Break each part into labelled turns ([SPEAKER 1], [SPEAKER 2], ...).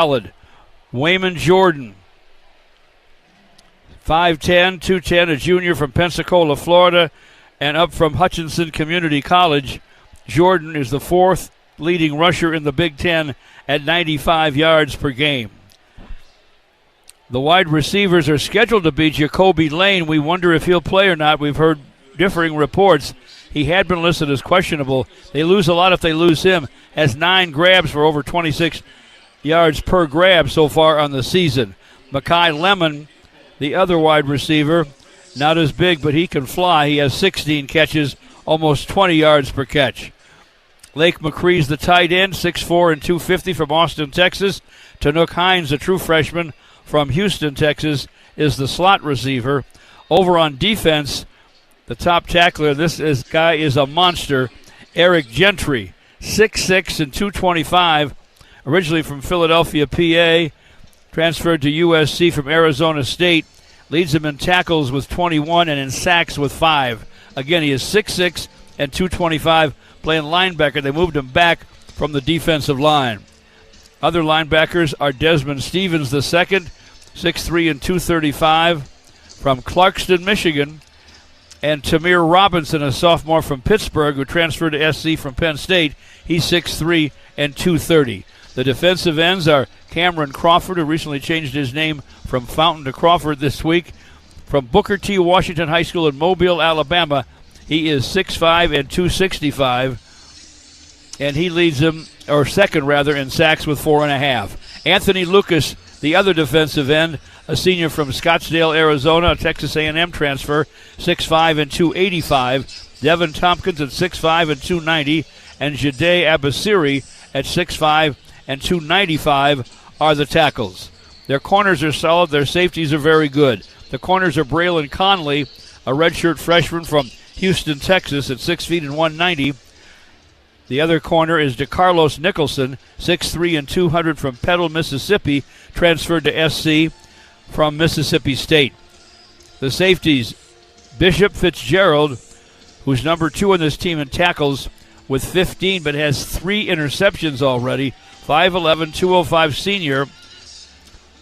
[SPEAKER 1] solid. Wayman Jordan, 5'10", 210, a junior from Pensacola, Florida, and up from Hutchinson Community College. Jordan is the fourth leading rusher in the Big Ten at 95 yards per game. The wide receivers are scheduled to be Jacoby Lane. We wonder if he'll play or not. We've heard differing reports. He had been listed as questionable. They lose a lot if they lose him. Has 9 grabs for over 26 yards per grab so far on the season. Makai Lemon, the other wide receiver, not as big, but he can fly. He has 16 catches, almost 20 yards per catch. Lake McCree's the tight end, 6'4" and 250 from Austin, Texas. Tanook Hines, a true freshman from Houston, Texas, is the slot receiver. Over on defense, the top tackler, this guy is a monster, Eric Gentry, 6'6" and 225, originally from Philadelphia, PA, transferred to USC from Arizona State, leads them in tackles with 21 and in sacks with 5. Again, he is 6'6" and 225, playing linebacker. They moved him back from the defensive line. Other linebackers are Desmond Stevens II, 6'3" and 235 from Clarkston, Michigan, and Tamir Robinson, a sophomore from Pittsburgh who transferred to SC from Penn State. He's 6'3" and 230. The defensive ends are Cameron Crawford, who recently changed his name from Fountain to Crawford this week, from Booker T. Washington High School in Mobile, Alabama. He is 6'5" and 265, and he leads them, or second rather, in sacks with 4.5. Anthony Lucas, the other defensive end, a senior from Scottsdale, Arizona, a Texas A&M transfer, 6'5" and 285. Devin Tompkins at 6'5" and 290, and Jade Abasiri at 6'5" and 295 are the tackles. Their corners are solid. Their safeties are very good. The corners are Braylon Conley, a redshirt freshman from Houston, Texas, at 6 feet and 190. The other corner is DeCarlos Nicholson, 6'3" and 200 from Petal, Mississippi, transferred to SC from Mississippi State. The safeties, Bishop Fitzgerald, who's number 2 on this team in tackles with 15, but has 3 interceptions already, 5'11", 205 senior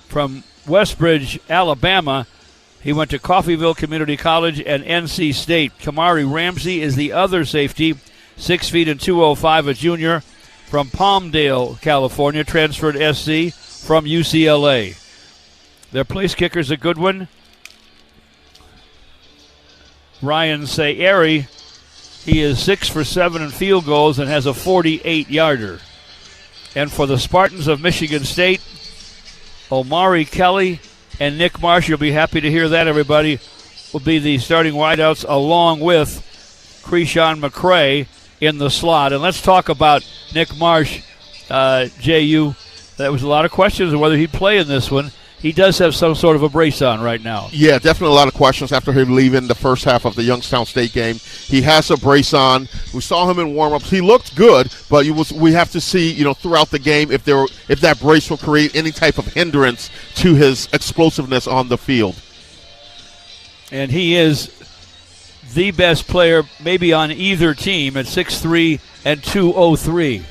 [SPEAKER 1] from Westbridge, Alabama. He went to Coffeyville Community College and NC State. Kamari Ramsey is the other safety, 6 feet and 205, a junior from Palmdale, California, transferred SC from UCLA. Their place kicker's a good one, Ryan Sayeri. He is 6 for 7 in field goals and has a 48-yarder. And for the Spartans of Michigan State, Omari Kelly and Nick Marsh, you'll be happy to hear that, everybody, will be the starting wideouts along with Krishan McCray in the slot. And let's talk about Nick Marsh, J.U. There was a lot of questions on whether he'd play in this one. He does have some sort of a brace on right now.
[SPEAKER 2] Yeah, definitely a lot of questions after him leaving the first half of the Youngstown State game. He has a brace on. We saw him in warm-ups. He looked good, but we have to see, throughout the game if that brace will create any type of hindrance to his explosiveness on the field.
[SPEAKER 1] And he is the best player maybe on either team at 6'3" and 203.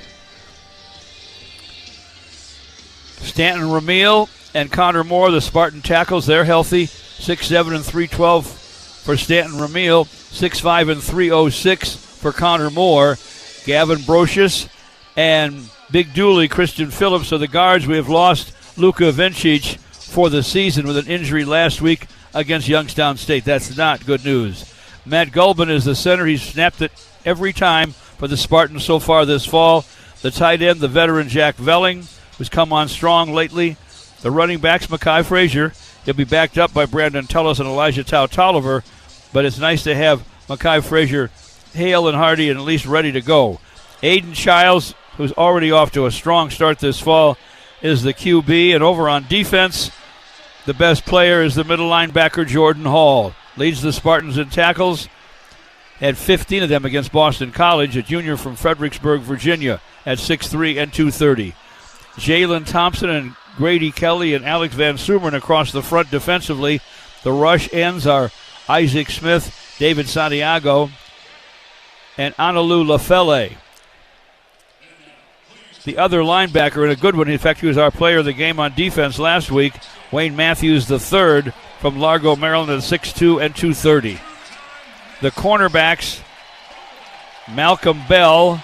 [SPEAKER 1] Stanton Ramil and Connor Moore, the Spartan tackles, they're healthy. 6'7" and 312 for Stanton Ramil. 6'5" and 306 for Connor Moore. Gavin Brocious and Big Dooley, Christian Phillips are the guards. We have lost Luka Vincic for the season with an injury last week against Youngstown State. That's not good news. Matt Gulbin is the center. He's snapped it every time for the Spartans so far this fall. The tight end, the veteran Jack Velling, who's come on strong lately. The running backs, Makai Frazier. He'll be backed up by Brandon Tullis and Elijah Tau-Tolliver, but it's nice to have Makai Frazier hale and hearty and at least ready to go. Aiden Childs, who's already off to a strong start this fall, is the QB. And over on defense, the best player is the middle linebacker, Jordan Hall. Leads the Spartans in tackles. Had 15 of them against Boston College, a junior from Fredericksburg, Virginia, at 6'3" and 230. Jalen Thompson and Grady Kelly and Alex Van Sumeren across the front defensively. The rush ends are Isaac Smith, David Santiago, and Analu Lafele. the other linebacker, and a good one. In fact, he was our player of the game on defense last week, Wayne Matthews III from Largo, Maryland at 6'2" and 230. The cornerbacks, Malcolm Bell,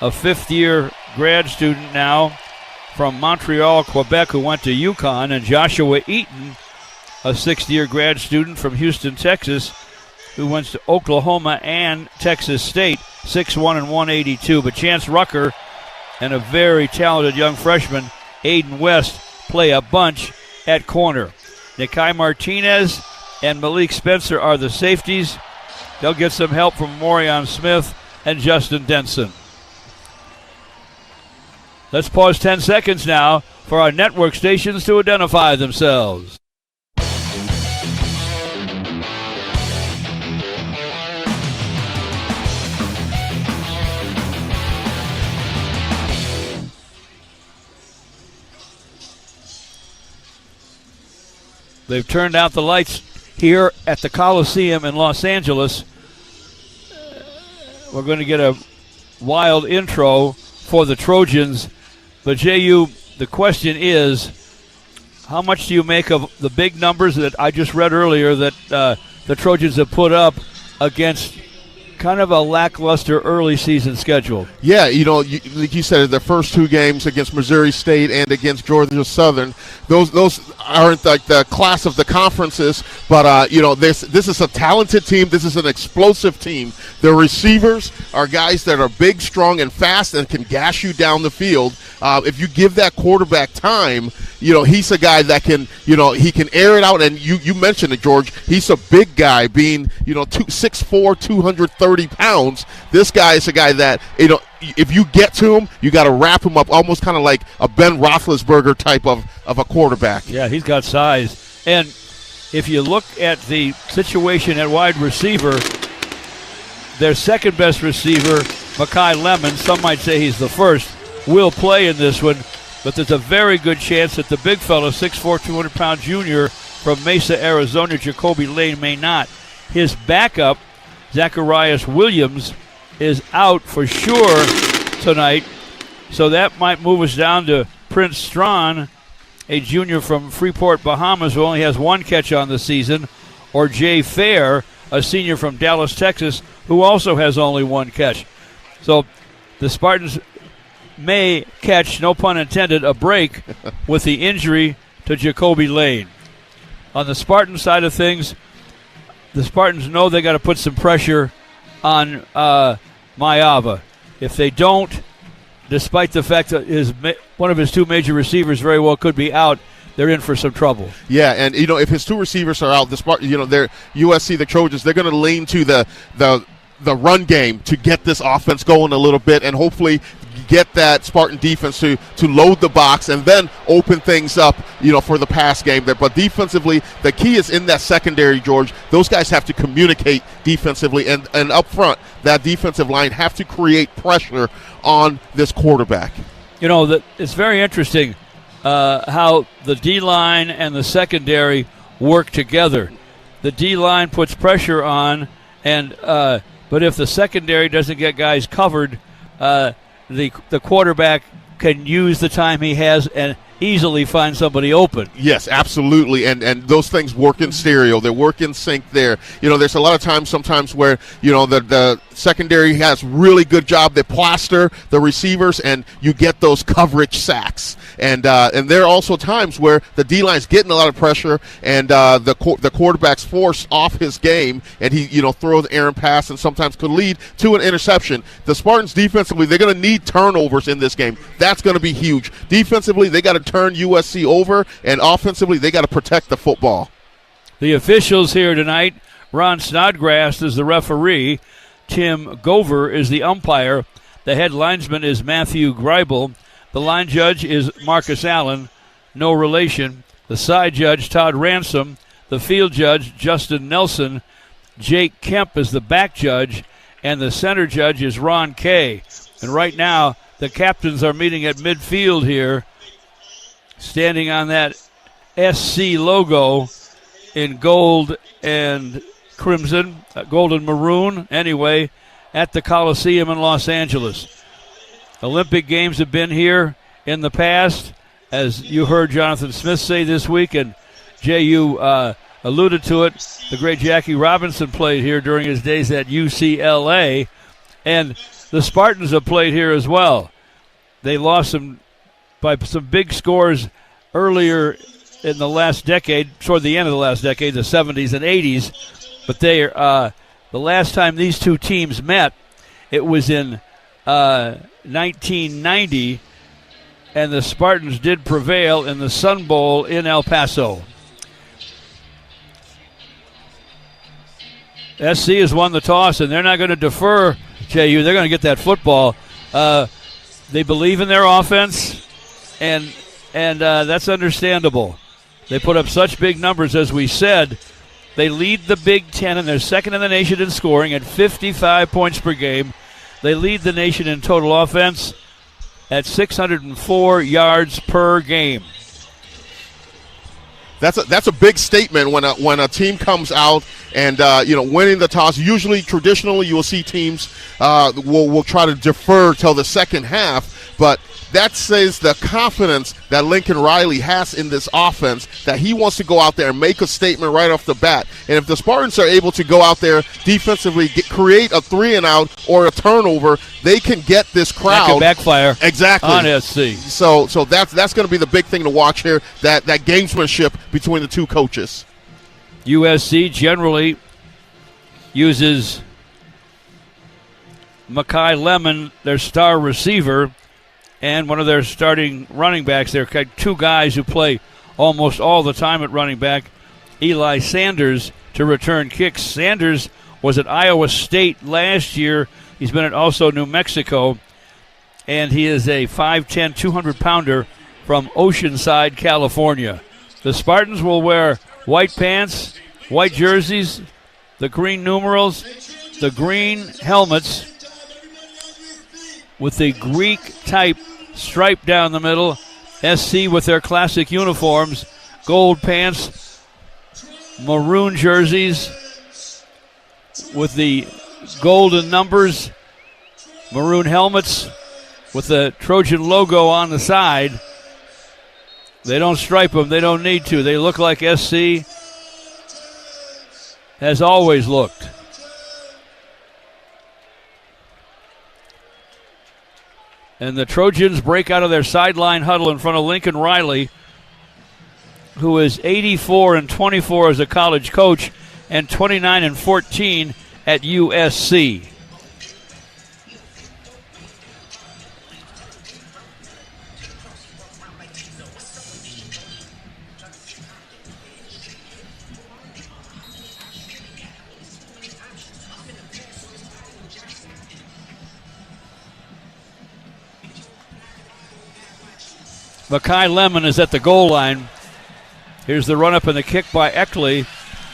[SPEAKER 1] a fifth-year grad student now from Montreal, Quebec, who went to UConn, and Joshua Eaton, a sixth-year grad student from Houston, Texas, who went to Oklahoma and Texas State, 6'1" and 182. But Chance Rucker and a very talented young freshman, Aiden West, play a bunch at corner. Nikai Martinez and Malik Spencer are the safeties. They'll get some help from Morion Smith and Justin Denson. Let's pause 10 seconds now for our network stations to identify themselves. They've turned out the lights here at the Coliseum in Los Angeles. We're going to get a wild intro for the Trojans. But, J.U., the question is, how much do you make of the big numbers that I just read earlier that the Trojans have put up against kind of a lackluster early season schedule?
[SPEAKER 2] Yeah, like you said, the first two games against Missouri State and against Georgia Southern, those aren't like the class of the conferences, but this is a talented team. This is an explosive team. Their receivers are guys that are big, strong, and fast and can gash you down the field. If you give that quarterback time, he's a guy that can, he can air it out. And you mentioned it, George. He's a big guy, being 6'4", 230 pounds. This guy is a guy that, if you get to him, you got to wrap him up, almost kind of like a Ben Roethlisberger type of a quarterback.
[SPEAKER 1] Yeah, he's got size. And if you look at the situation at wide receiver, their second best receiver, Makai Lemon, some might say he's the first, will play in this one, but there's a very good chance that the big fella, 6'4", 200-pound junior from Mesa, Arizona, Jacoby Lane, may not. His backup, Zacharias Williams, is out for sure tonight, so that might move us down to Prince Strawn, a junior from Freeport, Bahamas, who only has one catch on the season, or Jay Fair, a senior from Dallas, Texas, who also has only one catch. So the Spartans may catch, no pun intended, a break with the injury to Jacoby Lane. On the Spartan side of things, the Spartans know they got to put some pressure on Mayava. If they don't, despite the fact that one of his two major receivers very well could be out, they're in for some trouble.
[SPEAKER 2] Yeah, and if his two receivers are out, they're USC, the Trojans, they're going to lean to the run game to get this offense going a little bit, and hopefully get that Spartan defense to load the box and then open things up, for the pass game there. But defensively, the key is in that secondary, George. Those guys have to communicate defensively, and up front, that defensive line have to create pressure on this quarterback.
[SPEAKER 1] It's very interesting how the D-line and the secondary work together. The D-line puts pressure on, but if the secondary doesn't get guys covered, the quarterback can use the time he has and easily find somebody open.
[SPEAKER 2] Yes, absolutely, and those things work in stereo. They work in sync there. There's a lot of times sometimes where, the secondary has really good job. They plaster the receivers, and you get those coverage sacks. And there are also times where the D-line's getting a lot of pressure, and the quarterback's forced off his game, and he, throws an errant pass and sometimes could lead to an interception. The Spartans defensively, they're going to need turnovers in this game. That's going to be huge. Defensively, they got to turn USC over, and offensively, they got to protect the football.
[SPEAKER 1] The officials here tonight, Ron Snodgrass is the referee. Tim Gover is the umpire. The head linesman is Matthew Greibel. The line judge is Marcus Allen, no relation. The side judge, Todd Ransom. The field judge, Justin Nelson. Jake Kemp is the back judge. And the center judge is Ron Kay. And right now, the captains are meeting at midfield here, standing on that SC logo in gold and crimson, gold and maroon, anyway, at the Coliseum in Los Angeles. Olympic Games have been here in the past, as you heard Jonathan Smith say this week, and Jay, you alluded to it. The great Jackie Robinson played here during his days at UCLA, and the Spartans have played here as well. They lost by some big scores earlier in the last decade, toward the end of the last decade, the 70s and 80s. But the last time these two teams met, it was in 1990, and the Spartans did prevail in the Sun Bowl in El Paso. SC has won the toss, and they're not going to defer, JU. They're going to get that football. They believe in their offense, and that's understandable. They put up such big numbers, as we said. They lead the Big Ten, and they're second in the nation in scoring at 55 points per game. They lead the nation in total offense at 604 yards per game.
[SPEAKER 2] That's a big statement when a team comes out and winning the toss. Usually, traditionally, you will see teams will try to defer till the second half, but that says the confidence that Lincoln Riley has in this offense, that he wants to go out there and make a statement right off the bat. And if the Spartans are able to go out there defensively, create a 3-and-out or a turnover, they can get this crowd.
[SPEAKER 1] That could backfire.
[SPEAKER 2] Exactly.
[SPEAKER 1] On SC.
[SPEAKER 2] So that's going to be the big thing to watch here, that gamesmanship between the two coaches.
[SPEAKER 1] USC generally uses Mekhi Lemon, their star receiver, and one of their starting running backs. They're two guys who play almost all the time at running back. Eli Sanders to return kicks. Sanders was at Iowa State last year. He's been at also New Mexico, and he is a 5'10", 200-pounder from Oceanside, California. The Spartans will wear white pants, white jerseys, the green numerals, the green helmets with the Greek-type stripe down the middle. SC with their classic uniforms, gold pants, maroon jerseys with the golden numbers, maroon helmets with the Trojan logo on the side. They don't stripe them. They don't need to. They look like SC has always looked. And the Trojans break out of their sideline huddle in front of Lincoln Riley, who is 84-24 as a college coach and 29-14 at USC. Mekhi Lemon is at the goal line. Here's the run-up and the kick by Eckley.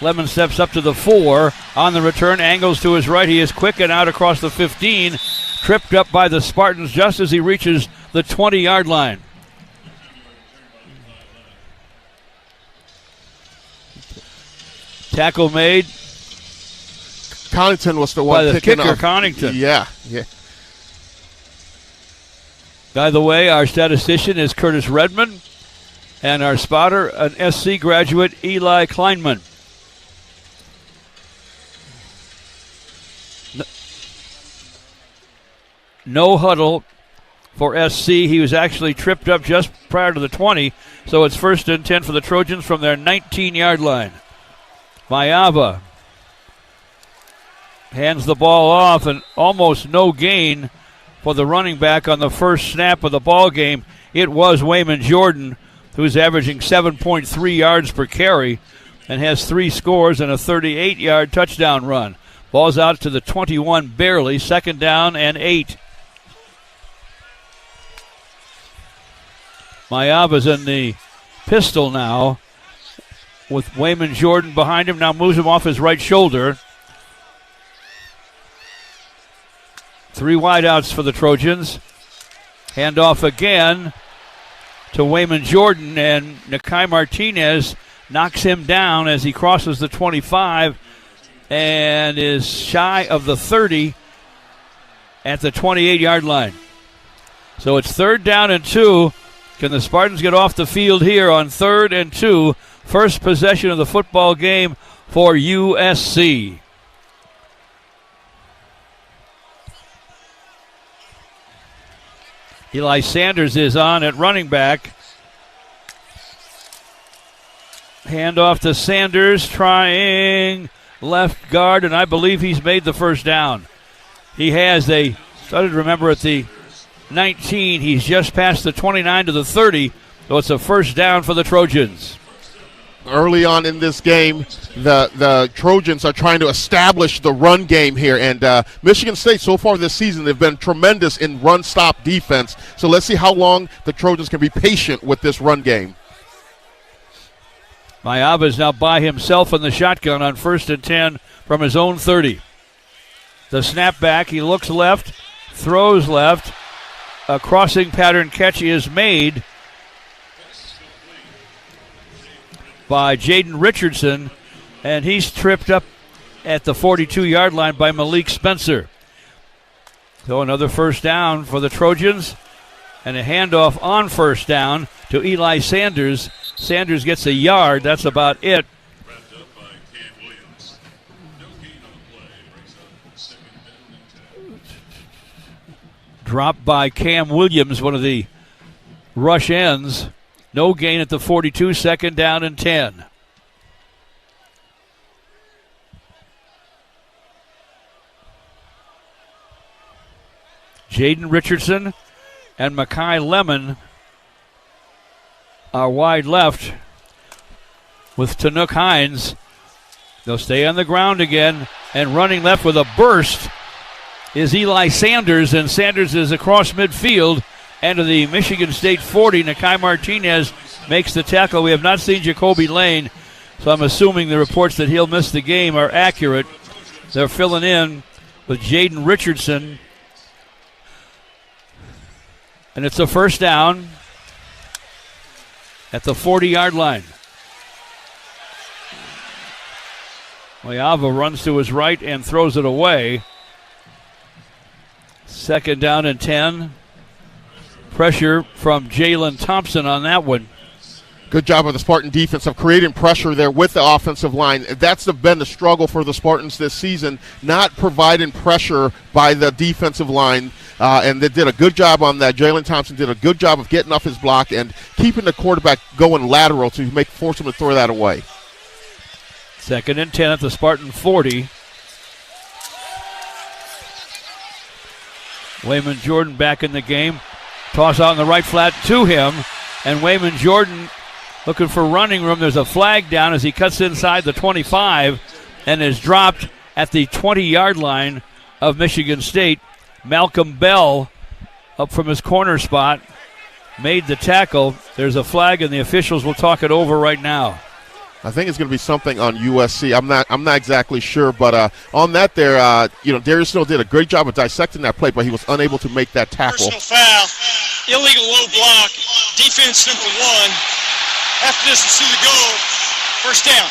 [SPEAKER 1] Lemon steps up to the 4. On the return, angles to his right. He is quick and out across the 15. Tripped up by the Spartans just as he reaches the 20-yard line. Tackle made.
[SPEAKER 2] Connington was the one
[SPEAKER 1] by the
[SPEAKER 2] picking
[SPEAKER 1] kicker,
[SPEAKER 2] up.
[SPEAKER 1] Connington.
[SPEAKER 2] Yeah.
[SPEAKER 1] By the way, our statistician is Curtis Redmond, and our spotter, an SC graduate, Eli Kleinman. No huddle for SC. He was actually tripped up just prior to the 20, so it's 1st and 10 for the Trojans from their 19-yard line. Mayava hands the ball off, and almost no gain for the running back on the first snap of the ball game. It was Wayman Jordan, who's averaging 7.3 yards per carry and has 3 scores and a 38-yard touchdown run. Ball's out to the 21 barely, 2nd down and 8. Mayava's in the pistol now with Wayman Jordan behind him. Now moves him off his right shoulder. 3 wideouts for the Trojans. Handoff again to Wayman Jordan, and Nakai Martinez knocks him down as he crosses the 25 and is shy of the 30 at the 28-yard line. So it's 3rd down and 2. Can the Spartans get off the field here on 3rd and 2? First possession of the football game for USC. Eli Sanders is on at running back. Handoff to Sanders, trying left guard, and I believe he's made the first down. He has. They started to remember at the 19. He's just past the 29 to the 30, so it's a first down for the Trojans.
[SPEAKER 2] Early on in this game, the Trojans are trying to establish the run game here, and Michigan State so far this season, they've been tremendous in run-stop defense. So let's see how long the Trojans can be patient with this run game.
[SPEAKER 1] Mayava is now by himself in the shotgun on 1st and 10 from his own 30. The snap back, he looks left, throws left. A crossing pattern catch is made by Jaden Richardson, and he's tripped up at the 42-yard line by Malik Spencer. So another first down for the Trojans, and a handoff on first down to Eli Sanders. Sanders gets a yard. That's about it. Dropped by Cam Williams, one of the rush ends. No gain at the 42, 2nd down and 10. Jaden Richardson and Makai Lemon are wide left with Tanook Hines. They'll stay on the ground again, and running left with a burst is Eli Sanders, and Sanders is across midfield and to the Michigan State 40. Nakai Martinez makes the tackle. We have not seen Jacoby Lane, so I'm assuming the reports that he'll miss the game are accurate. They're filling in with Jaden Richardson, and it's a first down at the 40-yard line. Mayava runs to his right and throws it away. 2nd down and 10. Pressure from Jalen Thompson on that one.
[SPEAKER 2] Good job of the Spartan defense of creating pressure there with the offensive line. That's been the struggle for the Spartans this season, not providing pressure by the defensive line. And they did a good job on that. Jalen Thompson did a good job of getting off his block and keeping the quarterback going lateral to force him to throw that away.
[SPEAKER 1] 2nd and 10 at the Spartan 40. Wayman Jordan back in the game. Toss out in the right flat to him. And Wayman Jordan looking for running room. There's a flag down as he cuts inside the 25 and is dropped at the 20-yard line of Michigan State. Malcolm Bell up from his corner spot made the tackle. There's a flag, and the officials will talk it over right now.
[SPEAKER 2] I think it's going to be something on USC. I'm not exactly sure, but on that there, Darius Snow did a great job of dissecting that play, but he was unable to make that tackle.
[SPEAKER 3] Personal foul, illegal low block, defense number 1. After this, it's to the goal, first down.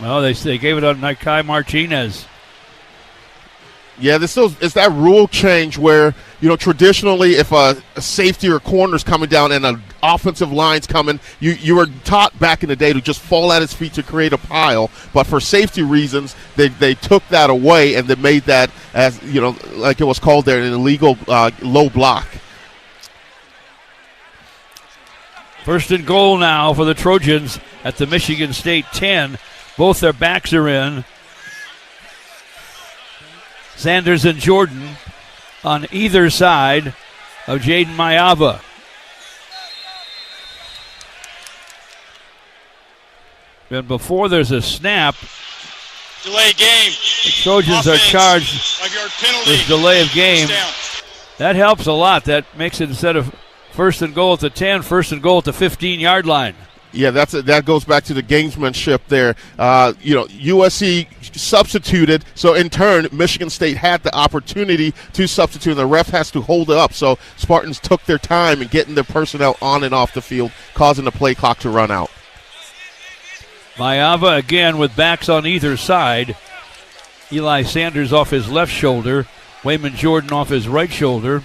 [SPEAKER 1] Well, they gave it on Nakai Martinez.
[SPEAKER 2] Yeah, it's that rule change where, traditionally if a safety or corner is coming down and an offensive line's coming, you were taught back in the day to just fall at his feet to create a pile. But for safety reasons, they took that away and they made that, as like it was called there, an illegal low block.
[SPEAKER 1] First and goal now for the Trojans at the Michigan State 10. Both their backs are in. Sanders and Jordan on either side of Jaden Mayava. And before there's a snap,
[SPEAKER 3] delay game.
[SPEAKER 1] The Trojans are charged with delay of game. That helps a lot. That makes it, instead of first and goal at the 10, first and goal at the 15-yard line.
[SPEAKER 2] Yeah, that goes back to the gamesmanship there. USC substituted, so in turn, Michigan State had the opportunity to substitute, and the ref has to hold it up. So Spartans took their time in getting their personnel on and off the field, causing the play clock to run out.
[SPEAKER 1] Mayava again with backs on either side. Eli Sanders off his left shoulder. Wayman Jordan off his right shoulder.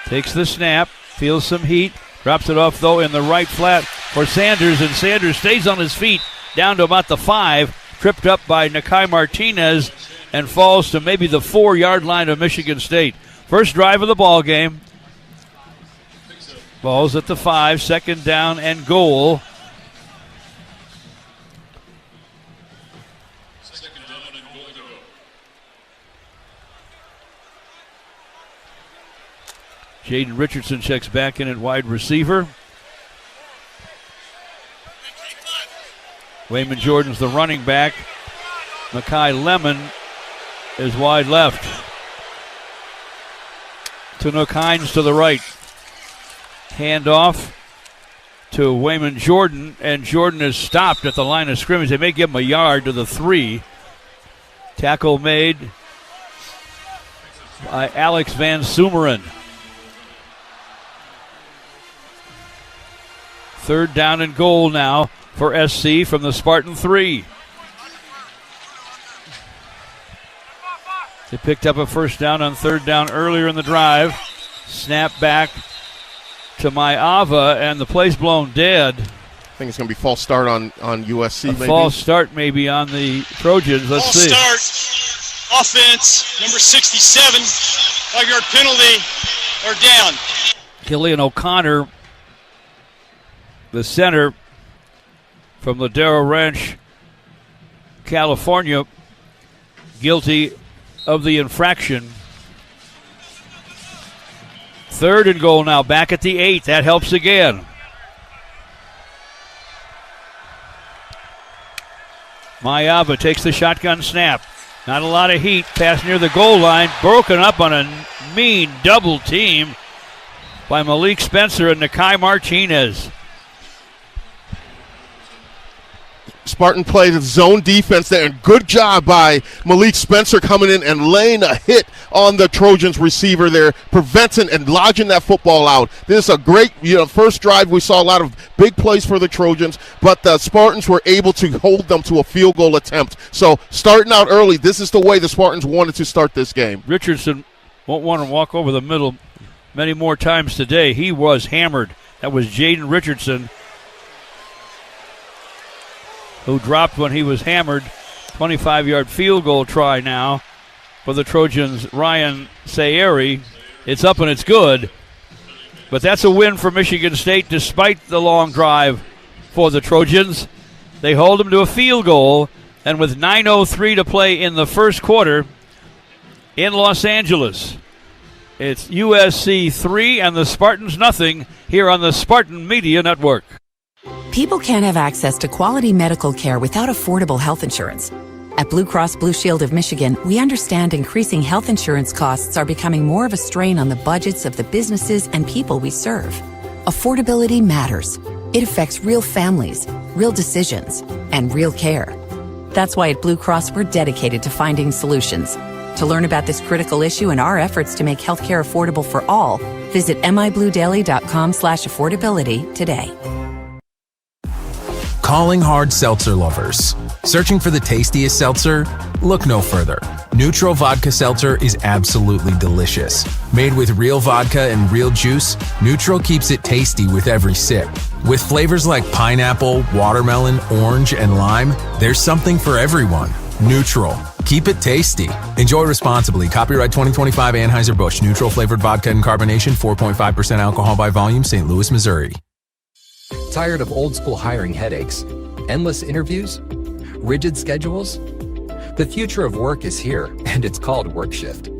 [SPEAKER 1] Takes the snap, feels some heat, drops it off, though, in the right flat for Sanders, and Sanders stays on his feet down to about the 5, tripped up by Nakai Martinez, and falls to maybe the 4-yard line of Michigan State. First drive of the ball game. Ball's at the 5, second down and goal. Jaden Richardson checks back in at wide receiver. Wayman Jordan's the running back. Makai Lemon is wide left. To Nook Hines to the right. Handoff to Wayman Jordan, and Jordan is stopped at the line of scrimmage. They may give him a yard to the 3. Tackle made by Alex Van Sumeren. Third down and goal now for SC from the Spartan 3. They picked up a first down on third down earlier in the drive. Snap back to Maiava, and the play's blown dead.
[SPEAKER 2] I think it's going to be false start on USC. Maybe.
[SPEAKER 1] False start maybe on the Trojans. Let's see.
[SPEAKER 3] False start. Offense, number 67. 5-yard penalty. Or down.
[SPEAKER 1] Killian O'Connor, the center from Ladero Ranch, California, guilty of the infraction. Third and goal now, back at the 8. That helps again. Maiava takes the shotgun snap. Not a lot of heat. Pass near the goal line. Broken up on a mean double team by Malik Spencer and Nakai Martinez.
[SPEAKER 2] Spartan played zone defense there, and good job by Malik Spencer coming in and laying a hit on the Trojans receiver there, preventing and lodging that football out. This is a great, first drive. We saw a lot of big plays for the Trojans, but the Spartans were able to hold them to a field goal attempt. So starting out early, this is the way the Spartans wanted to start this game.
[SPEAKER 1] Richardson won't want to walk over the middle many more times today. He was hammered. That was Jaden Richardson, who dropped when he was hammered. 25-yard field goal try now for the Trojans' Ryan Sayeri. It's up and it's good. But that's a win for Michigan State despite the long drive for the Trojans. They hold them to a field goal, and with 9:03 to play in the first quarter in Los Angeles, it's USC 3 and the Spartans nothing here on the Spartan Media Network.
[SPEAKER 4] People can't have access to quality medical care without affordable health insurance. At Blue Cross Blue Shield of Michigan, we understand increasing health insurance costs are becoming more of a strain on the budgets of the businesses and people we serve. Affordability matters. It affects real families, real decisions, and real care. That's why at Blue Cross we're dedicated to finding solutions. To learn about this critical issue and our efforts to make healthcare affordable for all, visit mibluedaily.com/affordability today.
[SPEAKER 5] Calling hard seltzer lovers. Searching for the tastiest seltzer? Look no further. Neutral Vodka Seltzer is absolutely delicious. Made with real vodka and real juice, Neutral keeps it tasty with every sip. With flavors like pineapple, watermelon, orange, and lime, there's something for everyone. Neutral. Keep it tasty. Enjoy responsibly. Copyright 2025 Anheuser-Busch. Neutral flavored vodka and carbonation. 4.5% alcohol by volume. St. Louis, Missouri.
[SPEAKER 6] Tired of old school hiring headaches? Endless interviews? Rigid schedules? The future of work is here, and it's called WorkShift.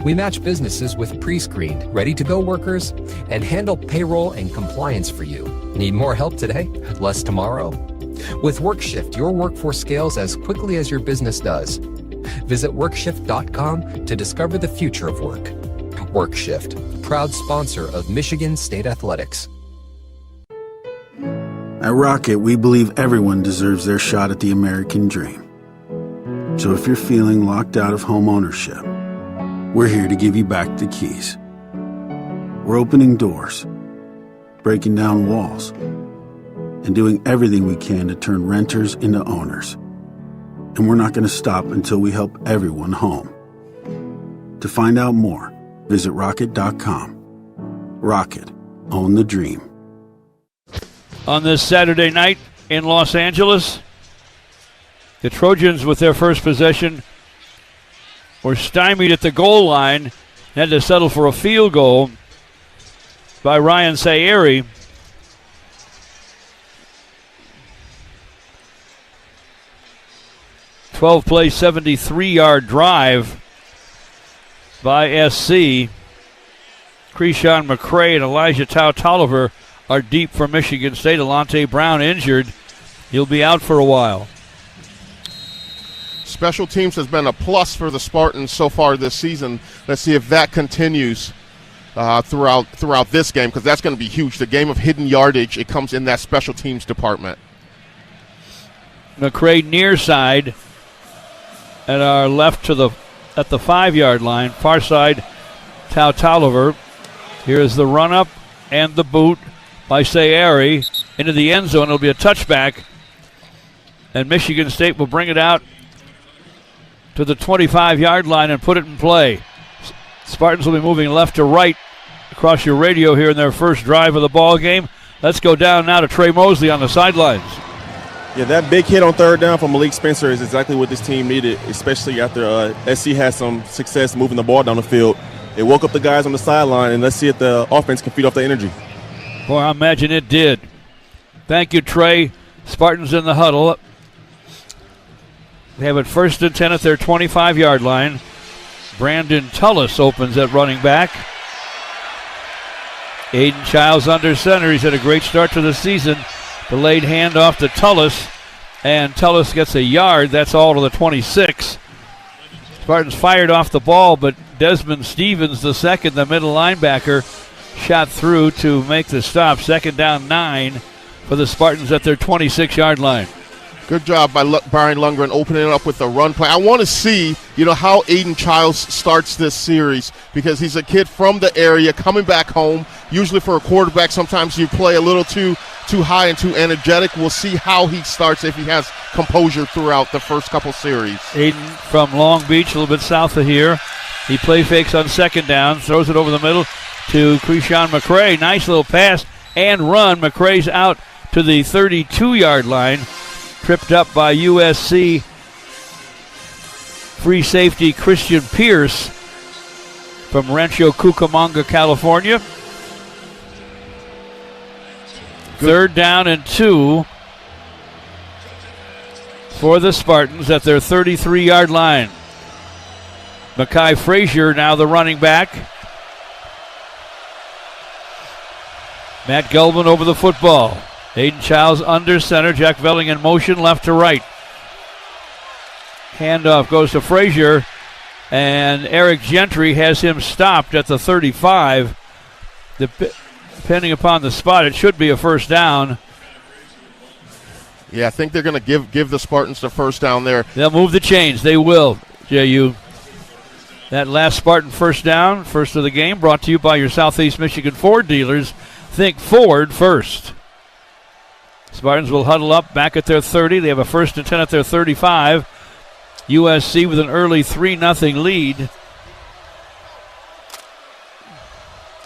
[SPEAKER 6] We match businesses with pre-screened, ready-to-go workers and handle payroll and compliance for you. Need more help today? Less tomorrow? With WorkShift, your workforce scales as quickly as your business does. Visit WorkShift.com to discover the future of work. WorkShift, proud sponsor of Michigan State Athletics.
[SPEAKER 7] At Rocket, we believe everyone deserves their shot at the American dream. So if you're feeling locked out of home ownership, we're here to give you back the keys. We're opening doors, breaking down walls, and doing everything we can to turn renters into owners. And we're not going to stop until we help everyone home. To find out more, visit rocket.com. Rocket. Own the dream.
[SPEAKER 1] On this Saturday night in Los Angeles, the Trojans, with their first possession, were stymied at the goal line and had to settle for a field goal by Ryan Sayeri. Play 73-yard drive by SC. Krishan McCray and Elijah Tolliver are deep for Michigan State. Alante Brown injured. He'll be out for a while.
[SPEAKER 2] Special teams has been a plus for the Spartans so far this season. Let's see if that continues throughout this game, because that's going to be huge. The game of hidden yardage, it comes in that special teams department.
[SPEAKER 1] McCray near side at our left at the 5-yard line. Far side, Tolliver. Here is the run-up and the boot by Sayeri into the end zone. It'll be a touchback, and Michigan State will bring it out to the 25-yard line and put it in play. Spartans will be moving left to right across your radio here in their first drive of the ball game. Let's go down now to Trey Mosley on the sidelines.
[SPEAKER 8] Yeah, that big hit on third down from Malik Spencer is exactly what this team needed, especially after SC had some success moving the ball down the field. It woke up the guys on the sideline, and let's see if the offense can feed off the energy.
[SPEAKER 1] Boy, I imagine it did. Thank you, Trey. Spartans in the huddle. They have it 1st and 10 at their 25-yard line. Brandon Tullis opens at running back. Aiden Childs under center. He's had a great start to the season. Delayed handoff to Tullis, and Tullis gets a yard. That's all to the 26. Spartans fired off the ball, but Desmond Stevens, the second, the middle linebacker, shot through to make the stop. 2nd down 9 for the Spartans at their 26-yard line.
[SPEAKER 2] Good job by Brian Lundgren opening it up with the run play. I want to see, how Aiden Childs starts this series, because he's a kid from the area coming back home. Usually for a quarterback, sometimes you play a little too high and too energetic. We'll see how he starts, if he has composure throughout the first couple series.
[SPEAKER 1] Aiden from Long Beach, a little bit south of here. He play fakes on 2nd down, throws it over the middle to Krishan McCray. Nice little pass and run. McCray's out to the 32-yard line. Tripped up by USC free safety Christian Pierce from Rancho Cucamonga, California. 3rd down and 2 for the Spartans at their 33-yard line. Makai Frazier now the running back. Matt Gelman over the football. Aiden Childs under center. Jack Velling in motion left to right. Handoff goes to Frazier, and Eric Gentry has him stopped at the 35. Depending upon the spot, it should be a 1st down.
[SPEAKER 2] Yeah, I think they're going to give the Spartans the 1st down there.
[SPEAKER 1] They'll move the chains. They will, J.U. That last Spartan 1st down, first of the game, brought to you by your Southeast Michigan Ford dealers. Think Ford first. Spartans will huddle up back at their 30. They have a 1st and 10 at their 35. USC with an early 3-0 lead.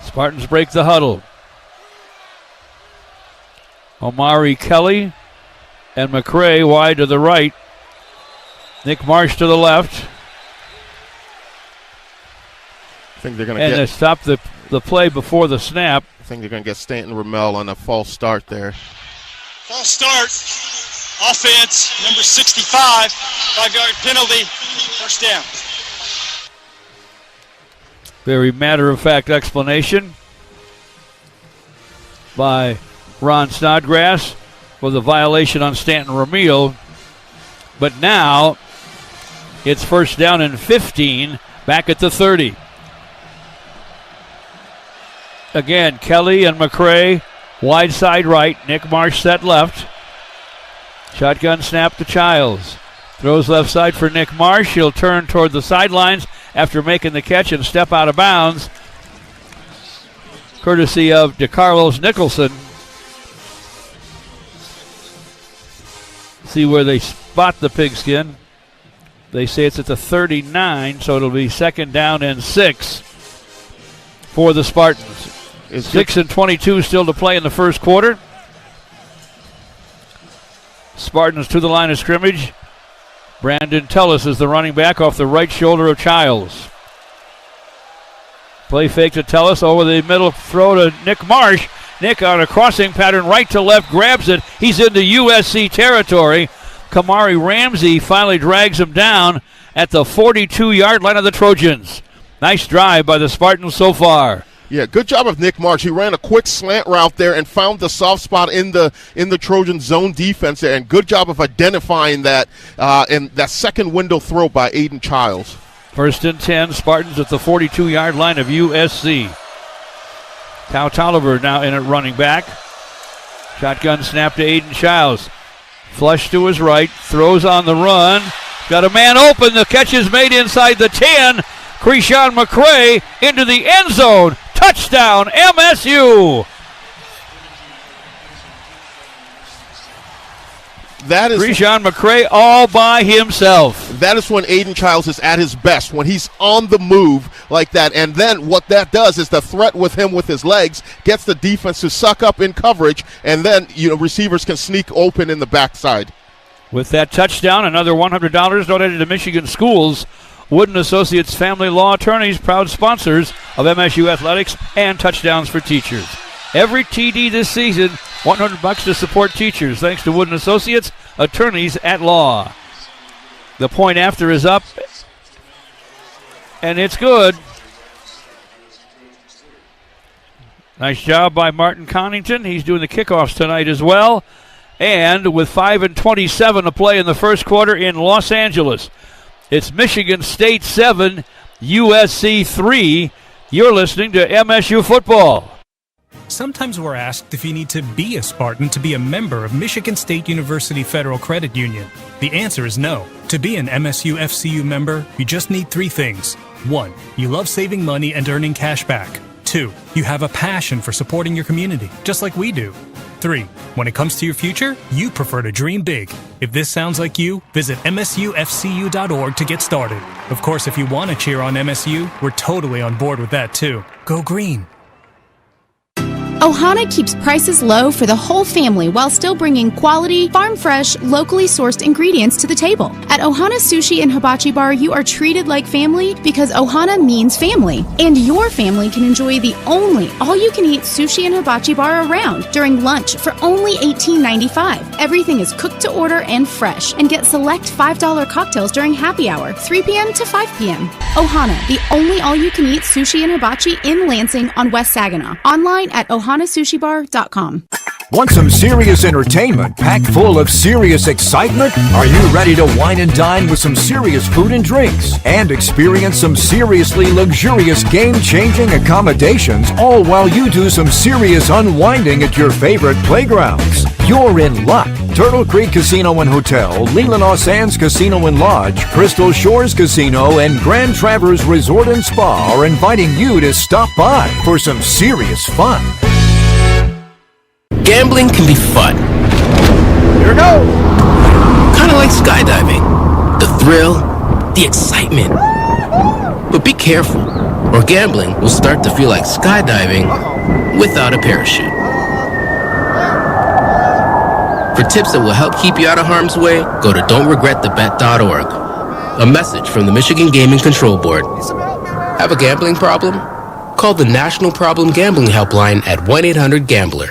[SPEAKER 1] Spartans break the huddle. Omari Kelly and McCray wide to the right. Nick Marsh to the left.
[SPEAKER 2] I think they're going
[SPEAKER 1] to they stop the play before the snap.
[SPEAKER 2] I think they're going to get Stanton Ramel on a false start there.
[SPEAKER 3] False start. Offense, number 65. 5-yard penalty. 1st down.
[SPEAKER 1] Very matter-of-fact explanation by Ron Snodgrass for the violation on Stanton Ramil. But now it's 1st down and 15 back at the 30. Again, Kelly and McCray wide side right. Nick Marsh set left. Shotgun snap to Childs. Throws left side for Nick Marsh. He'll turn toward the sidelines after making the catch and step out of bounds, courtesy of DeCarlos Nicholson. See where they spot the pigskin. They say it's at the 39, so it'll be 2nd down and 6 for the Spartans. 6:22 still to play in the first quarter. Spartans to the line of scrimmage. Brandon Tellis is the running back off the right shoulder of Childs. Play fake to Tellis over the middle, throw to Nick Marsh. Nick on a crossing pattern, right to left, grabs it. He's into USC territory. Kamari Ramsey finally drags him down at the 42-yard line of the Trojans. Nice drive by the Spartans so far.
[SPEAKER 2] Yeah, good job of Nick Marsh. He ran a quick slant route there and found the soft spot in the Trojan zone defense there, and good job of identifying that and that second window throw by Aiden Childs.
[SPEAKER 1] 1st and 10, Spartans at the 42-yard line of USC. Cal Tolliver now in at running back. Shotgun snap to Aiden Childs. Flush to his right, throws on the run. Got a man open, the catch is made inside the 10. Krishan McCray into the end zone. Touchdown, MSU.
[SPEAKER 2] That is
[SPEAKER 1] Krishan McCray all by himself.
[SPEAKER 2] That is when Aiden Childs is at his best, when he's on the move like that. And then what that does is the threat with him with his legs gets the defense to suck up in coverage, and then receivers can sneak open in the backside.
[SPEAKER 1] With that touchdown, another $100 donated to Michigan schools. Wooden Associates Family Law Attorneys, proud sponsors of MSU Athletics and Touchdowns for Teachers. Every TD this season, $100 to support teachers, thanks to Wooden Associates, Attorneys at Law. The point after is up, and it's good. Nice job by Martin Connington. He's doing the kickoffs tonight as well. And with 5:27 to play in the first quarter in Los Angeles, it's Michigan State 7, USC 3. You're listening to MSU Football.
[SPEAKER 9] Sometimes we're asked if you need to be a Spartan to be a member of Michigan State University Federal Credit Union. The answer is no. To be an MSU FCU member, you just need 3 things. 1, you love saving money and earning cash back. 2, you have a passion for supporting your community, just like we do. 3, when it comes to your future, you prefer to dream big. If this sounds like you, visit msufcu.org to get started. Of course, if you want to cheer on MSU, we're totally on board with that too. Go green.
[SPEAKER 10] Ohana keeps prices low for the whole family while still bringing quality, farm-fresh, locally sourced ingredients to the table. At Ohana Sushi and Hibachi Bar, you are treated like family because Ohana means family. And your family can enjoy the only all-you-can-eat sushi and hibachi bar around during lunch for only $18.95. Everything is cooked to order and fresh, and get select $5 cocktails during happy hour, 3 p.m. to 5 p.m. Ohana, the only all-you-can-eat sushi and hibachi in Lansing on West Saginaw. Online at ohanasushibar.com.
[SPEAKER 11] Want some serious entertainment packed full of serious excitement? Are you ready to wine and dine with some serious food and drinks and experience some seriously luxurious game-changing accommodations, all while you do some serious unwinding at your favorite playgrounds? You're in luck. Turtle Creek Casino and Hotel, Leelanau Sands Casino and Lodge, Crystal Shores Casino, and Grand Traverse Resort and Spa are inviting you to stop by for some serious fun.
[SPEAKER 12] Gambling can be fun.
[SPEAKER 11] Here we go!
[SPEAKER 12] Kind of like skydiving. The thrill, the excitement. But be careful, or gambling will start to feel like skydiving without a parachute. For tips that will help keep you out of harm's way, go to don'tregretthebet.org. A message from the Michigan Gaming Control Board. Have a gambling problem? Call the National Problem Gambling Helpline at 1-800-GAMBLER.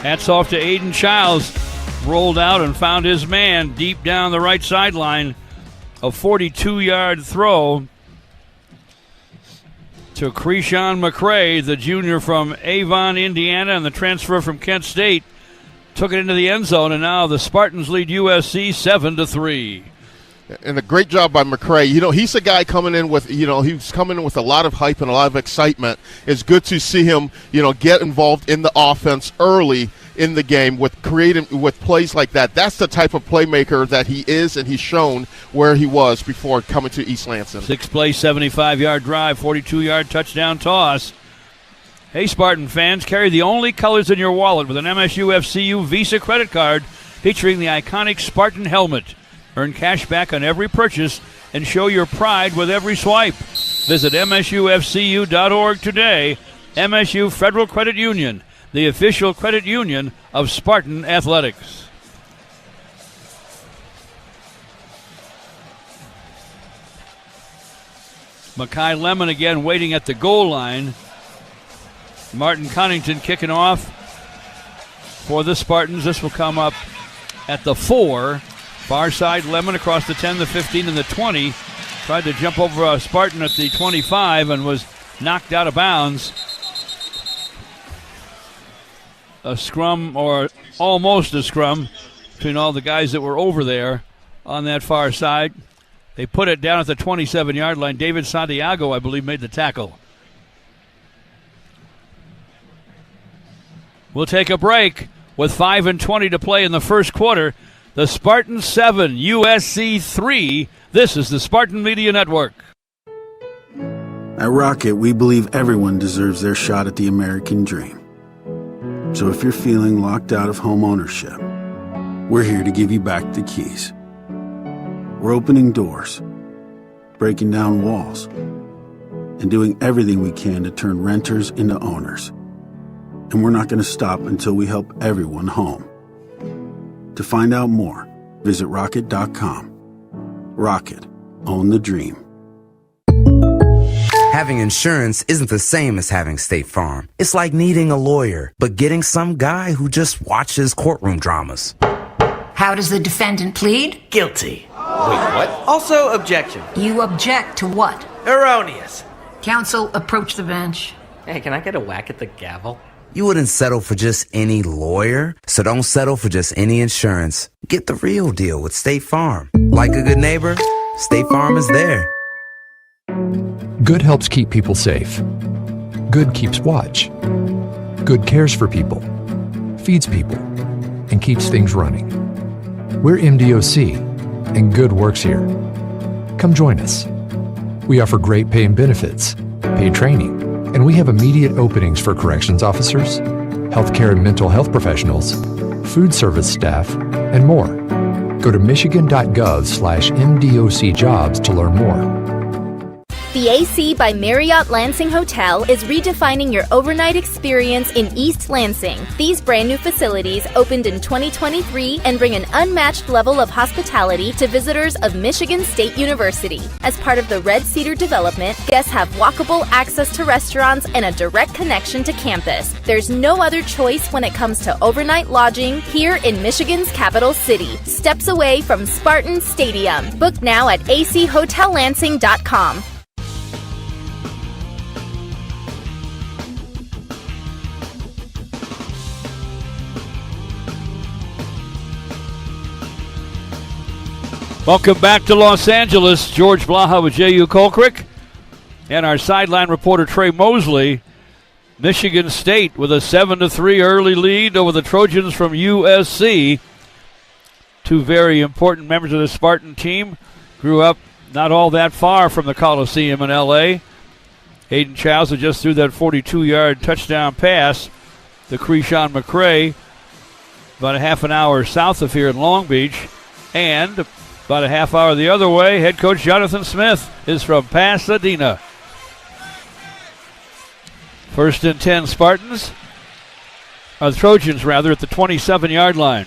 [SPEAKER 1] Hats off to Aiden Childs. Rolled out and found his man deep down the right sideline. A 42-yard throw to Krishan McCray, the junior from Avon, Indiana, and the transfer from Kent State. Took it into the end zone, and now the Spartans lead USC 7-3.
[SPEAKER 2] And a great job by McCray. He's a guy coming in with, he's coming in with a lot of hype and a lot of excitement. It's good to see him, get involved in the offense early in the game with plays like that. That's the type of playmaker that he is, and he's shown where he was before coming to East Lansing.
[SPEAKER 1] 6-play, 75-yard drive, 42-yard touchdown toss. Hey, Spartan fans, carry the only colors in your wallet with an MSU FCU Visa credit card featuring the iconic Spartan helmet. Earn cash back on every purchase and show your pride with every swipe. Visit MSUFCU.org today. MSU Federal Credit Union, the official credit union of Spartan Athletics. Makai Lemon again waiting at the goal line. Martin Cunnington kicking off for the Spartans. This will come up at the 4. Far side, Lemon across the 10, the 15, and the 20. Tried to jump over a Spartan at the 25 and was knocked out of bounds. A scrum, or almost a scrum, between all the guys that were over there on that far side. They put it down at the 27-yard line. David Santiago, I believe, made the tackle. We'll take a break with 5:20 to play in the first quarter. The Spartans 7, USC 3. This is the Spartan Media Network.
[SPEAKER 7] At Rocket, we believe everyone deserves their shot at the American dream. So if you're feeling locked out of home ownership, we're here to give you back the keys. We're opening doors, breaking down walls, and doing everything we can to turn renters into owners. And we're not going to stop until we help everyone home. To find out more, visit rocket.com. Rocket, own the dream.
[SPEAKER 13] Having insurance isn't the same as having State Farm. It's like needing a lawyer, but getting some guy who just watches courtroom dramas.
[SPEAKER 14] How does the defendant plead?
[SPEAKER 15] Guilty. Wait, what? Also, objection.
[SPEAKER 14] You object to what?
[SPEAKER 15] Erroneous.
[SPEAKER 14] Counsel, approach the bench.
[SPEAKER 15] Hey, can I get a whack at the gavel?
[SPEAKER 13] You wouldn't settle for just any lawyer, so don't settle for just any insurance. Get the real deal with State Farm. Like a good neighbor, State Farm is there.
[SPEAKER 16] Good helps keep people safe. Good keeps watch. Good cares for people, feeds people, and keeps things running. We're MDOC, and Good works here. Come join us. We offer great pay and benefits, paid training, and we have immediate openings for corrections officers, healthcare and mental health professionals, food service staff, and more. Go to michigan.gov/MDOC jobs to learn more.
[SPEAKER 17] The AC by Marriott Lansing Hotel is redefining your overnight experience in East Lansing. These brand new facilities opened in 2023 and bring an unmatched level of hospitality to visitors of Michigan State University. As part of the Red Cedar development, guests have walkable access to restaurants and a direct connection to campus. There's no other choice when it comes to overnight lodging here in Michigan's capital city, steps away from Spartan Stadium. Book now at achhotellansing.com.
[SPEAKER 1] Welcome back to Los Angeles. George Blaha with J.U. Colcrick and our sideline reporter Trey Mosley. Michigan State with a 7-3 early lead over the Trojans from USC. Two very important members of the Spartan team grew up not all that far from the Coliseum in L.A. Hayden Chowsa just threw that 42-yard touchdown pass to Krishan McCray about a half an hour south of here in Long Beach. And about a half hour the other way, head coach Jonathan Smith is from Pasadena. 1st and 10 Spartans, Trojans rather, at the 27-yard line.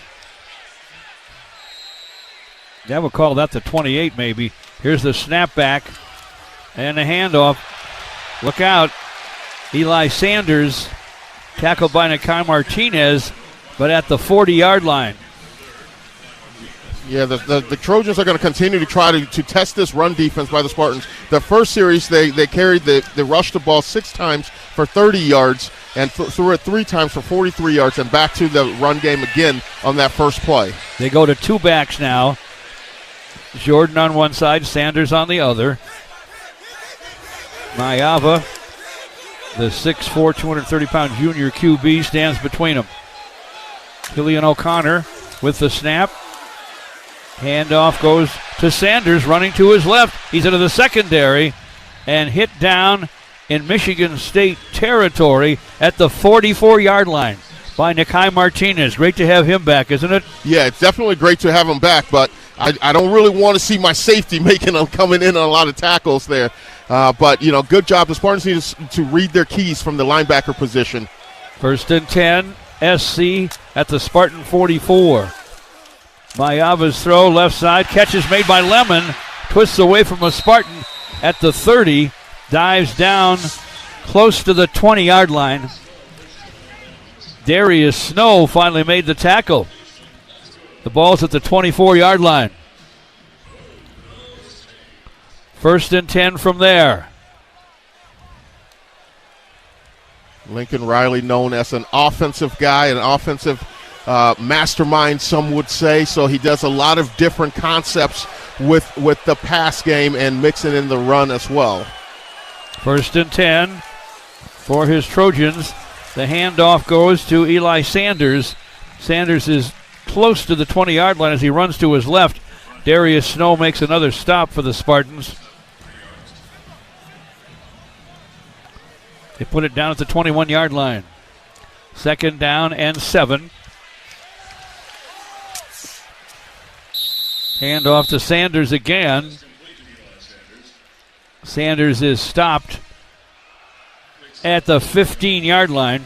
[SPEAKER 1] Yeah, we'll call that the 28 maybe. Here's the snapback and the handoff. Look out. Eli Sanders tackled by Nakai Martinez, but at the 40-yard line.
[SPEAKER 2] Yeah, the Trojans are going to continue to try to test this run defense by the Spartans. The first series, they carried they rushed the ball 6 times for 30 yards and threw it 3 times for 43 yards and back to the run game again on that first play.
[SPEAKER 1] They go to 2 backs now. Jordan on one side, Sanders on the other. Mayava, the 6'4", 230-pound junior QB, stands between them. Killian O'Connor with the snap. Handoff goes to Sanders, running to his left. He's into the secondary and hit down in Michigan State territory at the 44-yard line by Nakai Martinez. Great to have him back, isn't it?
[SPEAKER 2] Yeah, it's definitely great to have him back, but I don't really want to see my safety coming in on a lot of tackles there. But, good job. The Spartans need to read their keys from the linebacker position.
[SPEAKER 1] 1st and 10, SC at the Spartan 44. Mayava's throw, left side, catch is made by Lemon, twists away from a Spartan at the 30, dives down close to the 20-yard line. Darius Snow finally made the tackle. The ball's at the 24-yard line. 1st and 10 from there.
[SPEAKER 2] Lincoln Riley, known as an offensive guy, an offensive mastermind, some would say. So he does a lot of different concepts with the pass game and mixing in the run as well.
[SPEAKER 1] 1st and 10 for his Trojans. The handoff goes to Eli Sanders. Sanders is close to the 20-yard line as he runs to his left. Darius Snow makes another stop for the Spartans. They put it down at the 21-yard line. 2nd down and 7. Handoff to Sanders again. Sanders is stopped at the 15-yard line.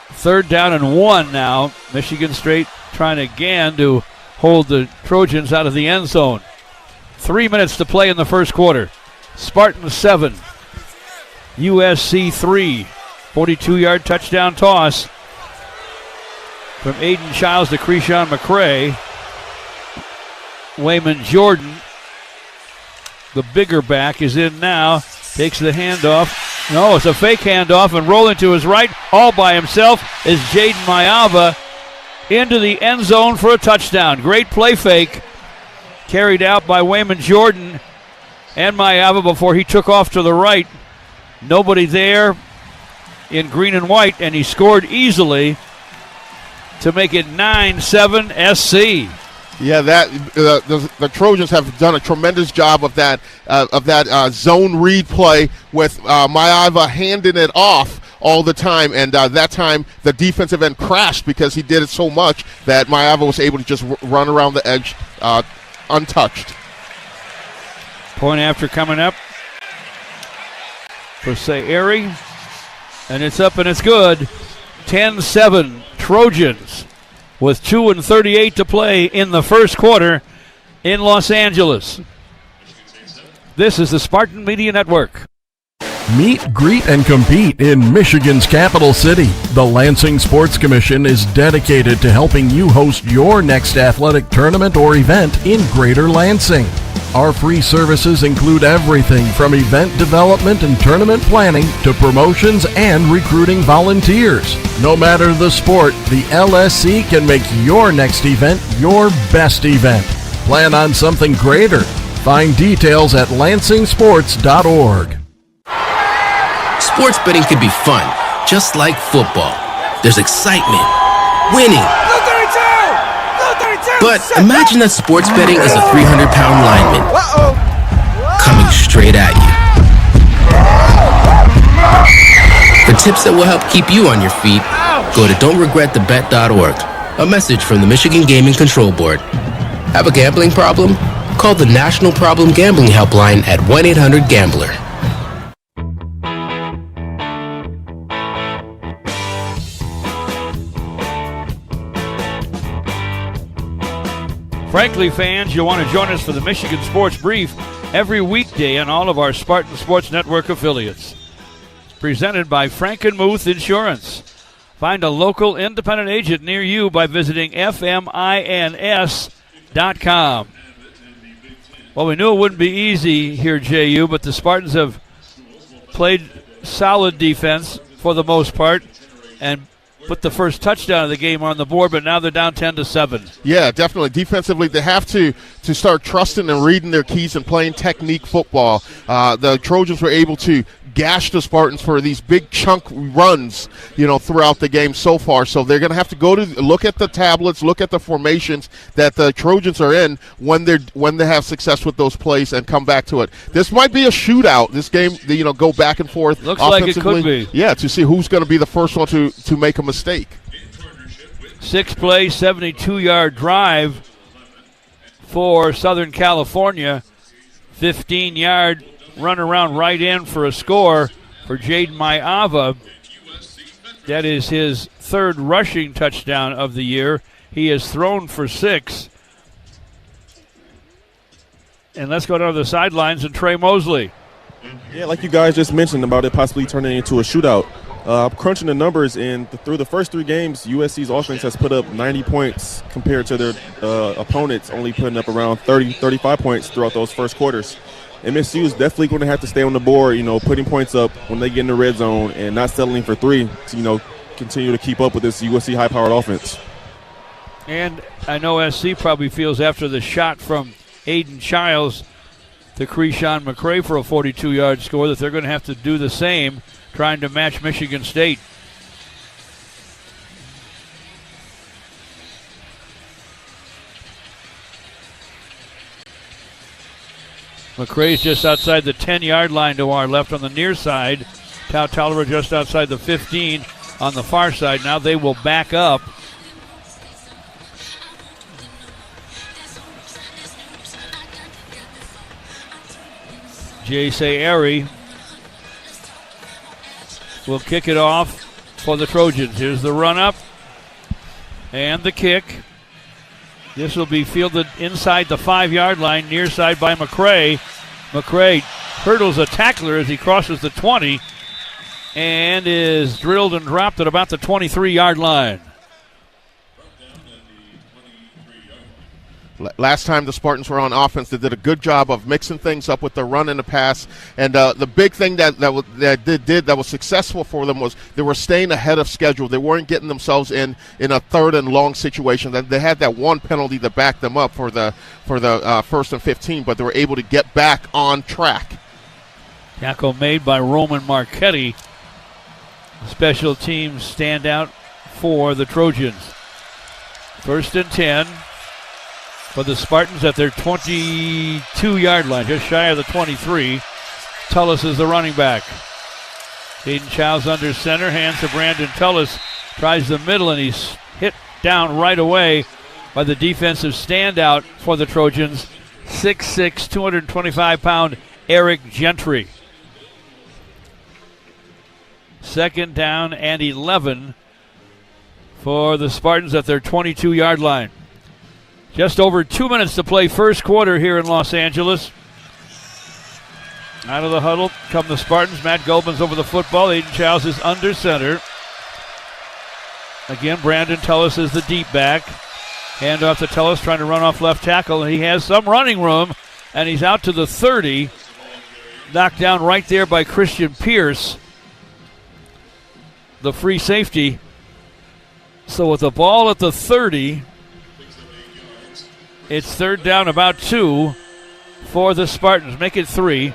[SPEAKER 1] 3rd down and 1 now. Michigan State trying again to hold the Trojans out of the end zone. 3 minutes to play in the first quarter. Spartans 7, USC 3. 42-yard touchdown toss from Aiden Childs to Creshawn McCray. Wayman Jordan, the bigger back, is in now. Takes the handoff. No, it's a fake handoff, and rolling to his right, all by himself, is Jaden Mayava into the end zone for a touchdown. Great play fake carried out by Wayman Jordan and Mayava before he took off to the right. Nobody there in green and white, and he scored easily to make it 9-7 SC.
[SPEAKER 2] Yeah, the Trojans have done a tremendous job of that zone read play with Mayava handing it off all the time, and that time the defensive end crashed because he did it so much that Mayava was able to just run around the edge untouched.
[SPEAKER 1] Point after coming up for Sayeri, and it's up and it's good. 10-7 Trojans with 2:38 to play in the first quarter in Los Angeles. This is the Spartan Media Network.
[SPEAKER 18] Meet, greet, and compete in Michigan's capital city. The Lansing Sports Commission is dedicated to helping you host your next athletic tournament or event in Greater Lansing. Our free services include everything from event development and tournament planning to promotions and recruiting volunteers. No matter the sport, the LSC can make your next event your best event. Plan on something greater. Find details at lansingsports.org.
[SPEAKER 12] Sports betting can be fun, just like football. There's excitement, winning. But imagine that sports betting is a 300-pound lineman coming straight at you. For tips that will help keep you on your feet, go to don'tregretthebet.org. A message from the Michigan Gaming Control Board. Have a gambling problem? Call the National Problem Gambling Helpline at 1-800-GAMBLER.
[SPEAKER 1] Frankly, fans, you'll want to join us for the Michigan Sports Brief every weekday on all of our Spartan Sports Network affiliates. It's presented by Frankenmuth Insurance. Find a local independent agent near you by visiting FMINS.com. Well, we knew it wouldn't be easy here, JU, but the Spartans have played solid defense for the most part and put the first touchdown of the game on the board, but now they're down 10-7.
[SPEAKER 2] Yeah, definitely. Defensively, they have to start trusting and reading their keys and playing technique football. The Trojans were able to gash the Spartans for these big chunk runs, throughout the game so far. So they're going to have to go to look at the tablets, look at the formations that the Trojans are in when they have success with those plays and come back to it. This might be a shootout. This game, go back and forth.
[SPEAKER 1] Looks like it could be.
[SPEAKER 2] Yeah, to see who's going to be the first one to make a mistake.
[SPEAKER 1] 6-play, 72-yard drive for Southern California. 15-yard run around right in for a score for Jaden Maiava. That is his third rushing touchdown of the year. He has thrown for 6. And let's go down to the sidelines and Trey Mosley.
[SPEAKER 8] Yeah, like you guys just mentioned about it possibly turning into a shootout. Crunching the numbers, and through the first 3 games, USC's offense has put up 90 points compared to their opponents only putting up around 30, 35 points throughout those first quarters. MSU is definitely going to have to stay on the board, putting points up when they get in the red zone and not settling for 3 to, continue to keep up with this USC high-powered offense.
[SPEAKER 1] And I know SC probably feels after the shot from Aiden Childs to Krishan McCray for a 42-yard score that they're going to have to do the same, trying to match Michigan State. McCray's just outside the 10-yard line to our left on the near side. Tolliver just outside the 15 on the far side. Now they will back up. J.C. Airy will kick it off for the Trojans. Here's the run up and the kick. This will be fielded inside the 5-yard line, near side by McCray. McCray hurdles a tackler as he crosses the 20 and is drilled and dropped at about the 23-yard line.
[SPEAKER 2] Last time the Spartans were on offense, they did a good job of mixing things up with the run and the pass. And the big thing that was successful for them was they were staying ahead of schedule. They weren't getting themselves in a third and long situation. They had that one penalty to back them up for the first and 15, but they were able to get back on track.
[SPEAKER 1] Tackle made by Roman Marchetti. Special teams standout for the Trojans. 1st and 10. For the Spartans at their 22-yard line, just shy of the 23. Tullis is the running back. Aiden Childs under center, hands to Brandon Tullis. Tries the middle, and he's hit down right away by the defensive standout for the Trojans, 6'6", 225-pound Eric Gentry. 2nd down and 11 for the Spartans at their 22-yard line. Just over 2 minutes to play first quarter here in Los Angeles. Out of the huddle come the Spartans. Matt Goldman's over the football. Aiden Childs is under center. Again, Brandon Tullis is the deep back. Hand off to Tullis, trying to run off left tackle. And he has some running room, and he's out to the 30. Knocked down right there by Christian Pierce, the free safety. So with the ball at the 30, it's 3rd down, about 2 for the Spartans. Make it 3.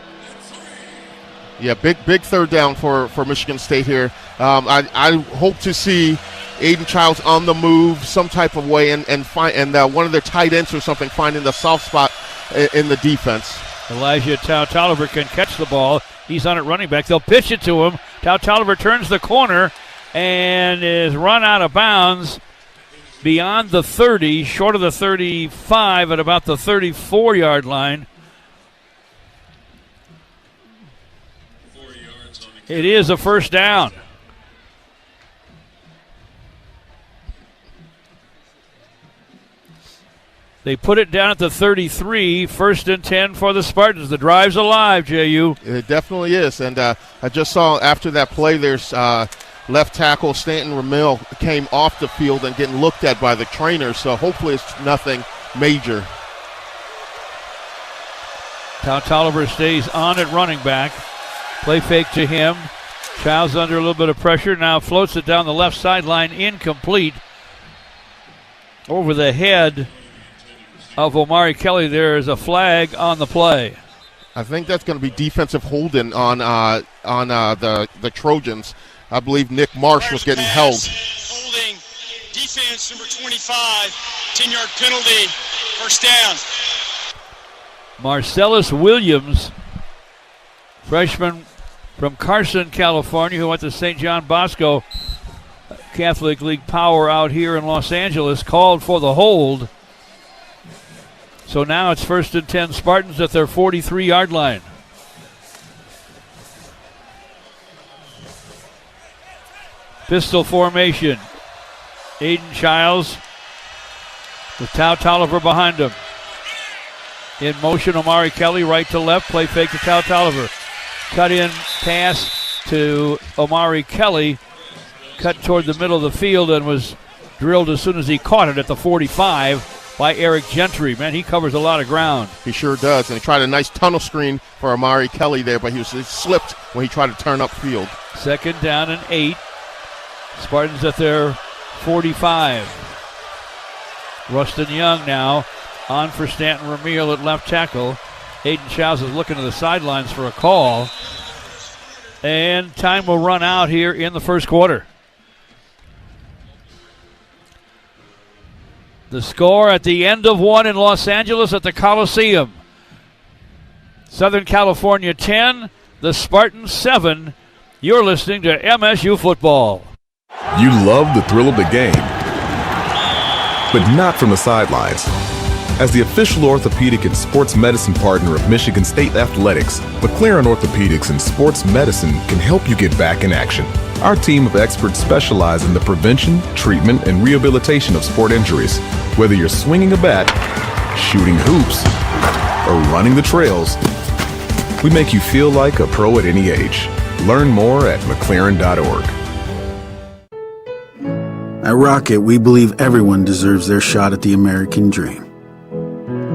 [SPEAKER 2] Yeah, big 3rd down for Michigan State here. I hope to see Aiden Childs on the move some type of way and one of their tight ends or something finding the soft spot in the defense.
[SPEAKER 1] Elijah Tolliver can catch the ball. He's on it running back. They'll pitch it to him. Tolliver turns the corner and is run out of bounds beyond the 30, short of the 35 at about the 34-yard line. It is a 1st down. They put it down at the 33, 1st and 10 for the Spartans. The drive's alive, J.U.
[SPEAKER 2] It definitely is, and I just saw after that play there's left tackle Stanton Ramil came off the field and getting looked at by the trainer, so hopefully it's nothing major.
[SPEAKER 1] Tolliver stays on at running back. Play fake to him. Childs under a little bit of pressure. Now floats it down the left sideline. Incomplete. Over the head of Omari Kelly. There is a flag on the play.
[SPEAKER 2] I think that's going to be defensive holding on the Trojans. I believe Nick Marsh was getting held.
[SPEAKER 3] Holding, defense number 25, 10-yard penalty, 1st down.
[SPEAKER 1] Marcellus Williams, freshman from Carson, California, who went to St. John Bosco Catholic League Power out here in Los Angeles, called for the hold. So now it's 1st and 10 Spartans at their 43-yard line. Pistol formation. Aiden Childs with Tao Tolliver behind him. In motion, Omari Kelly, right to left. Play fake to Tao Tolliver. Cut in pass to Omari Kelly. Cut toward the middle of the field and was drilled as soon as he caught it at the 45 by Eric Gentry. Man, he covers a lot of ground.
[SPEAKER 2] He sure does. And he tried a nice tunnel screen for Omari Kelly there, but he slipped when he tried to turn upfield.
[SPEAKER 1] 2nd down and 8. Spartans at their 45. Rustin Young now on for Stanton Ramil at left tackle. Aiden Childs is looking to the sidelines for a call. And time will run out here in the first quarter. The score at the end of one in Los Angeles at the Coliseum. Southern California 10, the Spartans 7. You're listening to MSU Football.
[SPEAKER 19] You love the thrill of the game, but not from the sidelines. As the official orthopedic and sports medicine partner of Michigan State Athletics, McLaren Orthopedics and Sports Medicine can help you get back in action. Our team of experts specialize in the prevention, treatment, and rehabilitation of sport injuries. Whether you're swinging a bat, shooting hoops, or running the trails, we make you feel like a pro at any age. Learn more at McLaren.org.
[SPEAKER 7] At Rocket, we believe everyone deserves their shot at the American dream.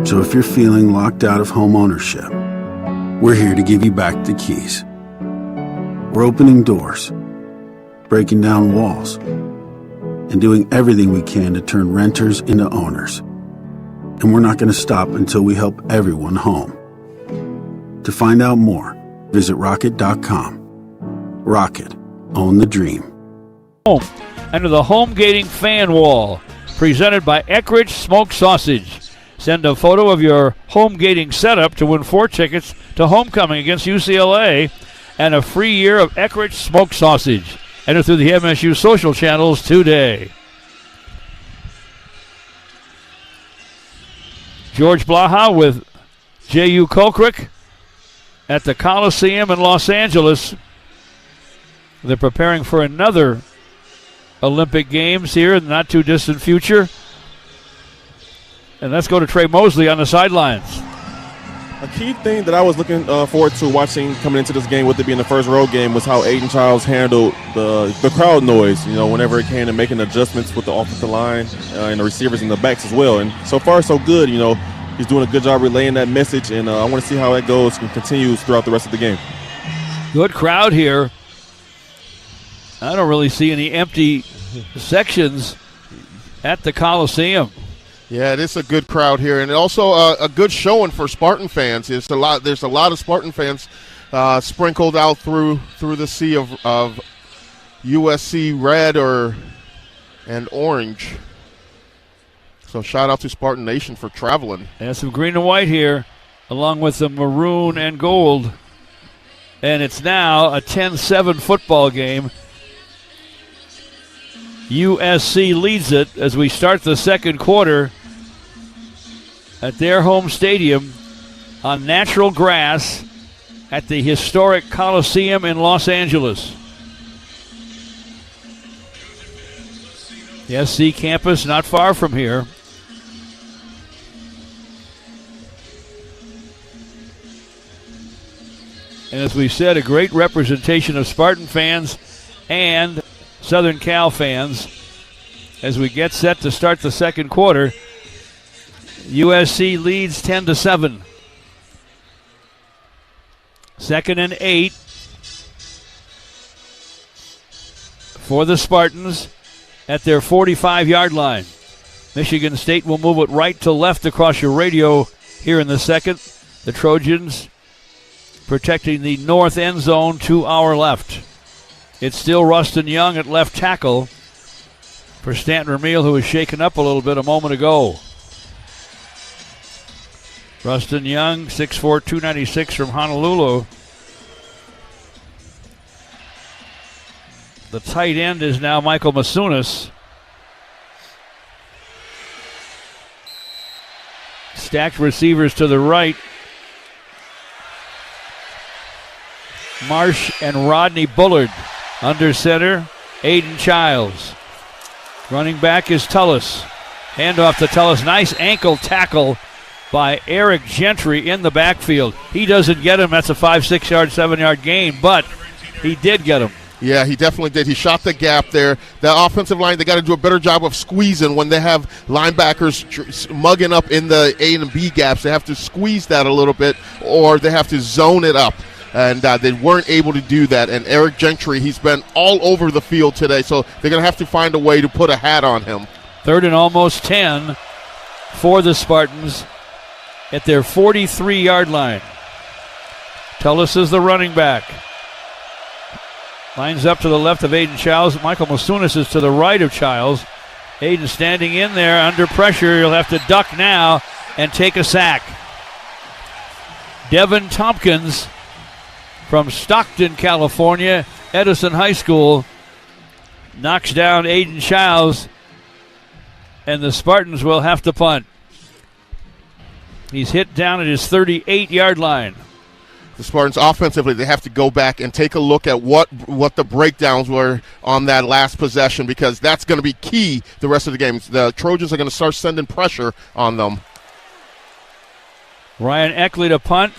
[SPEAKER 7] So if you're feeling locked out of home ownership, we're here to give you back the keys. We're opening doors, breaking down walls, and doing everything we can to turn renters into owners. And we're not going to stop until we help everyone home. To find out more, visit rocket.com. Rocket, own the dream.
[SPEAKER 1] Home. Under the home gating fan wall, presented by Eckrich Smoked Sausage. Send a photo of your home gating setup to win 4 tickets to homecoming against UCLA and a free year of Eckrich Smoked Sausage. Enter through the MSU social channels today. George Blaha with J.U. Kolkrick at the Coliseum in Los Angeles. They're preparing for another Olympic Games here in the not-too-distant future. And let's go to Trey Mosley on the sidelines.
[SPEAKER 8] A key thing that I was looking forward to watching coming into this game, with it being the first road game, was how Aiden Childs handled the crowd noise, whenever it came to making adjustments with the offensive line and the receivers and the backs as well. And so far, so good. He's doing a good job relaying that message, and I want to see how that goes and continues throughout the rest of the game.
[SPEAKER 1] Good crowd here. I don't really see any empty sections at the Coliseum.
[SPEAKER 2] Yeah, it is a good crowd here, and also a good showing for Spartan fans. There's a lot of Spartan fans sprinkled out through the sea of USC red and orange. So shout out to Spartan Nation for traveling.
[SPEAKER 1] And some green and white here, along with the maroon and gold. And it's now a 10-7 football game. USC leads it as we start the second quarter at their home stadium on natural grass at the historic Coliseum in Los Angeles. The SC campus not far from here. And as we said, a great representation of Spartan fans and Southern Cal fans as we get set to start the second quarter. USC leads 10-7. 2nd and 8 for the Spartans at their 45-yard line. Michigan State will move it right to left across your radio here in the second. The Trojans protecting the north end zone to our left. It's still Rustin Young at left tackle for Stanton Ramil, who was shaken up a little bit a moment ago. Rustin Young, 6'4", 296 from Honolulu. The tight end is now Michael Masunas. Stacked receivers to the right. Marsh and Rodney Bullard. Under center, Aiden Childs. Running back is Tullis. Handoff to Tullis. Nice ankle tackle by Eric Gentry in the backfield. He doesn't get him. That's a 5-6 yard, 7 yard gain, but he did get him.
[SPEAKER 2] Yeah, he definitely did. He shot the gap there. The offensive line, they got to do a better job of squeezing when they have linebackers mugging up in the A and B gaps. They have to squeeze that a little bit, or they have to zone it up. And they weren't able to do that. And Eric Gentry, he's been all over the field today, so they're going to have to find a way to put a hat on him.
[SPEAKER 1] 3rd and almost 10 for the Spartans at their 43-yard line. Tullis is the running back. Lines up to the left of Aiden Childs. Michael Masunas is to the right of Childs. Aiden standing in there under pressure. He'll have to duck now and take a sack. Devin Tompkins from Stockton, California, Edison High School, knocks down Aiden Childs, and the Spartans will have to punt. He's hit down at his 38-yard line.
[SPEAKER 2] The Spartans offensively, they have to go back and take a look at what the breakdowns were on that last possession, because that's going to be key the rest of the game. The Trojans are going to start sending pressure on them.
[SPEAKER 1] Ryan Eckley to punt.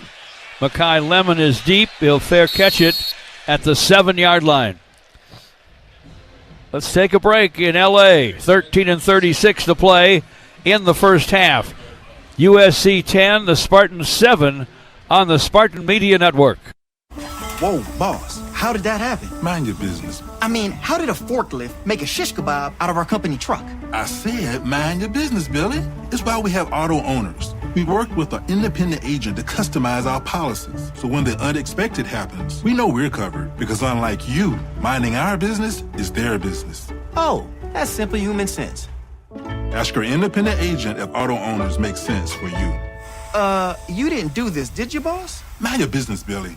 [SPEAKER 1] Makai Lemon is deep. He'll fair catch it at the 7-yard line. Let's take a break in L.A. 13-36 to play in the first half. USC 10, the Spartans 7 on the Spartan Media Network.
[SPEAKER 20] Whoa, boss, how did that happen? Mind your business. I mean, how did a forklift make a shish kebab out of our company truck?
[SPEAKER 21] I said mind your business, Billy. It's why we have auto owners. We work with an independent agent to customize our policies. So when the unexpected happens, we know we're covered, because unlike you, minding our business is their business.
[SPEAKER 20] Oh, that's simple human sense.
[SPEAKER 21] Ask your independent agent if auto owners make sense for you.
[SPEAKER 20] You didn't do this, did you, boss?
[SPEAKER 21] Mind your business, Billy.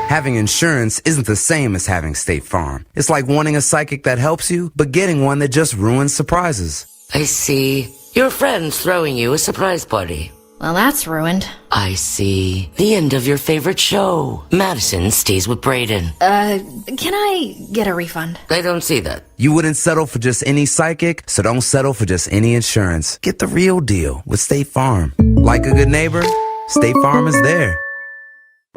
[SPEAKER 13] Having insurance isn't the same as having State Farm. It's like wanting a psychic that helps you, but getting one that just ruins surprises.
[SPEAKER 22] I see. Your friend's throwing you a surprise party.
[SPEAKER 23] Well, that's ruined.
[SPEAKER 22] I see. The end of your favorite show. Madison stays with Braden.
[SPEAKER 23] Can I get a refund?
[SPEAKER 22] I don't see that.
[SPEAKER 13] You wouldn't settle for just any psychic, so don't settle for just any insurance. Get the real deal with State Farm. Like a good neighbor, State Farm is there.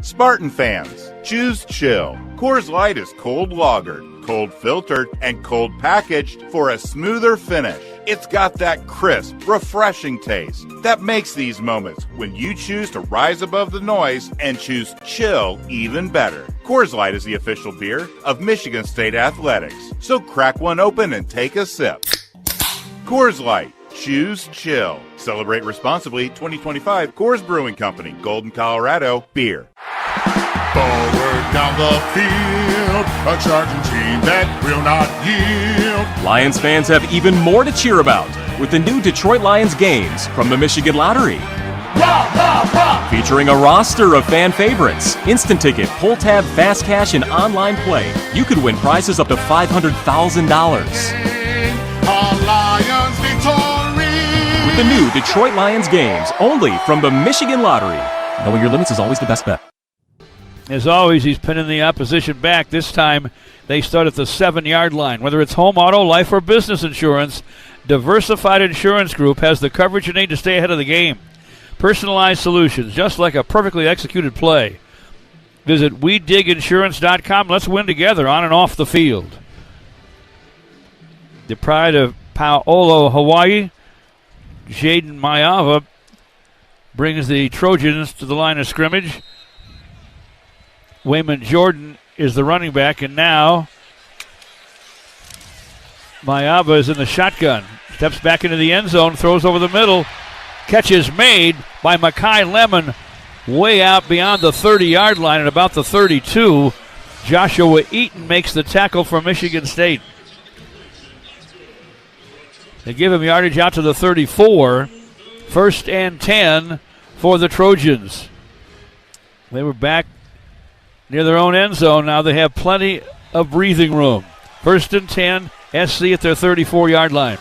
[SPEAKER 24] Spartan fans, choose chill. Coors Light is cold lagered, cold filtered, and cold packaged for a smoother finish. It's got that crisp, refreshing taste that makes these moments when you choose to rise above the noise and choose chill even better. Coors Light is the official beer of Michigan State Athletics, so crack one open and take a sip. Coors Light. Choose chill. Celebrate responsibly. 2025 Coors Brewing Company, Golden, Colorado. Beer.
[SPEAKER 25] Forward down the field, a charging team that will not yield.
[SPEAKER 26] Lions fans have even more to cheer about with the new Detroit Lions games from the Michigan Lottery.
[SPEAKER 25] Rah, rah, rah.
[SPEAKER 26] Featuring a roster of fan favorites, instant ticket, pull tab, fast cash, and online play. You could win prizes up to $500,000.
[SPEAKER 25] Our Lions victory.
[SPEAKER 26] With the new Detroit Lions games, only from the Michigan Lottery. Knowing your limits is always the best bet.
[SPEAKER 1] As always, he's pinning the opposition back. This time, they start at the 7-yard line. Whether it's home, auto, life, or business insurance, Diversified Insurance Group has the coverage you need to stay ahead of the game. Personalized solutions, just like a perfectly executed play. Visit WeDigInsurance.com. Let's win together on and off the field. The pride of Paolo, Hawaii, Jaden Mayava brings the Trojans to the line of scrimmage. Wayman Jordan is the running back, and now Mayava is in the shotgun. Steps back into the end zone, throws over the middle. Catch is made by Makai Lemon way out beyond the 30-yard line at about the 32. Joshua Eaton makes the tackle for Michigan State. They give him yardage out to the 34. 1st and 10 for the Trojans. They were back near their own end zone. Now they have plenty of breathing room. 1st and 10, SC at their 34-yard line.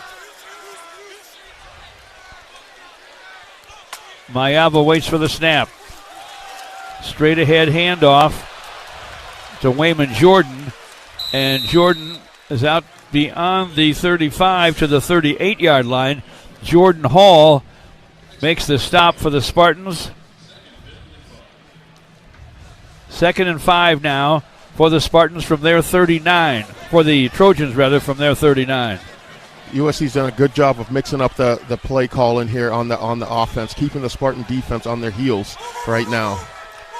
[SPEAKER 1] Mayava waits for the snap. Straight ahead handoff to Wayman Jordan. And Jordan is out beyond the 35 to the 38-yard line. Jordan Hall makes the stop for the Spartans. 2nd and 5 now for the Spartans from their 39. For the Trojans, rather, from their 39.
[SPEAKER 2] USC's done a good job of mixing up the play call in here on the offense, keeping the Spartan defense on their heels right now.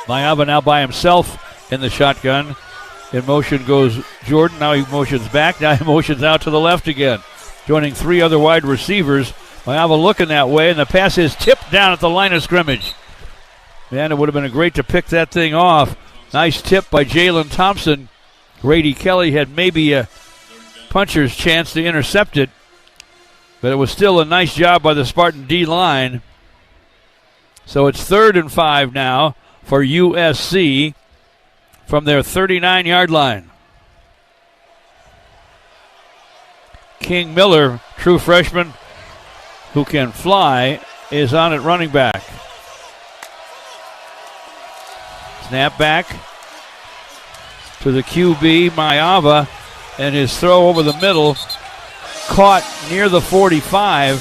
[SPEAKER 1] Mayava now by himself in the shotgun. In motion goes Jordan. Now he motions back. Now he motions out to the left again. Joining 3 other wide receivers. Mayava looking that way, and the pass is tipped down at the line of scrimmage. Man, it would have been great to pick that thing off. Nice tip by Jalen Thompson. Grady Kelly had maybe a puncher's chance to intercept it, but it was still a nice job by the Spartan D-line. So it's 3rd and 5 now for USC from their 39-yard line. King Miller, true freshman who can fly, is on at running back. Snap back to the QB, Mayava, and his throw over the middle, caught near the 45.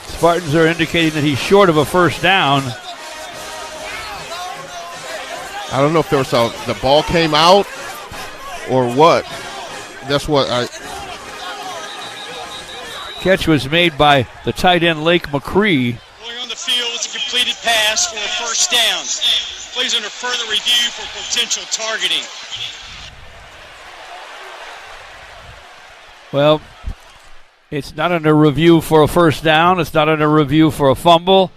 [SPEAKER 1] Spartans are indicating that he's short of a first down.
[SPEAKER 2] I don't know if there was the ball came out or what. That's what
[SPEAKER 1] Catch was made by the tight end Lake McCree.
[SPEAKER 3] Going on the field, it's a completed pass for a first down. Plays under further review for potential targeting.
[SPEAKER 1] Well, it's not under review for a first down. It's not under review for a fumble.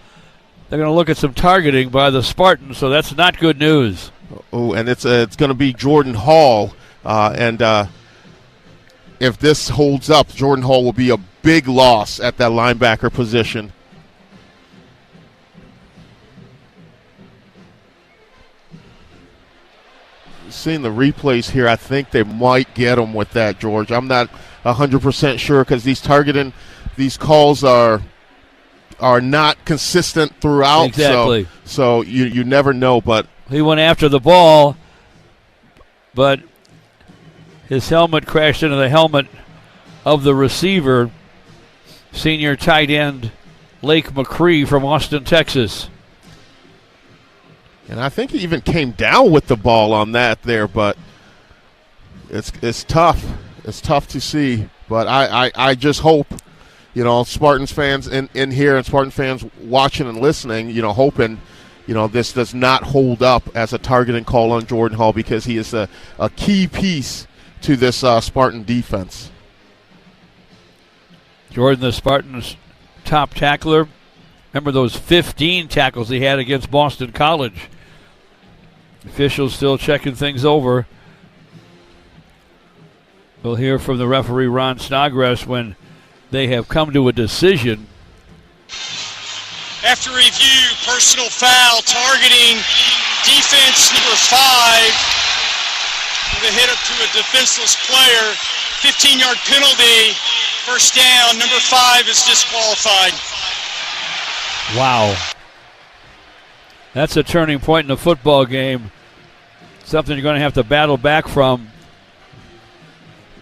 [SPEAKER 1] They're going to look at some targeting by the Spartans, so that's not good news.
[SPEAKER 2] Oh, and it's going to be Jordan Hall. If this holds up, Jordan Hall will be a big loss at that linebacker position. Seeing the replays here, I think they might get him with that, George. I'm not 100% sure because these calls are not consistent throughout.
[SPEAKER 1] Exactly.
[SPEAKER 2] So you never know. But
[SPEAKER 1] he went after the ball, but his helmet crashed into the helmet of the receiver, senior tight end Lake McCree from Austin, Texas.
[SPEAKER 2] And I think he even came down with the ball on that there, but it's tough. It's tough to see. But I just hope, Spartans fans in here and Spartan fans watching and listening, hoping, this does not hold up as a targeting call on Jordan Hall because he is a key piece to this Spartan defense.
[SPEAKER 1] Jordan, the Spartans' top tackler. Remember those 15 tackles he had against Boston College. Officials still checking things over. We'll hear from the referee, Ron Snodgrass, when they have come to a decision.
[SPEAKER 3] After review, personal foul, targeting defense number 5. With a hit up to a defenseless player. 15-yard penalty. First down. Number 5 is disqualified.
[SPEAKER 1] Wow. That's a turning point in the football game. Something you're going to have to battle back from.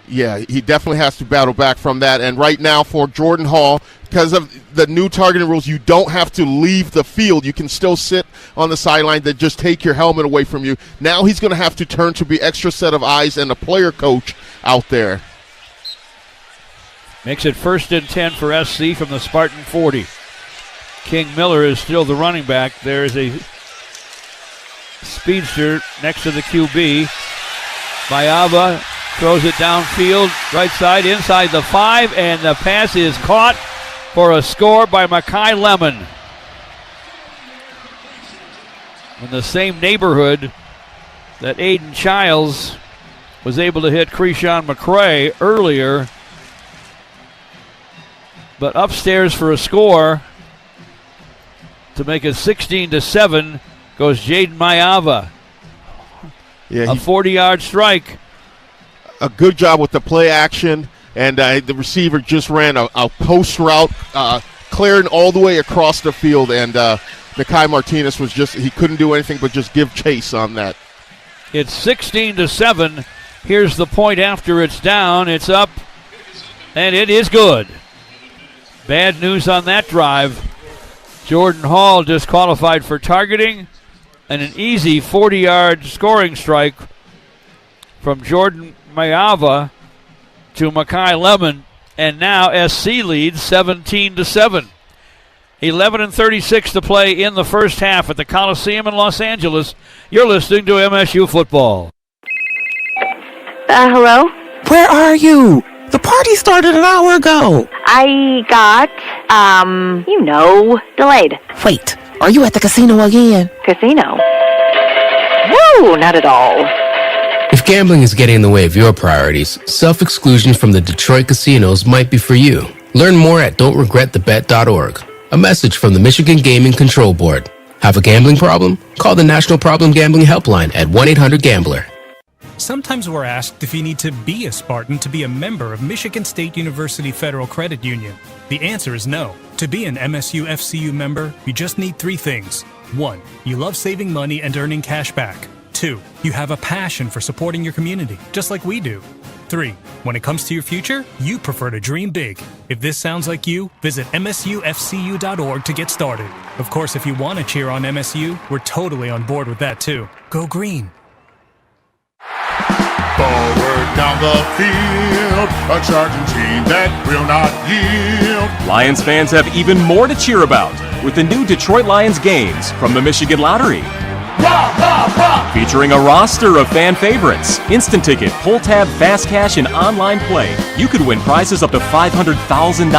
[SPEAKER 2] Yeah, he definitely has to battle back from that. And right now for Jordan Hall, because of the new targeting rules, you don't have to leave the field. You can still sit on the sideline that just take your helmet away from you. Now he's going to have to turn to be extra set of eyes and a player coach out there.
[SPEAKER 1] Makes it 1st and 10 for SC from the Spartan 40. King Miller is still the running back. There is a speedster next to the QB. Mayava throws it downfield, right side, inside the 5, and the pass is caught for a score by Makai Lemon. In the same neighborhood that Aiden Childs was able to hit Krishan McCray earlier. But upstairs for a score to make it 16-7 goes Jaden Mayava.
[SPEAKER 2] Yeah,
[SPEAKER 1] a 40-yard strike.
[SPEAKER 2] A good job with the play action, and the receiver just ran a post route clearing all the way across the field, and Nakai Martinez he couldn't do anything but just give chase on that.
[SPEAKER 1] It's 16-7. Here's the point after it's down. It's up, and it is good. Bad news on that drive. Jordan Hall disqualified for targeting, and an easy 40-yard scoring strike from Jordan Mayava to Makai Lemon, and now SC leads 17-7. 11:36 to play in the first half at the Coliseum in Los Angeles. You're listening to MSU Football.
[SPEAKER 4] Hello?
[SPEAKER 5] Where are you? The party started an hour ago.
[SPEAKER 4] I got, delayed.
[SPEAKER 5] Wait, are you at the casino again?
[SPEAKER 4] Casino? No, not at all.
[SPEAKER 12] If gambling is getting in the way of your priorities, self-exclusion from the Detroit casinos might be for you. Learn more at don'tregretthebet.org. A message from the Michigan Gaming Control Board. Have a gambling problem? Call the National Problem Gambling Helpline at 1-800-GAMBLER.
[SPEAKER 6] Sometimes we're asked if you need to be a Spartan to be a member of Michigan State University Federal Credit Union. The answer is no. To be an MSU FCU member, you just need 3 things. 1, you love saving money and earning cash back. 2, you have a passion for supporting your community, just like we do. 3, when it comes to your future, you prefer to dream big. If this sounds like you, visit msufcu.org to get started. Of course, if you want to cheer on MSU, we're totally on board with that too. Go green.
[SPEAKER 25] Forward down the field, a charging team that will not yield.
[SPEAKER 26] Lions fans have even more to cheer about with the new Detroit Lions games from the Michigan Lottery.
[SPEAKER 25] Rah, rah, rah.
[SPEAKER 26] Featuring a roster of fan favorites, instant ticket, pull tab, fast cash, and online play, you could win prizes up to $500,000.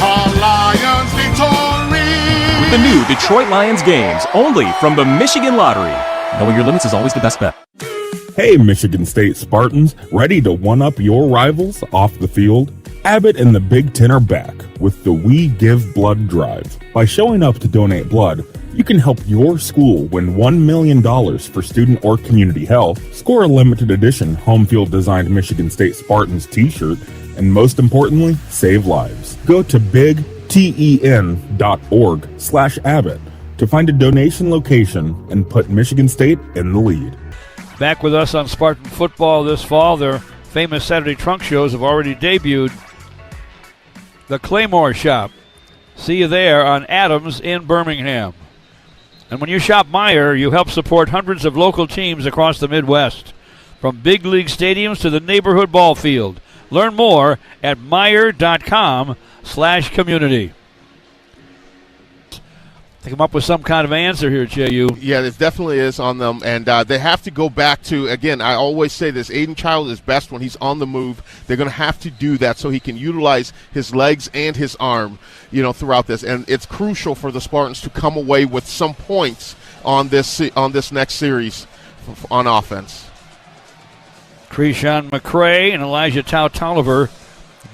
[SPEAKER 25] Our Lions victory.
[SPEAKER 26] With the new Detroit Lions games, only from the Michigan Lottery. Knowing your limits is always the best bet.
[SPEAKER 9] Hey, Michigan State Spartans, ready to one-up your rivals off the field? Abbott and the Big Ten are back with the We Give Blood Drive. By showing up to donate blood, you can help your school win $1 million for student or community health, score a limited edition home field designed Michigan State Spartans t-shirt, and most importantly, save lives. Go to bigten.org/Abbott to find a donation location and put Michigan State in the lead.
[SPEAKER 1] Back with us on Spartan Football this fall, their famous Saturday trunk shows have already debuted. The Claymore Shop. See you there on Adams in Birmingham. And when you shop Meijer, you help support hundreds of local teams across the Midwest, from big league stadiums to the neighborhood ball field. Learn more at Meijer.com/community. To come up with some kind of answer here, J.U.
[SPEAKER 2] Yeah, there definitely is on them, and they have to go back to, again, I always say this, Aiden Child is best when he's on the move. They're going to have to do that so he can utilize his legs and his arm, throughout this. And it's crucial for the Spartans to come away with some points on this next series on offense.
[SPEAKER 1] Krishan McCray and Elijah Tau-Tolliver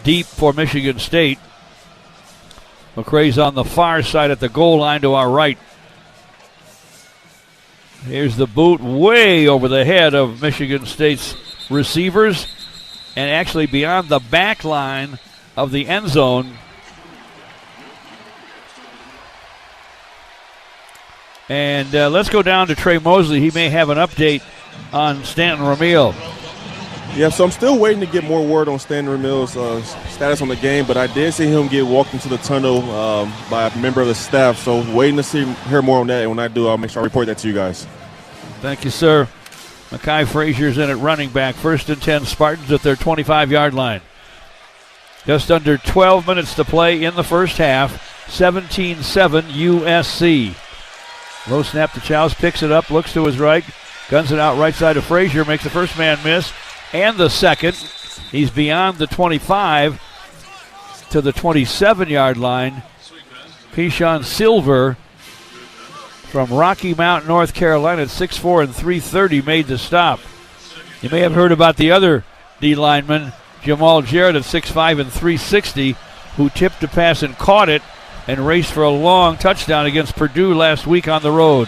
[SPEAKER 1] deep for Michigan State. McCray's on the far side at the goal line to our right. Here's the boot way over the head of Michigan State's receivers and actually beyond the back line of the end zone. And let's go down to Trey Mosley. He may have an update on Stanton Ramil.
[SPEAKER 8] Yeah, so I'm still waiting to get more word on Stanton Ramil's status on the game, but I did see him get walked into the tunnel by a member of the staff, so waiting to hear more on that, and when I do, I'll make sure I report that to you guys.
[SPEAKER 1] Thank you, sir. Makai Frazier's in at running back. 1st and 10 Spartans at their 25-yard line. Just under 12 minutes to play in the first half. 17-7 USC. Low snap to Chows, picks it up, looks to his right, guns it out right side of Frazier, makes the first man miss. And the second. He's beyond the 25 to the 27-yard line. Keyshawn Silver from Rocky Mount, North Carolina, at 6'4" and 330, made the stop. You may have heard about the other D lineman, Jamal Jarrett, at 6'5" and 360, who tipped a pass and caught it and raced for a long touchdown against Purdue last week on the road.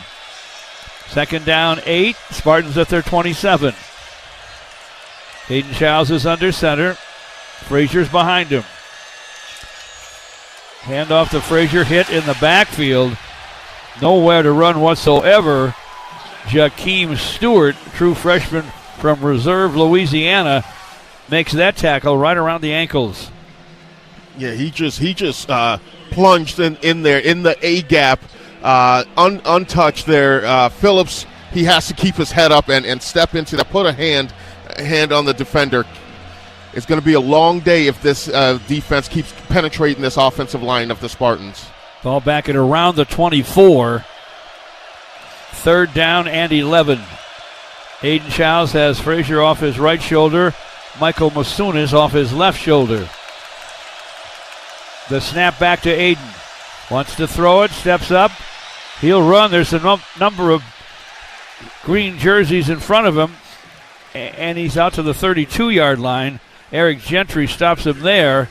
[SPEAKER 1] 2nd down, 8. Spartans at their 27. Hayden Childs is under center. Frazier's behind him. Handoff to Frazier, hit in the backfield. Nowhere to run whatsoever. Jakeem Stewart, true freshman from Reserve, Louisiana, makes that tackle right around the ankles.
[SPEAKER 2] Yeah, he just plunged in there in the A gap, untouched there. Phillips, he has to keep his head up and step into that. Put a hand on the defender. It's going to be a long day if this defense keeps penetrating this offensive line of the Spartans.
[SPEAKER 1] Ball back at around the 24. 3rd down and 11. Aiden Childs has Frazier off his right shoulder. Michael Masunas off his left shoulder. The snap back to Aiden. Wants to throw it, steps up. He'll run. There's a number of green jerseys in front of him. And he's out to the 32-yard line. Eric Gentry stops him there.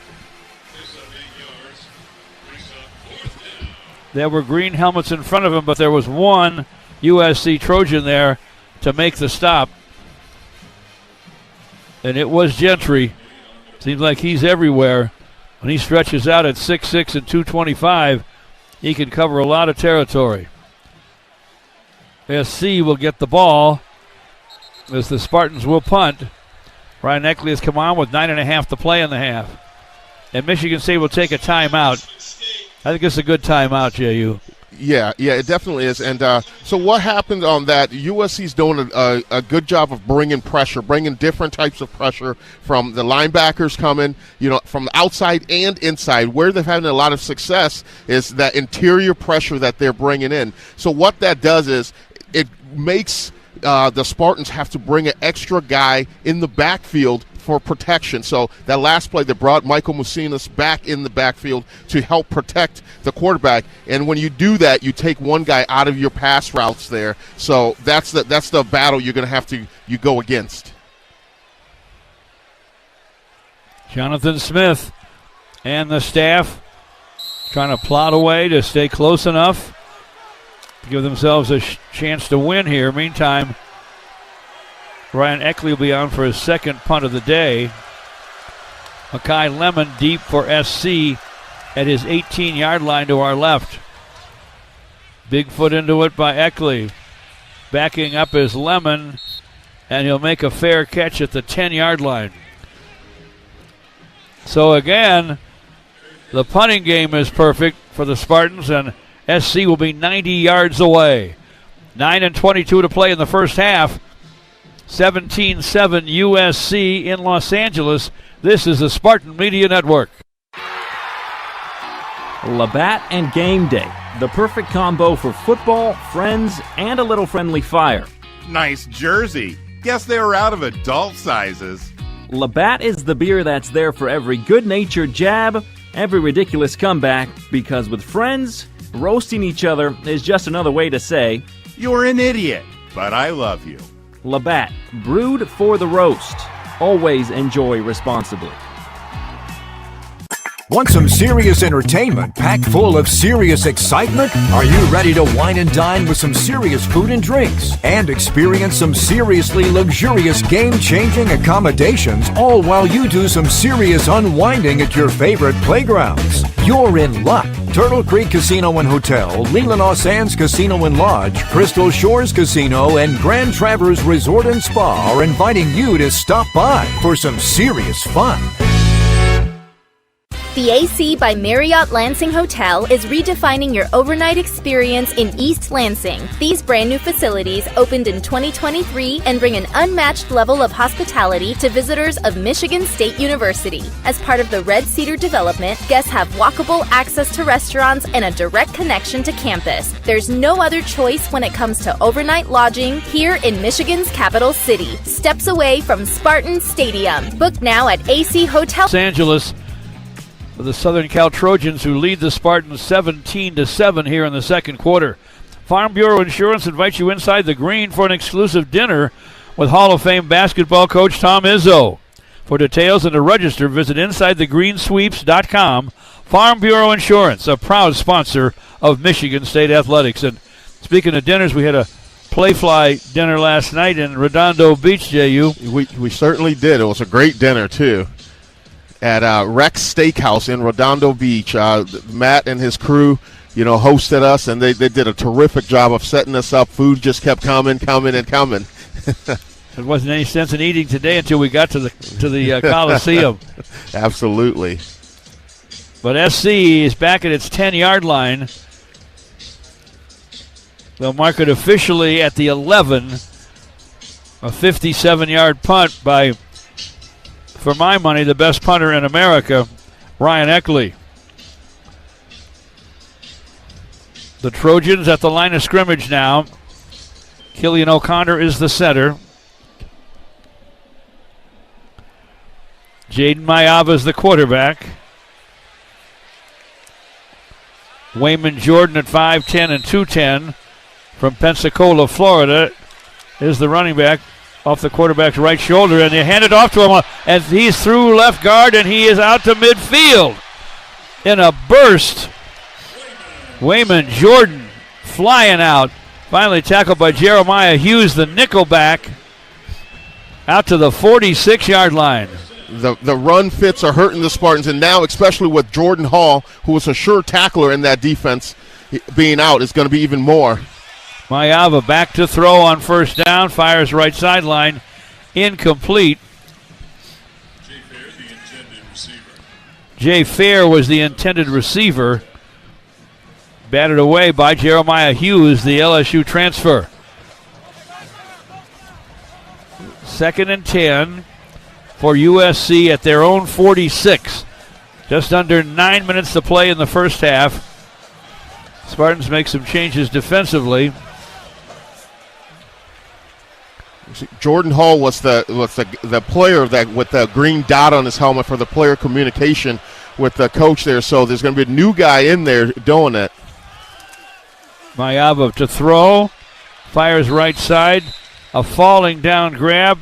[SPEAKER 1] There were green helmets in front of him, but there was one USC Trojan there to make the stop. And it was Gentry. Seems like he's everywhere. When he stretches out at 6'6" and 225, he can cover a lot of territory. SC will get the ball as the Spartans will punt. Ryan Eckley has come on with 9.5 to play in the half. And Michigan State will take a timeout. I think it's a good timeout, J.U.
[SPEAKER 2] Yeah, it definitely is. And so what happened on that, USC's doing a good job of bringing pressure, bringing different types of pressure from the linebackers coming, from the outside and inside. Where they're having a lot of success is that interior pressure that they're bringing in. So what that does is it makes the Spartans have to bring an extra guy in the backfield for protection. So that last play, they brought Michael Musinas back in the backfield to help protect the quarterback. And when you do that, you take one guy out of your pass routes there. So that's the battle you're going to have to go against.
[SPEAKER 1] Jonathan Smith and the staff trying to plot away to stay close enough to give themselves a chance to win here. Meantime, Ryan Eckley will be on for his second punt of the day. Makai Lemon deep for SC at his 18-yard line to our left. Big foot into it by Eckley. Backing up is Lemon, and he'll make a fair catch at the 10-yard line. So again, the punting game is perfect for the Spartans, and SC will be 90 yards away. 9:22 to play in the first half. 17-7 USC in Los Angeles. This is the Spartan Media Network.
[SPEAKER 10] Labatt and Game Day, the perfect combo for football, friends, and a little friendly fire.
[SPEAKER 24] Nice jersey. Guess they were out of adult sizes.
[SPEAKER 10] Labatt is the beer that's there for every good-natured jab, every ridiculous comeback, because with friends, roasting each other is just another way to say,
[SPEAKER 24] "You're an idiot, but I love you."
[SPEAKER 10] Labatt, brewed for the roast. Always enjoy responsibly.
[SPEAKER 11] Want some serious entertainment packed full of serious excitement? Are you ready to wine and dine with some serious food and drinks and experience some seriously luxurious game-changing accommodations, all while you do some serious unwinding at your favorite playgrounds? You're in luck. Turtle Creek Casino and Hotel, Leelanau Sands Casino and Lodge, Crystal Shores Casino, and Grand Traverse Resort and Spa are inviting you to stop by for some serious fun.
[SPEAKER 14] The AC by Marriott Lansing Hotel is redefining your overnight experience in East Lansing. These brand new facilities opened in 2023 and bring an unmatched level of hospitality to visitors of Michigan State University. As part of the Red Cedar development, guests have walkable access to restaurants and a direct connection to campus. There's no other choice when it comes to overnight lodging here in Michigan's capital city, steps away from Spartan Stadium. Book now at AC Hotel
[SPEAKER 1] Los Angeles. For the Southern Cal Trojans, who lead the Spartans 17-7 here in the second quarter. Farm Bureau Insurance invites you inside the green for an exclusive dinner with Hall of Fame basketball coach Tom Izzo. For details and to register, visit InsideTheGreensweeps.com. Farm Bureau Insurance, a proud sponsor of Michigan State Athletics. And speaking of dinners, we had a Playfly dinner last night in Redondo Beach, J.U.
[SPEAKER 2] We certainly did. It was a great dinner, too. at Rex Steakhouse in Redondo Beach. Matt and his crew, hosted us, and they did a terrific job of setting us up. Food just kept coming.
[SPEAKER 1] There wasn't any sense in eating today until we got to the Coliseum.
[SPEAKER 2] Absolutely.
[SPEAKER 1] But SC is back at its 10-yard line. They'll mark it officially at the 11. A 57-yard punt by, for my money, the best punter in America, Ryan Eckley. The Trojans at the line of scrimmage now. Killian O'Connor is the center. Jaden Mayava is the quarterback. Wayman Jordan at 5'10 and 210 from Pensacola, Florida, is the running back off the quarterback's right shoulder, and they hand it off to him as he's through left guard, and he is out to midfield in a burst. Wayman Jordan flying out, finally tackled by Jeremiah Hughes, the nickelback, out to the 46-yard line.
[SPEAKER 2] The run fits are hurting the Spartans, and now especially with Jordan Hall, who was a sure tackler in that defense, being out, is going to be even more.
[SPEAKER 1] Mayava back to throw on first down, fires right sideline, incomplete. Jay Fair was the intended receiver. Batted away by Jeremiah Hughes, the LSU transfer. 2nd and 10 for USC at their own 46. Just under 9 minutes to play in the first half. Spartans make some changes defensively.
[SPEAKER 2] Jordan Hall was the player that with the green dot on his helmet for the player communication with the coach there. So there's going to be a new guy in there doing it.
[SPEAKER 1] Mayava to throw, fires right side, a falling down grab.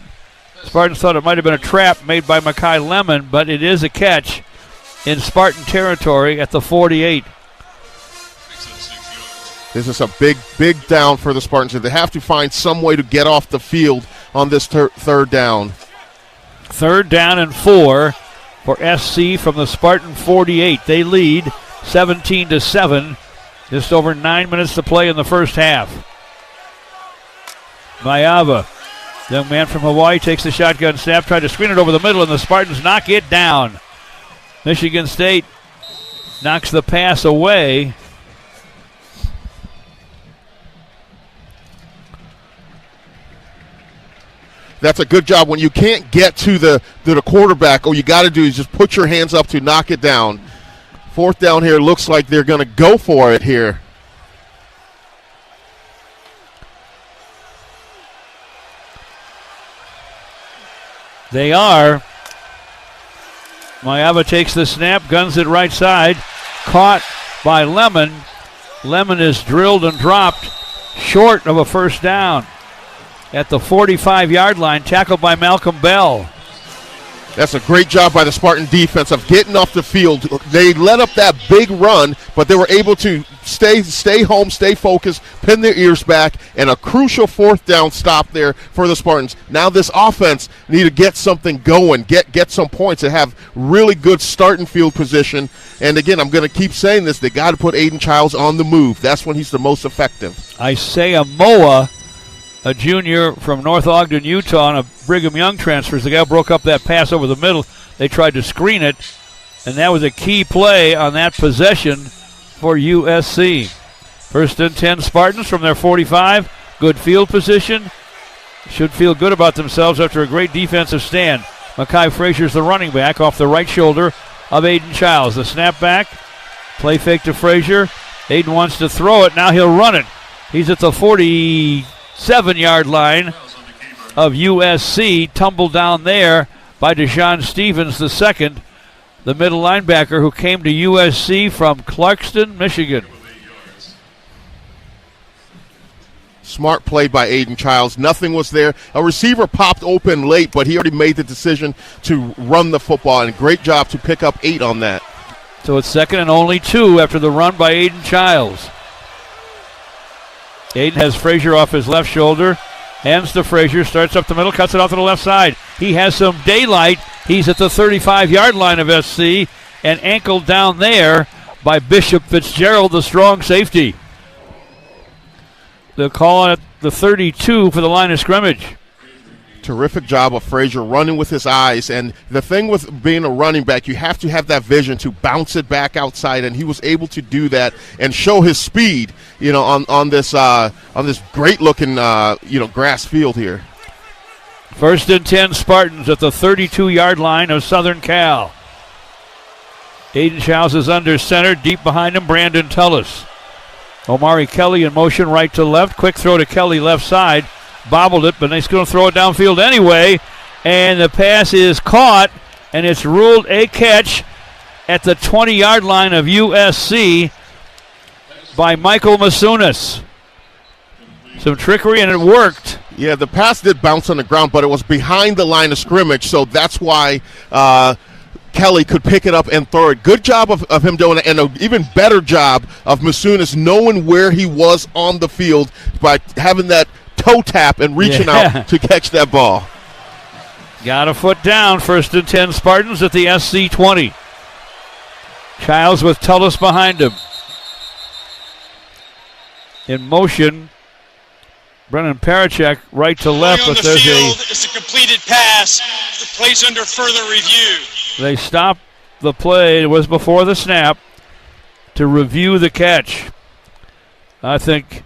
[SPEAKER 1] Spartans thought it might have been a trap made by Makai Lemon, but it is a catch in Spartan territory at the 48.
[SPEAKER 2] This is a big down for the Spartans. They have to find some way to get off the field on this third down.
[SPEAKER 1] 3rd down and 4 for SC from the Spartan 48. They lead 17-7. Just over 9 minutes to play in the first half. Mayava, young man from Hawaii, takes the shotgun snap, tried to screen it over the middle, and the Spartans knock it down. Michigan State knocks the pass away.
[SPEAKER 2] That's a good job. When you can't get to the quarterback, all you got to do is just put your hands up to knock it down. 4th down here, looks like they're going to go for it here.
[SPEAKER 1] They are. Mayava takes the snap, guns it right side. Caught by Lemon. Lemon is drilled and dropped short of a first down at the 45-yard line, tackled by Malcolm Bell.
[SPEAKER 2] That's a great job by the Spartan defense of getting off the field. They let up that big run, but they were able to stay home, stay focused, pin their ears back, and a crucial 4th down stop there for the Spartans. Now this offense need to get something going, get some points, and have really good starting field position. And again, I'm going to keep saying this, they got to put Aiden Childs on the move. That's when he's the most effective.
[SPEAKER 1] Isaiah Moa, a junior from North Ogden, Utah, on a Brigham Young transfers. The guy broke up that pass over the middle. They tried to screen it, and that was a key play on that possession for USC. 1st and 10 Spartans from their 45. Good field position. Should feel good about themselves after a great defensive stand. Makai Frazier's the running back off the right shoulder of Aiden Childs. The snap back, play fake to Frazier. Aiden wants to throw it. Now he'll run it. He's at the 47-yard line of USC, tumbled down there by Deshaun Stevens II, the middle linebacker who came to USC from Clarkston, Michigan.
[SPEAKER 2] Smart play by Aiden Childs. Nothing was there. A receiver popped open late, but he already made the decision to run the football, and great job to pick up 8 on that.
[SPEAKER 1] So it's 2nd and only 2 after the run by Aiden Childs. Aiden has Frazier off his left shoulder. Hands to Frazier, starts up the middle, cuts it off to the left side. He has some daylight He's at the 35-yard line of SC and ankled down there by Bishop Fitzgerald, the strong safety. They'll call it the 32 for the line of scrimmage.
[SPEAKER 2] Terrific job of Frazier running with his eyes. And the thing with being a running back, you have to have that vision to bounce it back outside, and he was able to do that and show his speed, on this great-looking, grass field here.
[SPEAKER 1] 1st and 10 Spartans at the 32-yard line of Southern Cal. Aiden Childs is under center. Deep behind him, Brandon Tullis. Omari Kelly in motion right to left. Quick throw to Kelly left side. Bobbled it, but he's going to throw it downfield anyway. And the pass is caught, and it's ruled a catch at the 20-yard line of USC by Michael Masunas. Some trickery, and it worked.
[SPEAKER 2] Yeah, the pass did bounce on the ground, but it was behind the line of scrimmage, so that's why Kelly could pick it up and throw it. Good job of him doing it, and an even better job of Masunas knowing where he was on the field by having that toe tap and reaching out to catch that ball.
[SPEAKER 1] Got a foot down. 1st and 10 Spartans at the SC 20. Childs with Tullis behind him. In motion, Brennan Parachek right to left, but there's
[SPEAKER 3] it's a completed pass. The play's under further review.
[SPEAKER 1] They stopped the play. It was before the snap to review the catch. I think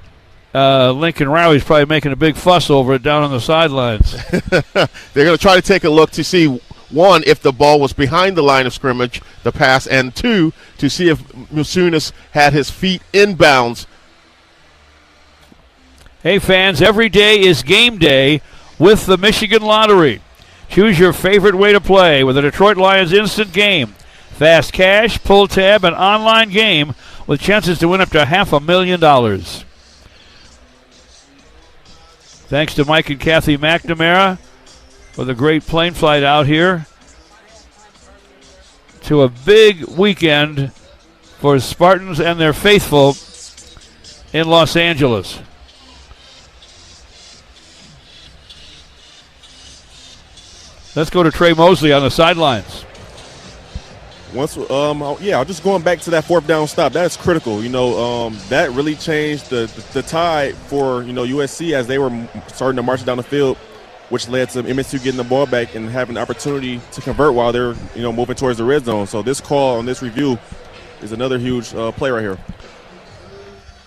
[SPEAKER 1] Lincoln Riley's probably making a big fuss over it down on the sidelines.
[SPEAKER 2] They're going to try to take a look to see, one, if the ball was behind the line of scrimmage, the pass, and two, to see if Masunas had his feet inbounds.
[SPEAKER 1] Hey, fans, every day is game day with the Michigan Lottery. Choose your favorite way to play with the Detroit Lions Instant Game. Fast cash, pull tab, and online game with chances to win up to $500,000. Thanks to Mike and Kathy McNamara for the great plane flight out here to a big weekend for Spartans and their faithful in Los Angeles. Let's go to Trey Mosley on the sidelines.
[SPEAKER 8] Just going back to that 4th down stop, that is critical. That really changed the tide for USC as they were starting to march down the field, which led to MSU getting the ball back and having the opportunity to convert while they're moving towards the red zone. So this call on this review is another huge play right here.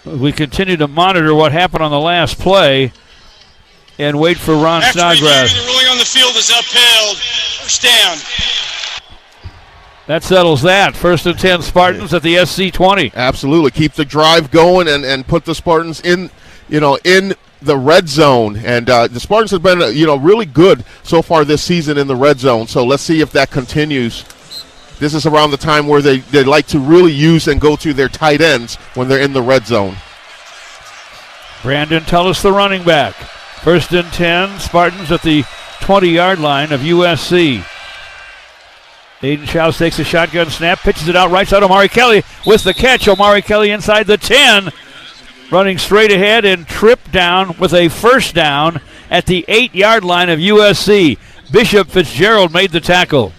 [SPEAKER 1] We continue to monitor what happened on the last play and wait for Ron Snodgrass.
[SPEAKER 3] The ruling on the field is upheld. 1st down.
[SPEAKER 1] That settles that. 1st and 10 Spartans at the SC 20.
[SPEAKER 2] Absolutely. Keep the drive going and put the Spartans in the red zone. And the Spartans have been, really good so far this season in the red zone. So let's see if that continues. This is around the time where they like to really use and go to their tight ends when they're in the red zone.
[SPEAKER 1] Brandon Tullis, the running back. 1st and 10, Spartans at the 20-yard line of USC. Aiden Childs takes a shotgun snap, pitches it out right side. Omari Kelly with the catch. Omari Kelly inside the 10, running straight ahead and tripped down with a 1st down at the 8-yard line of USC. Bishop Fitzgerald made the tackle.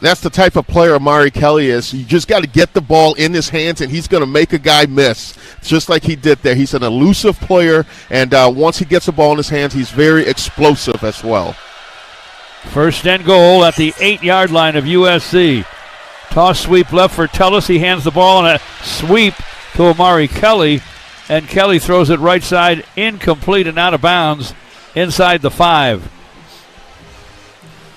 [SPEAKER 2] That's the type of player Omari Kelly is. You just got to get the ball in his hands, and he's going to make a guy miss, just like he did there. He's an elusive player, and once he gets the ball in his hands, he's very explosive as well.
[SPEAKER 1] 1st and goal at the 8-yard line of USC. Toss sweep left for Tullis. He hands the ball on a sweep to Omari Kelly, and Kelly throws it right side, incomplete and out of bounds inside the 5.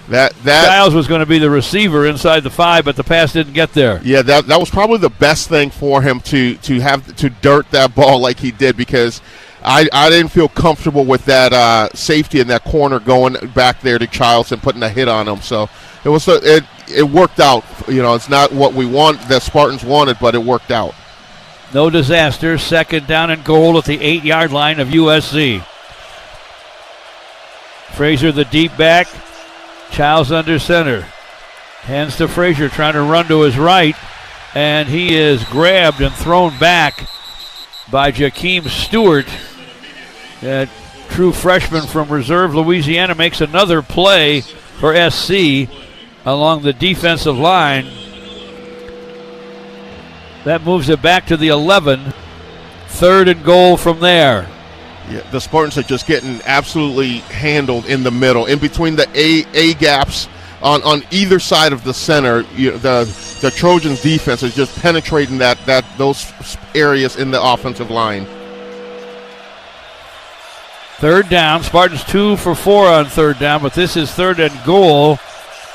[SPEAKER 1] Giles was going to be the receiver inside the 5, but the pass didn't get there.
[SPEAKER 2] Yeah, that was probably the best thing for him to have to dirt that ball like he did, because I didn't feel comfortable with that safety in that corner going back there to Childs and putting a hit on him. So it worked out. It's not what we want, that Spartans wanted, but it worked out.
[SPEAKER 1] No disaster. 2nd down and goal at the 8-yard line of USC. Frazier, the deep back. Childs under center. Hands to Frazier, trying to run to his right, and he is grabbed and thrown back by Jakeem Stewart. That true freshman from Reserve, Louisiana, makes another play for SC along the defensive line. That moves it back to the 11. 3rd and goal from there.
[SPEAKER 2] Yeah, the Spartans are just getting absolutely handled in the middle, in between the A gaps on either side of the center. The Trojans' defense is just penetrating those areas in the offensive line.
[SPEAKER 1] 3rd down. Spartans 2 for 4 on 3rd down, but this is 3rd and goal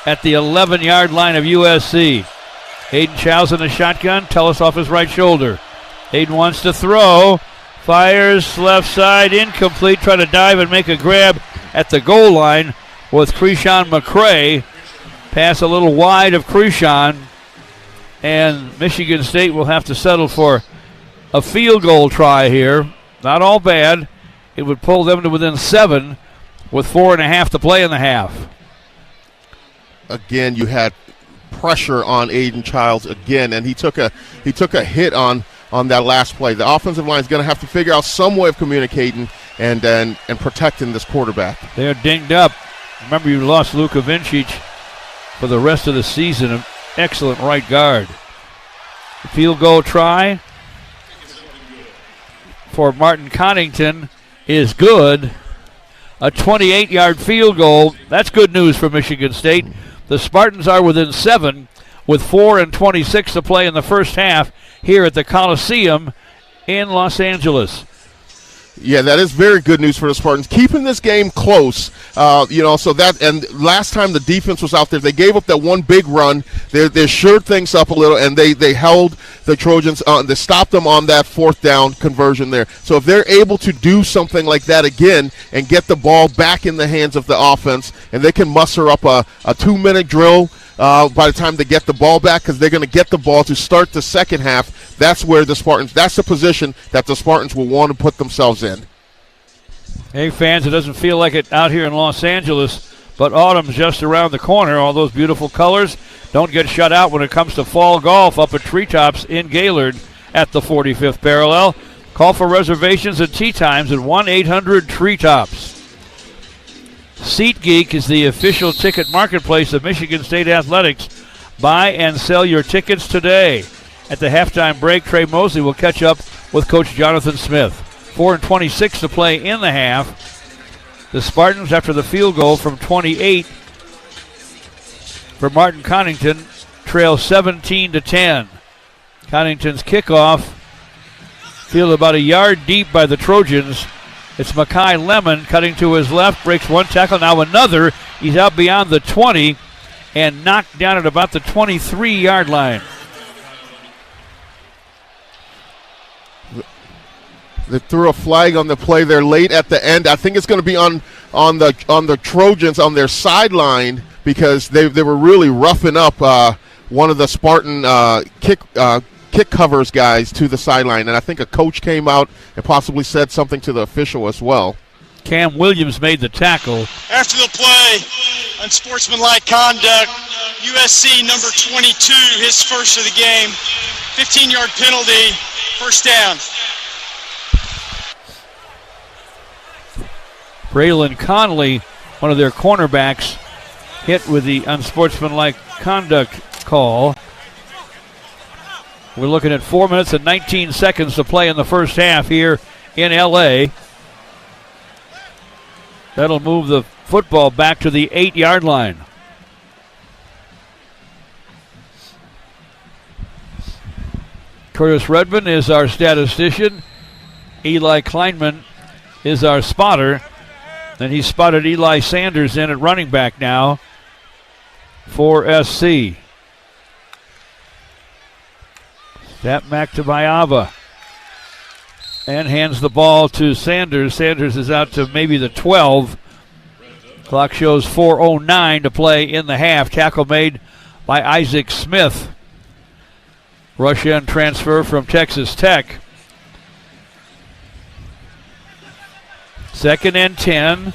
[SPEAKER 1] at the 11-yard line of USC. Hayden Chow's in the shotgun. Tellis off his right shoulder. Hayden wants to throw. Fires left side, incomplete. Try to dive and make a grab at the goal line with Krishan McCray. Pass a little wide of Krishan, and Michigan State will have to settle for a field goal try here. Not all bad. It would pull them to within 7 with 4.5 to play in the half.
[SPEAKER 2] Again, you had pressure on Aiden Childs again, and he took a hit on that last play. The offensive line is going to have to figure out some way of communicating and protecting this quarterback.
[SPEAKER 1] They're dinged up. Remember, you lost Luka Vincic for the rest of the season. An excellent right guard. The field goal try for Martin Connington is good. A 28-yard field goal. That's good news for Michigan State. The Spartans are within 7 with 4:26 to play in the first half here at the Coliseum in Los Angeles.
[SPEAKER 2] Yeah, that is very good news for the Spartans. Keeping this game close, so that, and last time the defense was out there, they gave up that one big run. They shored things up a little, and they held the Trojans, they stopped them on that 4th down conversion there. So if they're able to do something like that again and get the ball back in the hands of the offense, and they can muster up a 2-minute drill by the time they get the ball back, because they're going to get the ball to start the second half. That's where that's the position that the Spartans will want to put themselves in.
[SPEAKER 1] Hey, fans, it doesn't feel like it out here in Los Angeles, but autumn's just around the corner. All those beautiful colors don't get shut out when it comes to fall golf up at Treetops in Gaylord at the 45th parallel. Call for reservations and tee times at 1-800-TREETOPS. SeatGeek is the official ticket marketplace of Michigan State Athletics. Buy and sell your tickets today. At the halftime break, Trey Mosley will catch up with Coach Jonathan Smith. 4:26 to play in the half. The Spartans, after the field goal from 28 for Martin Connington, trail 17-10. Connington's kickoff fielded about a yard deep by the Trojans. It's Makai Lemon cutting to his left, breaks one tackle, now another. He's out beyond the 20 and knocked down at about the 23-yard line.
[SPEAKER 2] They threw a flag on the play there late at the end. I think it's going to be on the Trojans on their sideline, because they were really roughing up one of the Spartan kick covers guys to the sideline, and I think a coach came out and possibly said something to the official as well.
[SPEAKER 1] Cam Williams made the tackle.
[SPEAKER 3] After the play, unsportsmanlike conduct, USC number 22, his first of the game, 15-yard penalty, first down.
[SPEAKER 1] Braylon Conley, one of their cornerbacks, hit with the unsportsmanlike conduct call. We're looking at 4 minutes and 19 seconds to play in the first half here in L.A. That'll move the football back to the 8-yard line. Curtis Redmond is our statistician. Eli Kleinman is our spotter. And he spotted Eli Sanders in at running back now for SC. Snap back to Mayava. And hands the ball to Sanders. Sanders is out to maybe the 12. Clock shows 4:09 to play in the half. Tackle made by Isaac Smith. Rush end transfer from Texas Tech. 2nd and 10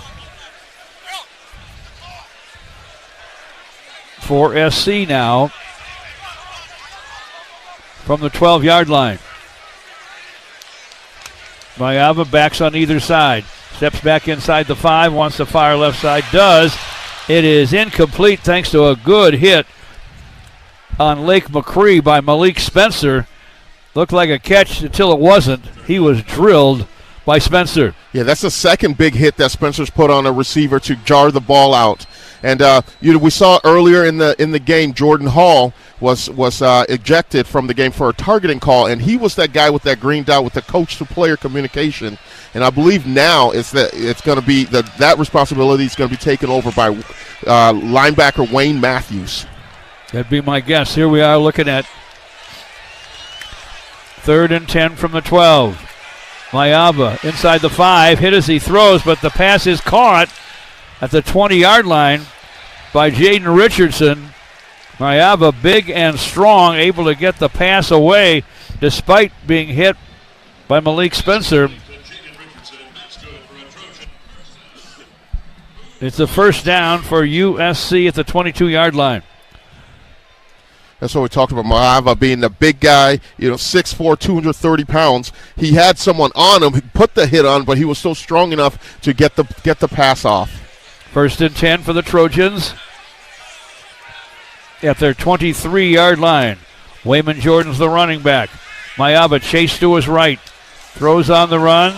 [SPEAKER 1] for SC now from the 12-yard line. Mayava backs on either side. Steps back inside the 5, wants to fire left side, does. It is incomplete thanks to a good hit on Lake McCree by Malik Spencer. Looked like a catch until it wasn't. He was drilled by Spencer.
[SPEAKER 2] Yeah, that's the second big hit that Spencer's put on a receiver to jar the ball out. And we saw earlier in the game, Jordan Hall was ejected from the game for a targeting call, and he was that guy with that green dot with the coach-to-player communication. And I believe now it's going to be that responsibility is going to be taken over by linebacker Wayne Matthews.
[SPEAKER 1] That'd be my guess. Here we are looking at 3rd and 10 from the 12. Mayava inside the 5, hit as he throws, but the pass is caught at the 20-yard line by Jaden Richardson. Mayava, big and strong, able to get the pass away despite being hit by Malik Spencer. It's a first down for USC at the 22-yard line.
[SPEAKER 2] That's what we talked about, Mayava being the big guy, 6'4", 230 pounds. He had someone on him, he put the hit on, but he was still strong enough to get the pass off.
[SPEAKER 1] 1st and 10 for the Trojans at their 23-yard line. Wayman Jordan's the running back. Mayava chased to his right, throws on the run,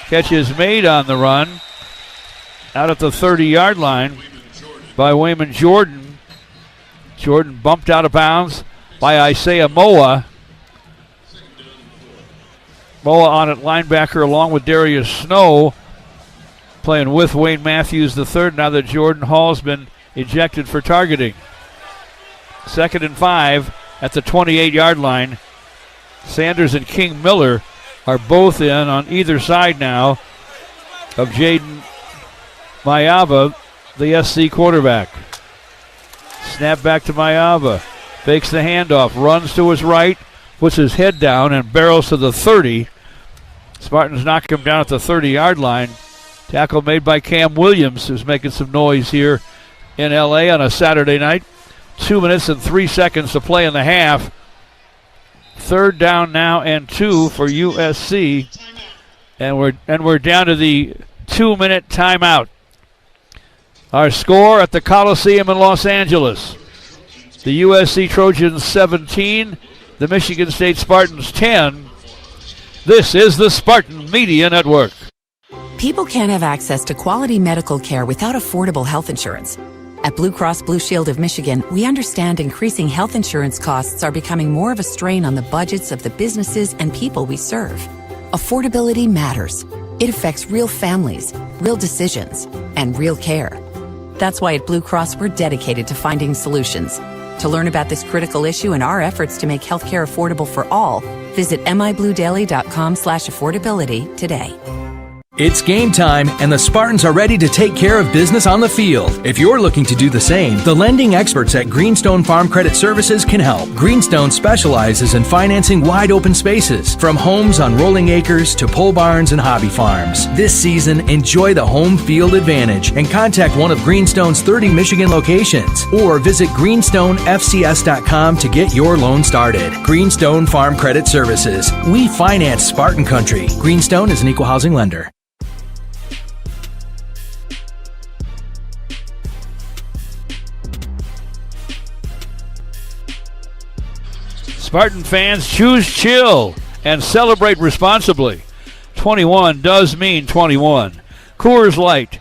[SPEAKER 1] catch is made on the run, out at the 30-yard line by Wayman Jordan. Jordan bumped out of bounds by Isaiah Moa. Moa on at linebacker along with Darius Snow, playing with Wayne Matthews III now that Jordan Hall's been ejected for targeting. 2nd and 5 at the 28-yard line. Sanders and King Miller are both in on either side now of Jaden Mayava, the SC quarterback. Snap back to Mayava. Fakes the handoff. Runs to his right. Puts his head down and barrels to the 30. Spartans knock him down at the 30-yard line. Tackle made by Cam Williams, who's making some noise here in L.A. on a Saturday night. 2 minutes and 3 seconds to play in the half. 3rd down now and 2 for USC. And we're down to the 2-minute timeout. Our score at the Coliseum in Los Angeles. The USC Trojans 17, the Michigan State Spartans 10. This is the Spartan Media Network.
[SPEAKER 7] People can't have access to quality medical care without affordable health insurance. At Blue Cross Blue Shield of Michigan, we understand increasing health insurance costs are becoming more of a strain on the budgets of the businesses and people we serve. Affordability matters. It affects real families, real decisions, and real care. That's why at Blue Cross, we're dedicated to finding solutions. To learn about this critical issue and our efforts to make healthcare affordable for all, visit mibluedaily.com/affordability today.
[SPEAKER 15] It's game time, and the Spartans are ready to take care of business on the field. If you're looking to do the same, the lending experts at Greenstone Farm Credit Services can help. Greenstone specializes in financing wide open spaces, from homes on rolling acres to pole barns and hobby farms. This season, enjoy the home field advantage and contact one of Greenstone's 30 Michigan locations, or visit greenstonefcs.com to get your loan started. Greenstone Farm Credit Services. We finance Spartan country. Greenstone is an equal housing lender.
[SPEAKER 1] Spartan fans, choose chill and celebrate responsibly. 21 does mean 21. Coors Light.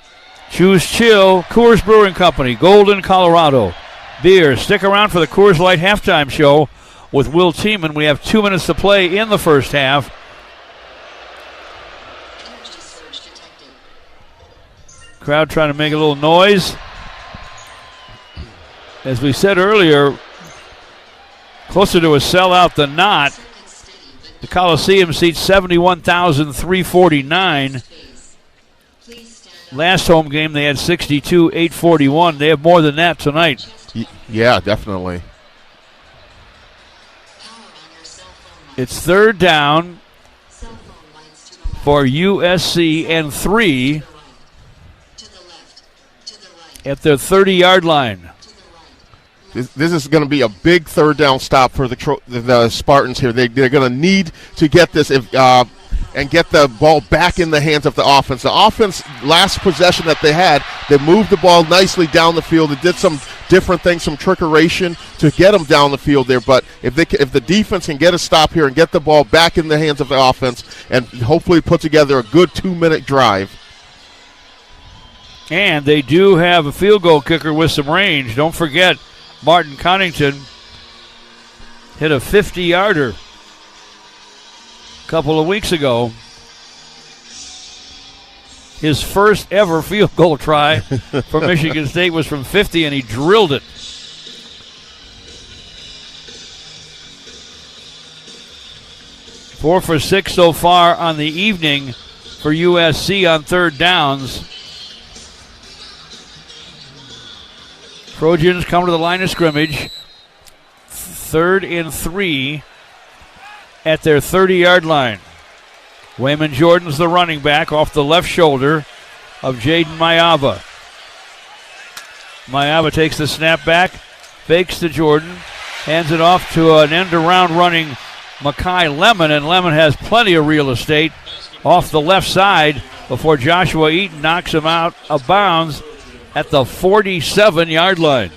[SPEAKER 1] Choose chill. Coors Brewing Company, Golden, Colorado. Beer. Stick around for the Coors Light halftime show with Will Tiemann. We have 2 minutes to play in the first half. Crowd trying to make a little noise. As we said earlier, closer to a sellout than not. The Coliseum seats 71,349. Last home game they had 62,841. They have more than that tonight.
[SPEAKER 2] Yeah, definitely.
[SPEAKER 1] It's 3rd down for USC and 3 at their 30-yard line.
[SPEAKER 2] This is going to be a big 3rd down stop for the Spartans here. They're going to need to get this. and get the ball back in the hands of the offense. The offense, last possession that they had, they moved the ball nicely down the field. They did some different things, some trickeration to get them down the field there. But if the defense can get a stop here and get the ball back in the hands of the offense and hopefully put together a good 2-minute drive.
[SPEAKER 1] And they do have a field goal kicker with some range. Don't forget, Martin Connington hit a 50-yarder a couple of weeks ago. His first ever field goal try for Michigan State was from 50, and he drilled it. Four for 6 so far on the evening for USC on third downs. Trojans come to the line of scrimmage. 3rd and 3 at their 30-yard line. Wayman Jordan's the running back off the left shoulder of Jaden Mayava. Mayava takes the snap back, fakes to Jordan, hands it off to an end-around running Makai Lemon, and Lemon has plenty of real estate off the left side before Joshua Eaton knocks him out of bounds at the 47-yard line.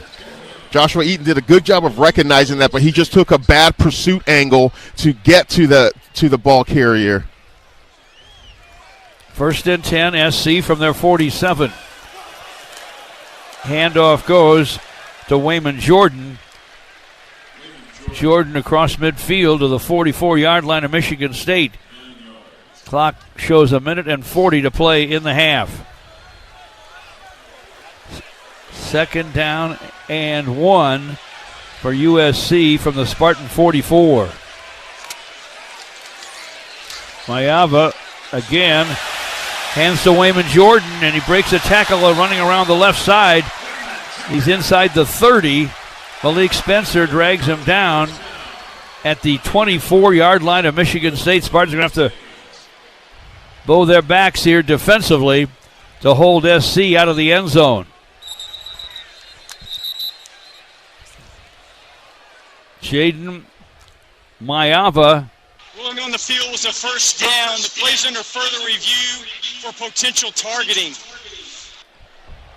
[SPEAKER 2] Joshua Eaton did a good job of recognizing that, but he just took a bad pursuit angle to get to the ball carrier.
[SPEAKER 1] 1st and 10, SC from their 47. Handoff goes to Wayman Jordan. Jordan across midfield to the 44-yard line of Michigan State. Clock shows 1:40 to play in the half. 2nd down and 1 for USC from the Spartan 44. Mayava again hands to Wayman Jordan, and he breaks a tackle running around the left side. He's inside the 30. Malik Spencer drags him down at the 24-yard line of Michigan State. Spartans are going to have to bow their backs here defensively to hold SC out of the end zone. Jaden Mayava.
[SPEAKER 3] Rolling on the field was a first down. The play's under further review for potential targeting.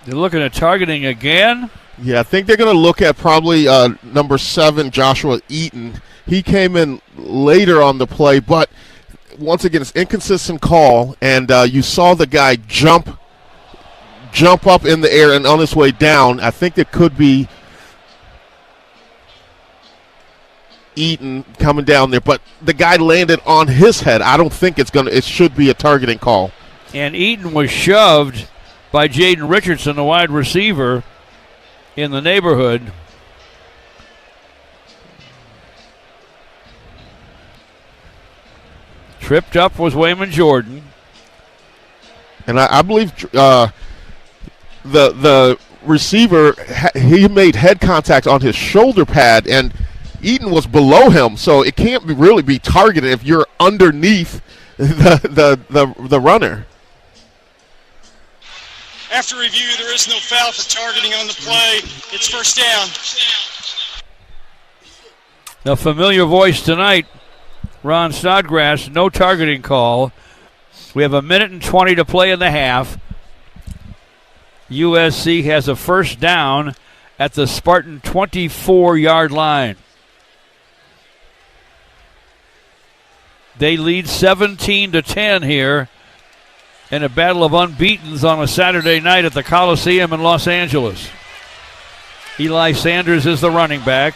[SPEAKER 1] They're looking at targeting again.
[SPEAKER 2] Yeah, I think they're going to look at probably number 7, Joshua Eaton. He came in later on the play, but once again, it's inconsistent call, and you saw the guy jump up in the air and on his way down. I think it could be Eaton coming down there, but the guy landed on his head. I don't think it should be a targeting call.
[SPEAKER 1] And Eaton was shoved by Jaden Richardson, the wide receiver in the neighborhood. Tripped up was Wayman Jordan.
[SPEAKER 2] And I believe the receiver, he made head contact on his shoulder pad, and Eaton was below him, so it can't really be targeted if you're underneath the runner.
[SPEAKER 3] After review, there is no foul for targeting on the play. It's first down.
[SPEAKER 1] The familiar voice tonight, Ron Snodgrass, no targeting call. We have 1:20 to play in the half. USC has a first down at the Spartan 24-yard line. They lead 17-10 here in a battle of unbeatens on a Saturday night at the Coliseum in Los Angeles. Eli Sanders is the running back.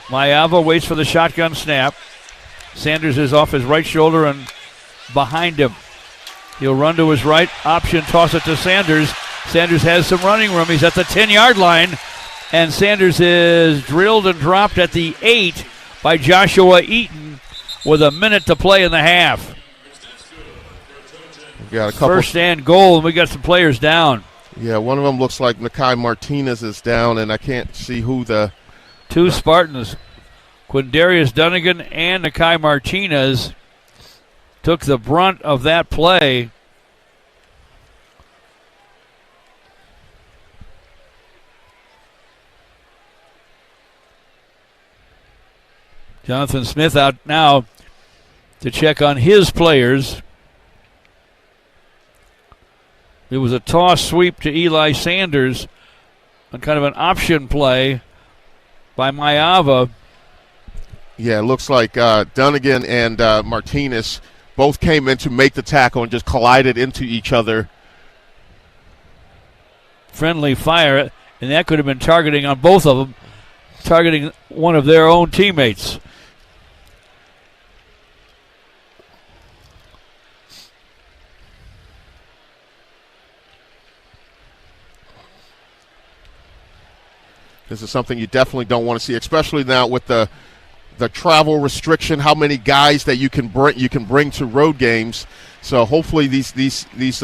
[SPEAKER 1] Mayava waits for the shotgun snap. Sanders is off his right shoulder and behind him. He'll run to his right. Option, toss it to Sanders. Sanders has some running room. He's at the 10-yard line. And Sanders is drilled and dropped at the 8 by Joshua Eaton with a minute to play in the half.
[SPEAKER 2] Got a couple
[SPEAKER 1] first and goal, and we got some players down.
[SPEAKER 2] Yeah, one of them looks like Nakai Martinez is down, and I can't see who the...
[SPEAKER 1] Two Spartans, Quindarius Dunnigan and Nakai Martinez, took the brunt of that play. Jonathan Smith out now to check on his players. It was a toss sweep to Eli Sanders on kind of an option play by Mayava.
[SPEAKER 2] Yeah, it looks like Dunnigan and Martinez both came in to make the tackle and just collided into each other.
[SPEAKER 1] Friendly fire, and that could have been targeting on both of them, targeting one of their own teammates.
[SPEAKER 2] This is something you definitely don't want to see, especially now with the travel restriction, how many guys that you can bring to road games. So hopefully these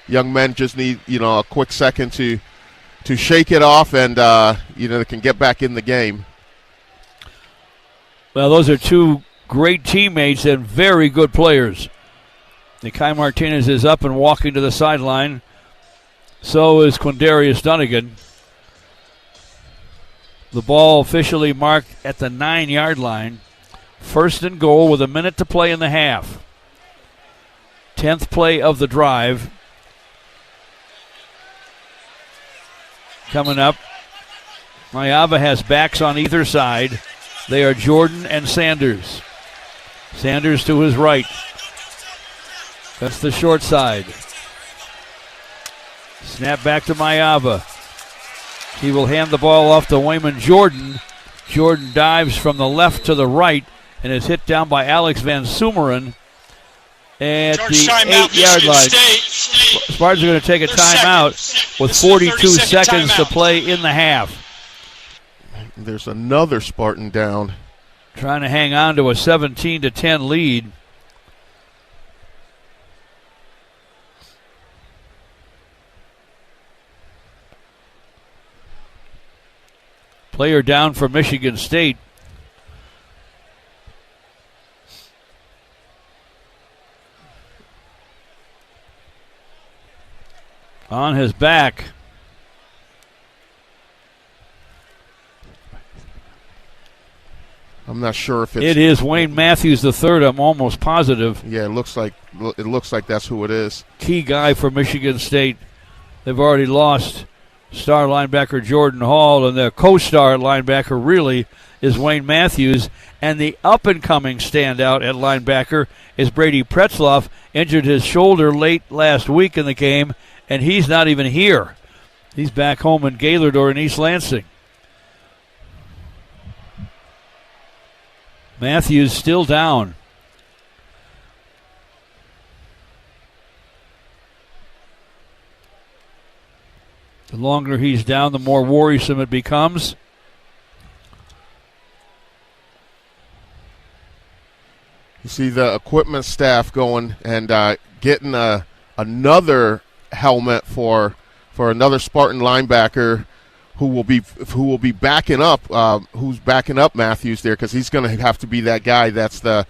[SPEAKER 2] young men just need a quick second to shake it off and they can get back in the game.
[SPEAKER 1] Well, those are two great teammates and very good players. Nikai Martinez is up and walking to the sideline. So is Quindarius Dunnigan. The ball officially marked at the 9-yard line. 1st and goal with a minute to play in the half. 10th play of the drive. Coming up, Mayava has backs on either side. They are Jordan and Sanders. Sanders to his right. That's the short side. Snap back to Mayava. He will hand the ball off to Wayman Jordan. Jordan dives from the left to the right and is hit down by Alex Van Sumeren at the 8-yard line. Spartans are going to take a timeout with 42 seconds to play in the half.
[SPEAKER 2] There's another Spartan down.
[SPEAKER 1] Trying to hang on to a 17-10 lead. Player down for Michigan State. On his back.
[SPEAKER 2] I'm not sure if
[SPEAKER 1] it is Wayne Matthews III. I'm almost positive.
[SPEAKER 2] Yeah, it looks like that's who it is.
[SPEAKER 1] Key guy for Michigan State. They've already lost star linebacker Jordan Hall, and their co-star linebacker really is Wayne Matthews. And the up-and-coming standout at linebacker is Brady Pretzloff. Injured his shoulder late last week in the game, and he's not even here. He's back home in Gaylord or in East Lansing. Matthews still down. The longer he's down, the more worrisome it becomes.
[SPEAKER 2] You see the equipment staff going and getting another helmet for another Spartan linebacker who will be backing up. Who's backing up Matthews there, because he's going to have to be that guy that's the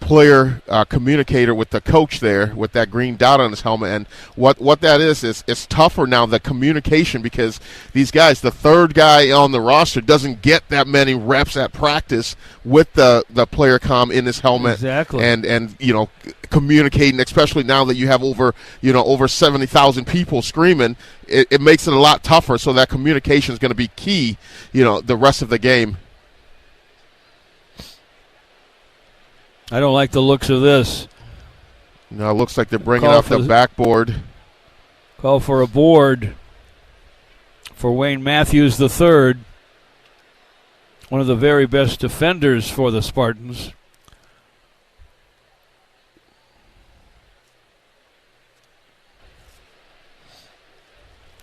[SPEAKER 2] player communicator with the coach there with that green dot on his helmet. And what that is it's tougher now, the communication, because these guys, the third guy on the roster doesn't get that many reps at practice with the player comm in his helmet.
[SPEAKER 1] Exactly.
[SPEAKER 2] And communicating, especially now that you have over 70,000 people screaming, it makes it a lot tougher. So that communication is going to be key, the rest of the game.
[SPEAKER 1] I don't like the looks of this.
[SPEAKER 2] No, it looks like they're bringing up the backboard.
[SPEAKER 1] Call for a board for Wayne Matthews III, one of the very best defenders for the Spartans.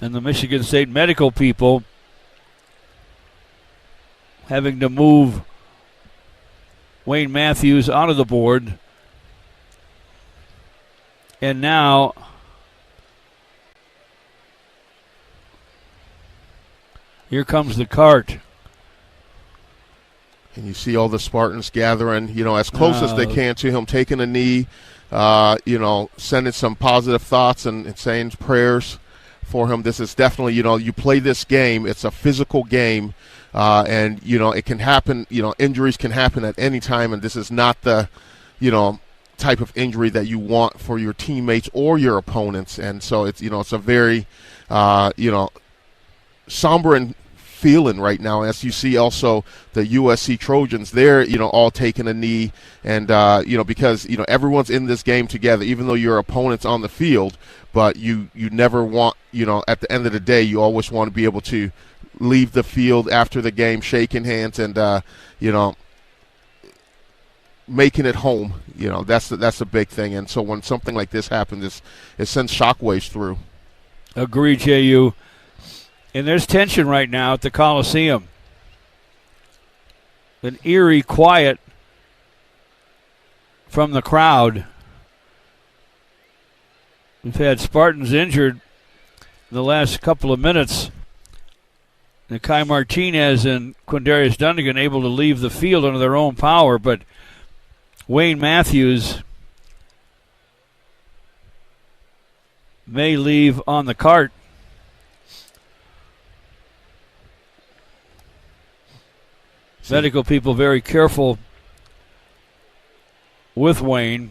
[SPEAKER 1] And the Michigan State medical people having to move Wayne Matthews out of the board. And now here comes the cart.
[SPEAKER 2] And you see all the Spartans gathering, as close as they can to him, taking a knee, sending some positive thoughts and saying prayers for him. This is definitely, you play this game. It's a physical game. And it can happen, injuries can happen at any time, and this is not the type of injury that you want for your teammates or your opponents. And so it's a very somber and feeling right now, as you see also the USC Trojans. They're all taking a knee, and because everyone's in this game together, even though your opponent's on the field, but you never want, at the end of the day, you always want to be able to leave the field after the game shaking hands and making it home. That's the big thing. And so when something like this happens, it sends shockwaves through.
[SPEAKER 1] Agree, JU. And there's tension right now at the Coliseum. An eerie quiet from the crowd. We've had Spartans injured in the last couple of minutes. Kai Martinez and Quindarius Dunnigan able to leave the field under their own power, but Wayne Matthews may leave on the cart. Medical people very careful with Wayne.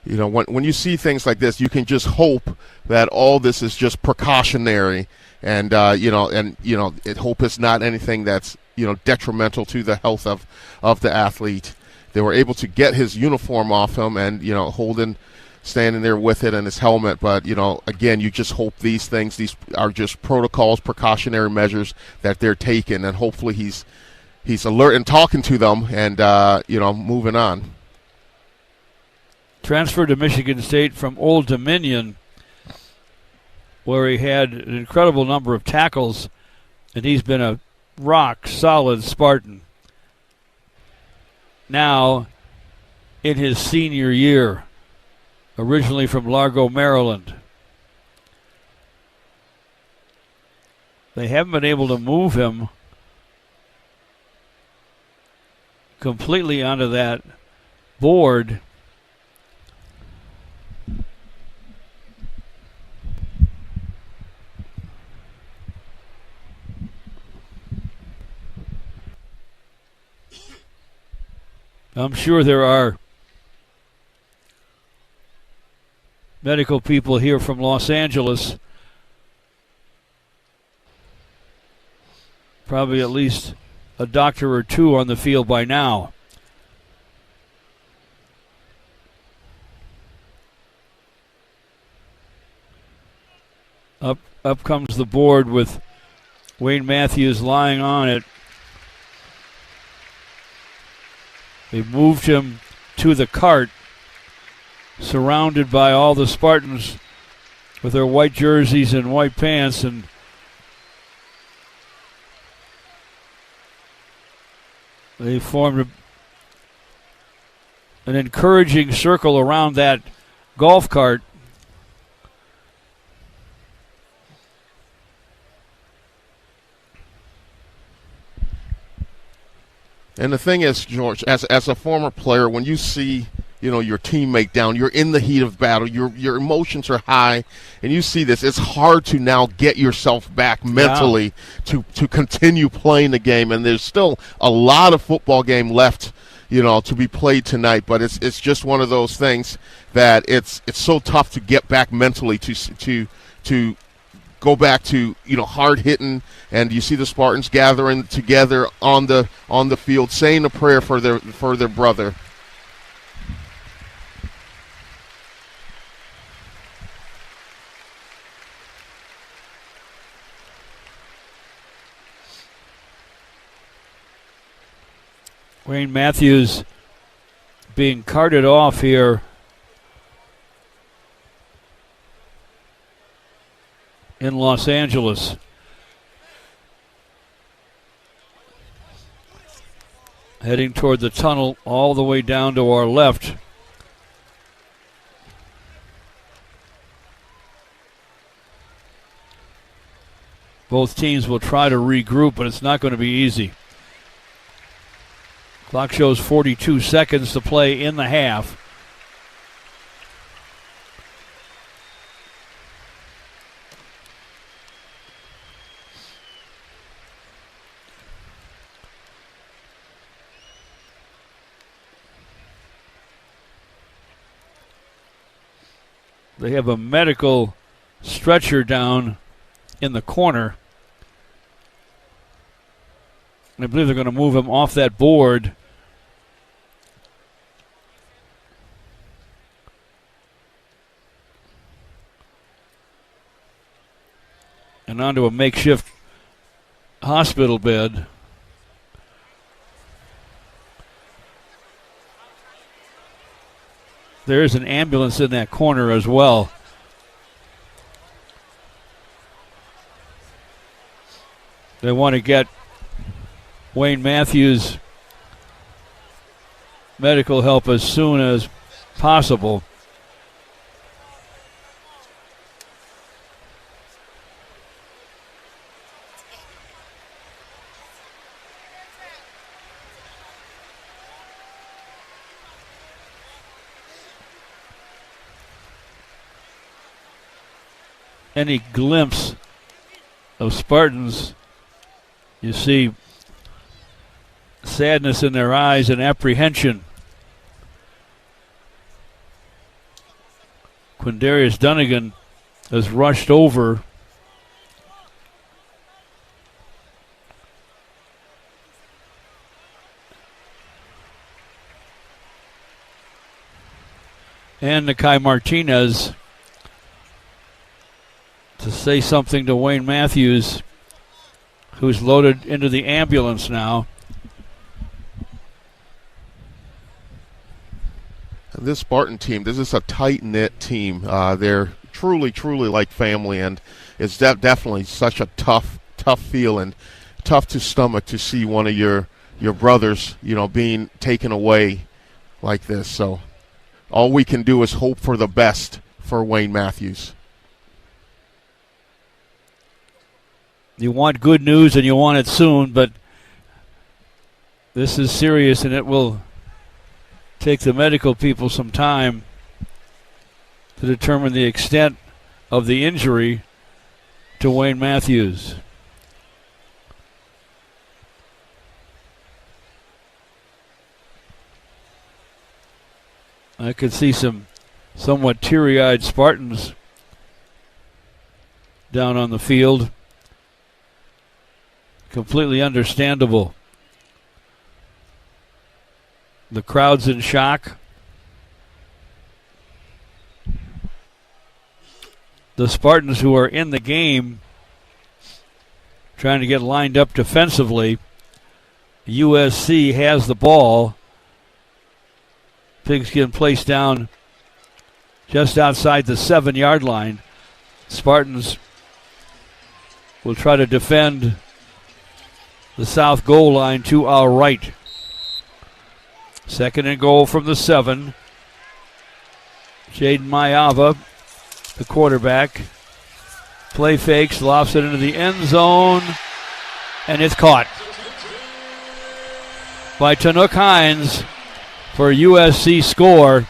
[SPEAKER 2] When you see things like this, you can just hope that all this is just precautionary, and hope it's not anything that's detrimental to the health of the athlete. They were able to get his uniform off him, and Holden standing there with it and his helmet. But again, you just hope these are just protocols, precautionary measures that they're taking, and hopefully he's alert and talking to them, and moving on.
[SPEAKER 1] Transferred to Michigan State from Old Dominion, where he had an incredible number of tackles, and he's been a rock-solid Spartan. Now, in his senior year, originally from Largo, Maryland. They haven't been able to move him completely onto that board. I'm sure there are medical people here from Los Angeles, probably at least a doctor or two on the field by now. Up comes the board with Wayne Matthews lying on it. They moved him to the cart, surrounded by all the Spartans with their white jerseys and white pants, and they formed an encouraging circle around that golf cart.
[SPEAKER 2] And the thing is, George, as a former player, when you see your teammate down, you're in the heat of battle, your emotions are high, and you see this, it's hard to now get yourself back mentally to continue playing the game. And there's still a lot of football game left, to be played tonight, but it's just one of those things that it's so tough to get back mentally to go back to hard hitting. And you see the Spartans gathering together on the field, saying a prayer for their brother.
[SPEAKER 1] Wayne Matthews being carted off here in Los Angeles. Heading toward the tunnel all the way down to our left. Both teams will try to regroup, but it's not going to be easy. Clock shows 42 seconds to play in the half. They have a medical stretcher down in the corner. I believe they're going to move him off that board. And onto a makeshift hospital bed. There is an ambulance in that corner as well. They want to get Wayne Matthews medical help as soon as possible. Any glimpse of Spartans, you see sadness in their eyes and apprehension. Quindarius Dunnigan has rushed over. And Nakai Martinez to say something to Wayne Matthews, who's loaded into the ambulance now.
[SPEAKER 2] This Spartan team, this is a tight-knit team. They're truly, truly like family, and it's definitely such a tough feel and tough to stomach to see one of your brothers, being taken away like this. So all we can do is hope for the best for Wayne Matthews.
[SPEAKER 1] You want good news and you want it soon, but this is serious and it will take the medical people some time to determine the extent of the injury to Wayne Matthews. I could see some somewhat teary-eyed Spartans down on the field. Completely understandable. The crowd's in shock. The Spartans, who are in the game, trying to get lined up defensively. USC has the ball. Pigskin placed down just outside the 7-yard line. Spartans will try to defend the south goal line to our right. 2nd and goal from the 7. Jaden Mayava, the quarterback. Play fakes, lofts it into the end zone, and it's caught by Tanook Hines for a USC score.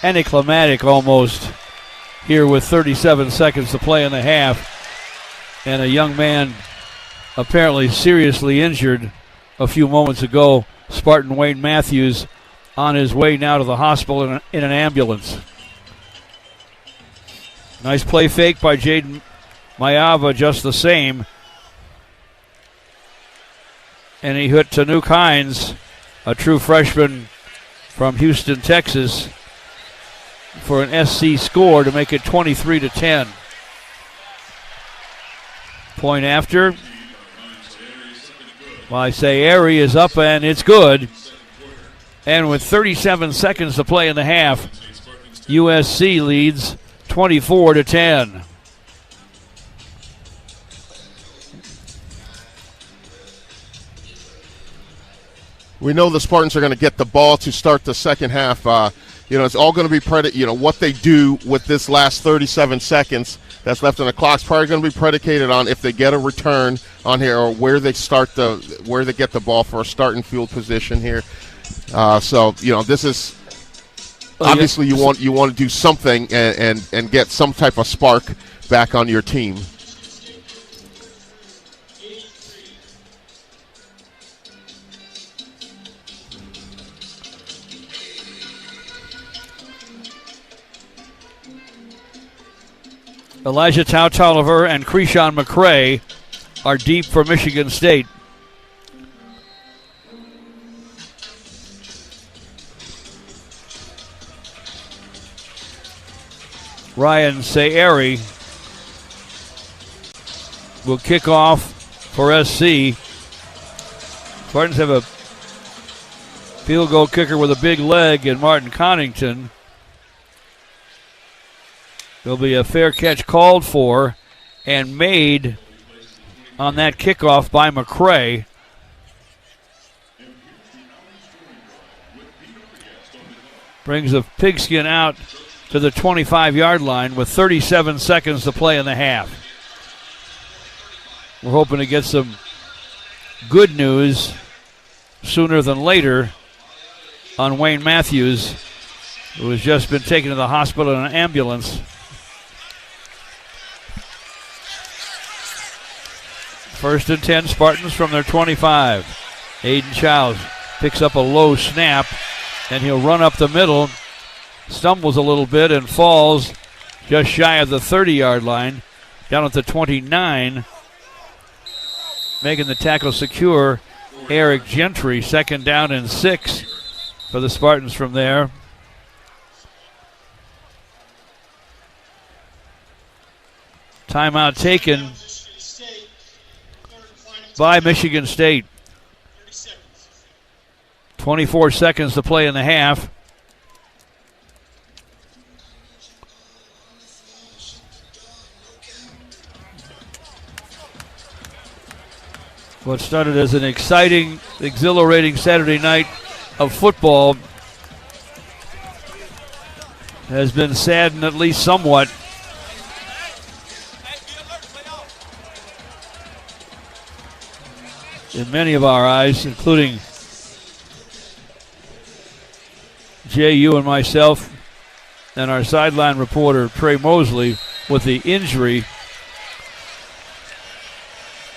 [SPEAKER 1] Anticlimactic almost here with 37 seconds to play in the half. And a young man apparently seriously injured a few moments ago. Spartan Wayne Matthews on his way now to the hospital in an ambulance. Nice play fake by Jaden Mayava, just the same. And he hit Tanook Hines, a true freshman from Houston, Texas, for an SC score to make it 23-10. Point after. Well, I say Airy is up and it's good. And with 37 seconds to play in the half, USC leads 24-10.
[SPEAKER 2] We know the Spartans are going to get the ball to start the second half. It's all going to be what they do with this last 37 seconds that's left on the clock is probably going to be predicated on if they get a return on here or where they get the ball for a starting field position here. This is obviously you want to do something and get some type of spark back on your team.
[SPEAKER 1] Elijah Tautoliver and Creshawn McCray are deep for Michigan State. Ryan Sayeri will kick off for SC. Spartans have a field goal kicker with a big leg in Martin Connington. There'll be a fair catch called for and made on that kickoff by McCray. Brings the pigskin out to the 25-yard line with 37 seconds to play in the half. We're hoping to get some good news sooner than later on Wayne Matthews, who has just been taken to the hospital in an ambulance. First and 10 Spartans from their 25. Aiden Childs picks up a low snap, and he'll run up the middle, stumbles a little bit, and falls just shy of the 30-yard line, down at the 29. Making the tackle secure, Eric Gentry. Second down and 6 for the Spartans from there. Timeout taken by Michigan State. 24 seconds to play in the half. What started as an exciting, exhilarating Saturday night of football has been saddened at least somewhat. In many of our eyes, including J.U. and myself and our sideline reporter Trey Mosley with the injury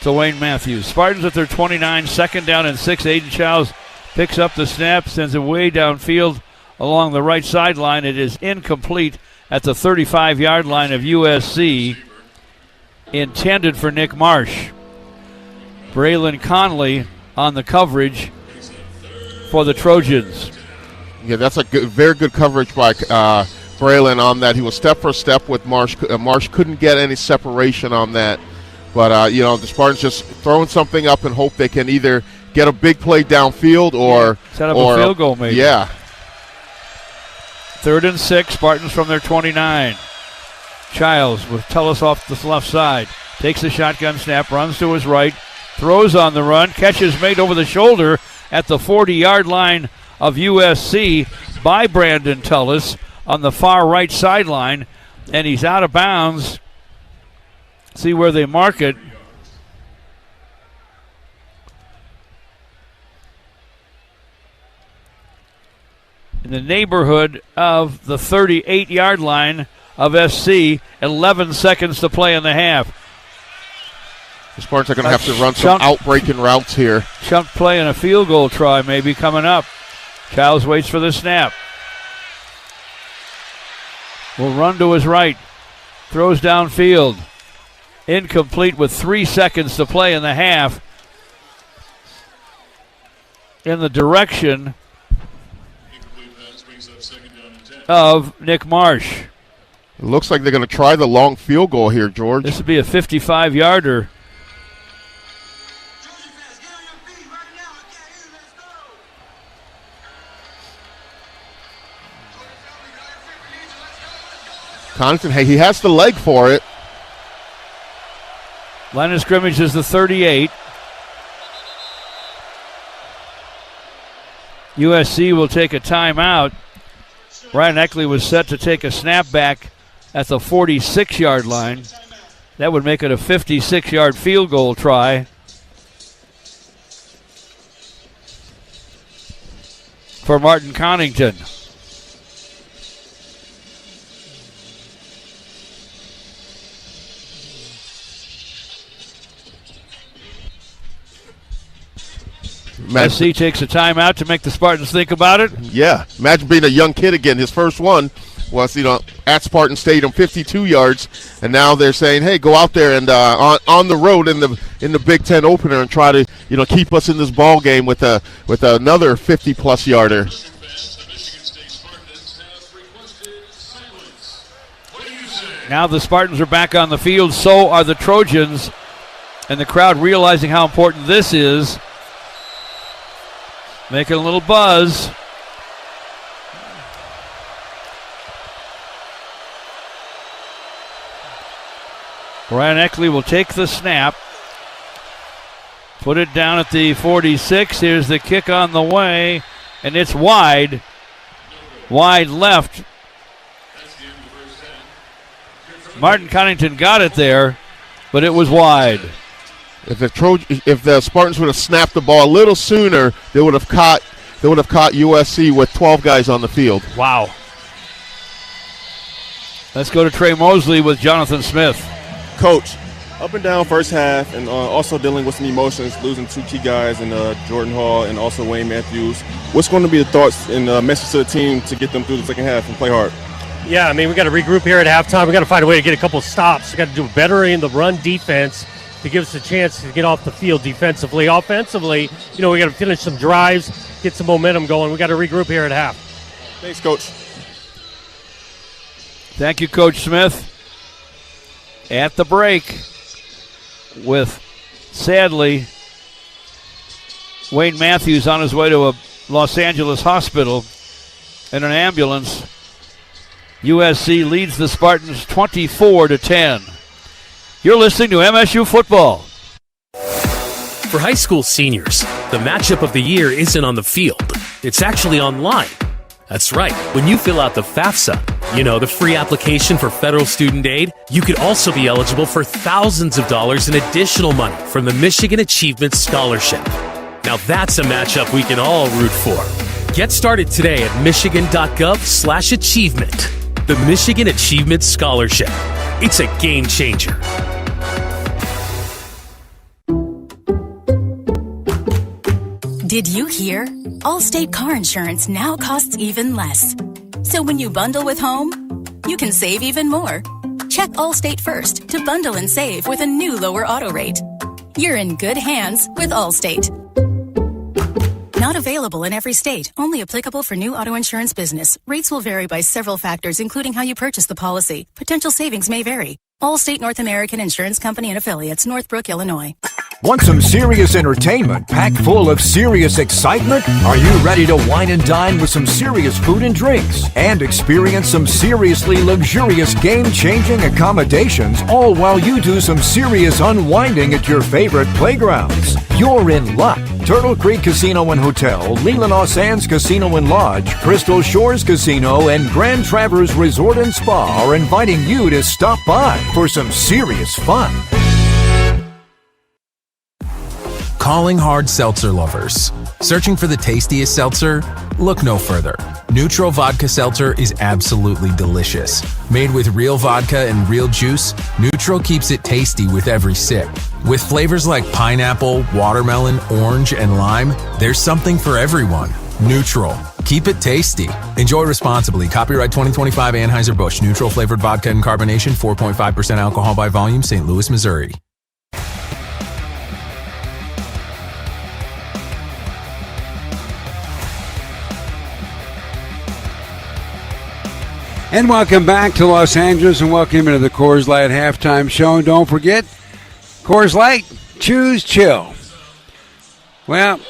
[SPEAKER 1] to Wayne Matthews. Spartans at their 29, second down and 6. Aiden Childs picks up the snap, sends it way downfield along the right sideline. It is incomplete at the 35-yard line of USC, intended for Nick Marsh. Braylon Conley on the coverage for the Trojans.
[SPEAKER 2] Yeah, that's a very good coverage by Braylon on that. He was step for step with Marsh. Marsh couldn't get any separation on that. But, the Spartans just throwing something up and hope they can either get a big play downfield or
[SPEAKER 1] set up a field goal maybe.
[SPEAKER 2] Yeah.
[SPEAKER 1] 3rd and 6, Spartans from their 29. Childs with Tullis off the left side. Takes the shotgun snap, runs to his right, throws on the run, catches made over the shoulder at the 40-yard line of USC by Brandon Tullis on the far right sideline, and he's out of bounds. See where they mark it. In the neighborhood of the 38-yard line of SC, 11 seconds to play in the half.
[SPEAKER 2] The Spartans are going to have to run some out-breaking routes here.
[SPEAKER 1] Chunk play and a field goal try maybe coming up. Childs waits for the snap. Will run to his right. Throws downfield. Incomplete with 3 seconds to play in the half. In the direction of Nick Marsh.
[SPEAKER 2] It looks like they're going to try the long field goal here, George.
[SPEAKER 1] This would be a 55-yarder.
[SPEAKER 2] Connaughton, hey, he has the leg for it.
[SPEAKER 1] Line of scrimmage is the 38. USC will take a timeout. Ryan Eckley was set to take a snap back at the 46-yard line. That would make it a 56-yard field goal try for Martin Connington. USC takes a timeout to make the Spartans think about it.
[SPEAKER 2] Yeah, imagine being a young kid again. His first one was, at Spartan Stadium, 52 yards, and now they're saying, hey, go out there and on the road in the Big Ten opener and try to, keep us in this ball game with another 50-plus yarder.
[SPEAKER 1] Now the Spartans are back on the field, so are the Trojans, and the crowd realizing how important this is, making a little buzz. Brian Eckley will take the snap, put it down at the 46. Here's the kick on the way, and it's wide. Wide left. Martin Connington got it there, but it was wide.
[SPEAKER 2] If the Spartans would have snapped the ball a little sooner, they would have caught USC with 12 guys on the field.
[SPEAKER 1] Wow. Let's go to Trey Mosley with Jonathan Smith.
[SPEAKER 8] Coach, up and down first half, and also dealing with some emotions, losing two key guys in Jordan Hall and also Wayne Matthews. What's going to be the thoughts and message to the team to get them through the second half and play hard?
[SPEAKER 16] Yeah, I mean, we got to regroup here at halftime. We got to find a way to get a couple of stops. We got to do better in the run defense to give us a chance to get off the field defensively. Offensively, we got to finish some drives, get some momentum going. We got to regroup here at half.
[SPEAKER 8] Thanks, Coach.
[SPEAKER 1] Thank you, Coach Smith. At the break with, sadly, Wayne Matthews on his way to a Los Angeles hospital in an ambulance. USC leads the Spartans 24-10. You're listening to MSU Football.
[SPEAKER 17] For high school seniors, the matchup of the year isn't on the field. It's actually online. That's right. When you fill out the FAFSA, the free application for federal student aid, you could also be eligible for thousands of dollars in additional money from the Michigan Achievement Scholarship. Now that's a matchup we can all root for. Get started today at michigan.gov/achievement. The Michigan Achievement Scholarship. It's a game changer.
[SPEAKER 18] Did you hear? Allstate car insurance now costs even less. So when you bundle with home, you can save even more. Check Allstate first to bundle and save with a new lower auto rate. You're in good hands with Allstate. Not available in every state. Only applicable for new auto insurance business. Rates will vary by several factors, including how you purchase the policy. Potential savings may vary. Allstate North American Insurance Company and Affiliates, Northbrook, Illinois.
[SPEAKER 11] Want some serious entertainment packed full of serious excitement? Are you ready to wine and dine with some serious food and drinks and experience some seriously luxurious game-changing accommodations, all while you do some serious unwinding at your favorite playgrounds? You're in luck. Turtle Creek Casino and Hotel, Leelanau Sands Casino and Lodge, Crystal Shores Casino, and Grand Traverse Resort and Spa are inviting you to stop by for some serious fun.
[SPEAKER 19] Calling hard seltzer lovers. Searching for the tastiest seltzer? Look no further. Neutral Vodka Seltzer is absolutely delicious. Made with real vodka and real juice, Neutral keeps it tasty with every sip. With flavors like pineapple, watermelon, orange, and lime, there's something for everyone. Neutral. Keep it tasty. Enjoy responsibly. Copyright 2025 Anheuser-Busch. Neutral flavored vodka and carbonation, 4.5% alcohol by volume, St. Louis, Missouri.
[SPEAKER 20] And welcome back to Los Angeles, and welcome into the Coors Light halftime show. And don't forget, Coors Light, choose chill. Well,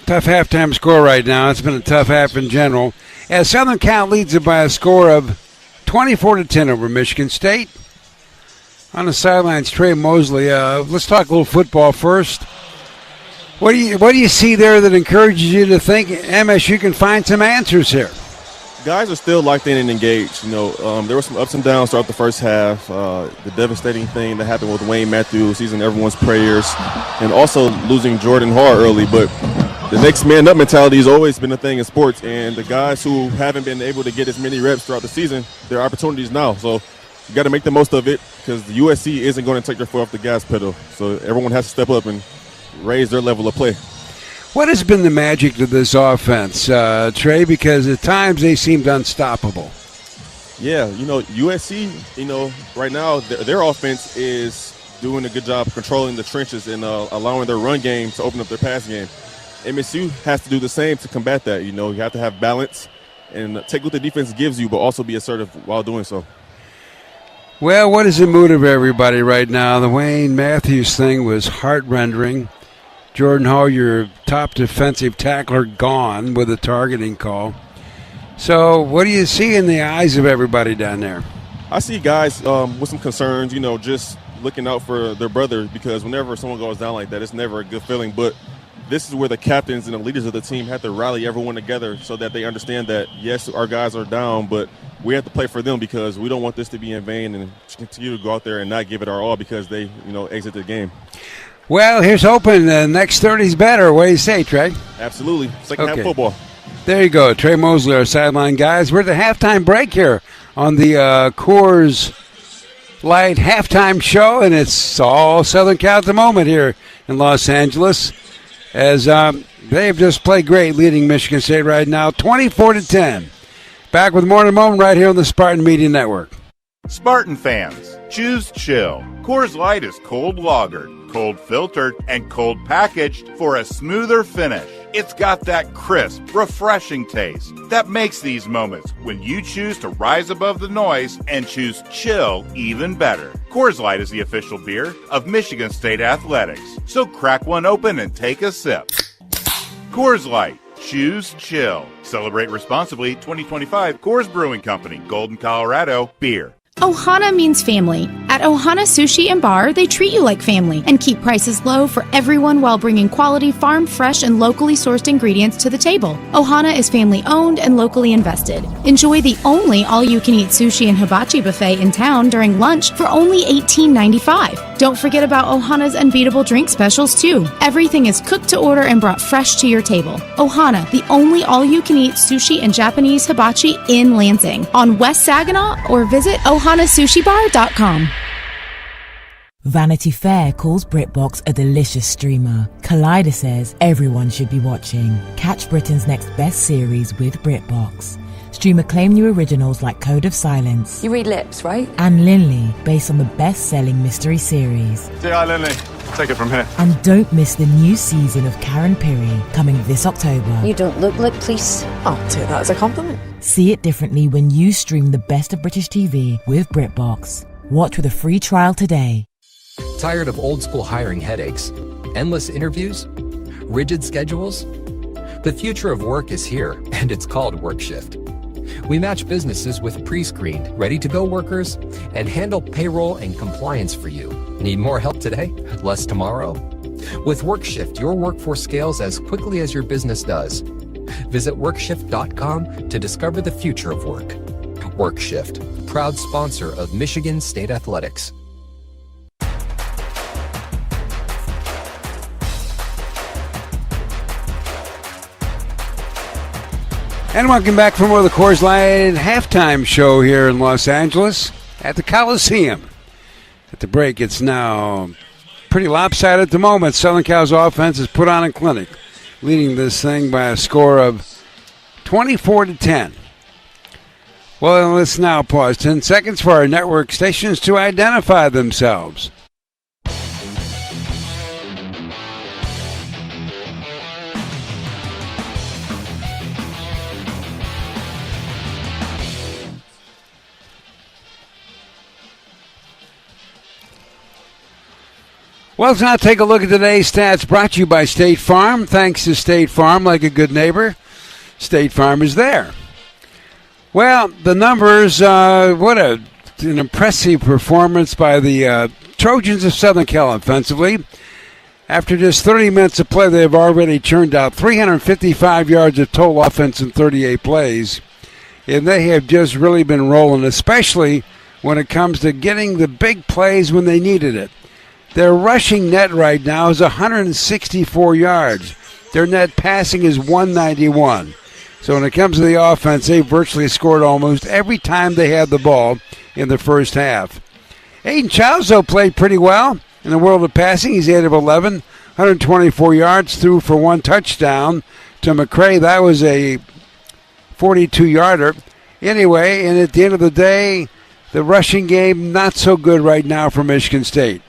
[SPEAKER 20] tough halftime score right now. It's been a tough half in general, as Southern Cal leads it by a score of 24-10 over Michigan State. On the sidelines, Trey Mosley. Let's talk a little football first. What do you see there that encourages you to think MSU can find some answers here?
[SPEAKER 8] Guys are still locked in and engaged. There were some ups and downs throughout the first half. The devastating thing that happened with Wayne Matthews, he's in everyone's prayers, and also losing Jordan Hall early. But the next man up mentality has always been a thing in sports, and the guys who haven't been able to get as many reps throughout the season, there are opportunities now. So you got to make the most of it, because the USC isn't going to take their foot off the gas pedal. So everyone has to step up and raise their level of play.
[SPEAKER 20] What has been the magic to this offense, Trey? Because at times they seemed unstoppable.
[SPEAKER 8] Yeah, USC, right now their offense is doing a good job of controlling the trenches and allowing their run game to open up their pass game. MSU has to do the same to combat that. You have to have balance and take what the defense gives you, but also be assertive while doing so.
[SPEAKER 20] Well, what is the mood of everybody right now? The Wayne Matthews thing was heart-rendering. Jordan Hall, your top defensive tackler, gone with a targeting call. So what do you see in the eyes of everybody down there?
[SPEAKER 8] I see guys with some concerns, just looking out for their brother, because whenever someone goes down like that, it's never a good feeling. But this is where the captains and the leaders of the team have to rally everyone together so that they understand that, yes, our guys are down, but we have to play for them because we don't want this to be in vain and continue to go out there and not give it our all because they, exit the game.
[SPEAKER 20] Well, here's hoping the next 30's better. What do you say, Trey?
[SPEAKER 8] Absolutely. Second half football.
[SPEAKER 20] There you go. Trey Mosley, our sideline guys. We're at the halftime break here on the Coors Light halftime show, and it's all Southern Cal at the moment here in Los Angeles as they've just played great, leading Michigan State right now, 24-10. Back with more in a moment right here on the Spartan Media Network.
[SPEAKER 24] Spartan fans, choose chill. Coors Light is cold lagered, cold filtered, and cold packaged for a smoother finish. It's got that crisp, refreshing taste that makes these moments when you choose to rise above the noise and choose chill even better. Coors Light is the official beer of Michigan State Athletics, so crack one open and take a sip. Coors Light. Choose chill. Celebrate responsibly. 2025 Coors Brewing Company, Golden, Colorado. Beer.
[SPEAKER 4] Ohana means family. At Ohana Sushi and Bar, they treat you like family and keep prices low for everyone while bringing quality farm fresh and locally sourced ingredients to the table. Ohana is family owned and locally invested. Enjoy the only all-you-can-eat sushi and hibachi buffet in town during lunch for only $18.95. Don't forget about Ohana's unbeatable drink specials too. Everything is cooked to order and brought fresh to your table. Ohana, the only all-you-can-eat sushi and Japanese hibachi in Lansing. On West Saginaw or visit ohanasushibar.com.
[SPEAKER 5] Vanity Fair calls BritBox a delicious streamer. Collider says everyone should be watching. Catch Britain's next best series with BritBox. Stream acclaimed new originals like Code of Silence.
[SPEAKER 13] You read lips, right?
[SPEAKER 5] And Linley, based on the best-selling mystery series.
[SPEAKER 21] Say hi, Linley. Take it from here.
[SPEAKER 5] And don't miss the new season of Karen Piri, coming this October.
[SPEAKER 13] You don't look like police. I'll take that as a compliment.
[SPEAKER 5] See it differently when you stream the best of British TV with BritBox. Watch with a free trial today.
[SPEAKER 19] Tired of old school hiring headaches? Endless interviews? Rigid schedules? The future of work is here, and it's called WorkShift. We match businesses with pre-screened, ready-to-go workers and handle payroll and compliance for you. Need more help today? Less tomorrow? With WorkShift, your workforce scales as quickly as your business does. Visit WorkShift.com to discover the future of work. WorkShift, proud sponsor of Michigan State Athletics.
[SPEAKER 20] And welcome back for more of the Coors Light halftime show here in Los Angeles at the Coliseum. At the break, it's now pretty lopsided at the moment. Southern Cal's offense has put on a clinic, leading this thing by a score of 24-10. Well, let's now pause 10 seconds for our network stations to identify themselves. Well, let's now take a look at today's stats brought to you by State Farm. Thanks to State Farm, like a good neighbor, State Farm is there. Well, the numbers, what an impressive performance by the Trojans of Southern Cal offensively. After just 30 minutes of play, they've already churned out 355 yards of total offense in 38 plays. And they have just really been rolling, especially when it comes to getting the big plays when they needed it. Their rushing net right now is 164 yards. Their net passing is 191. So when it comes to the offense, they virtually scored almost every time they had the ball in the first half. Aiden Childs, though, played pretty well in the world of passing. He's 8 of 11, 124 yards, threw for 1 touchdown to McCray. That was a 42-yarder. Anyway, and at the end of the day, the rushing game not so good right now for Michigan State.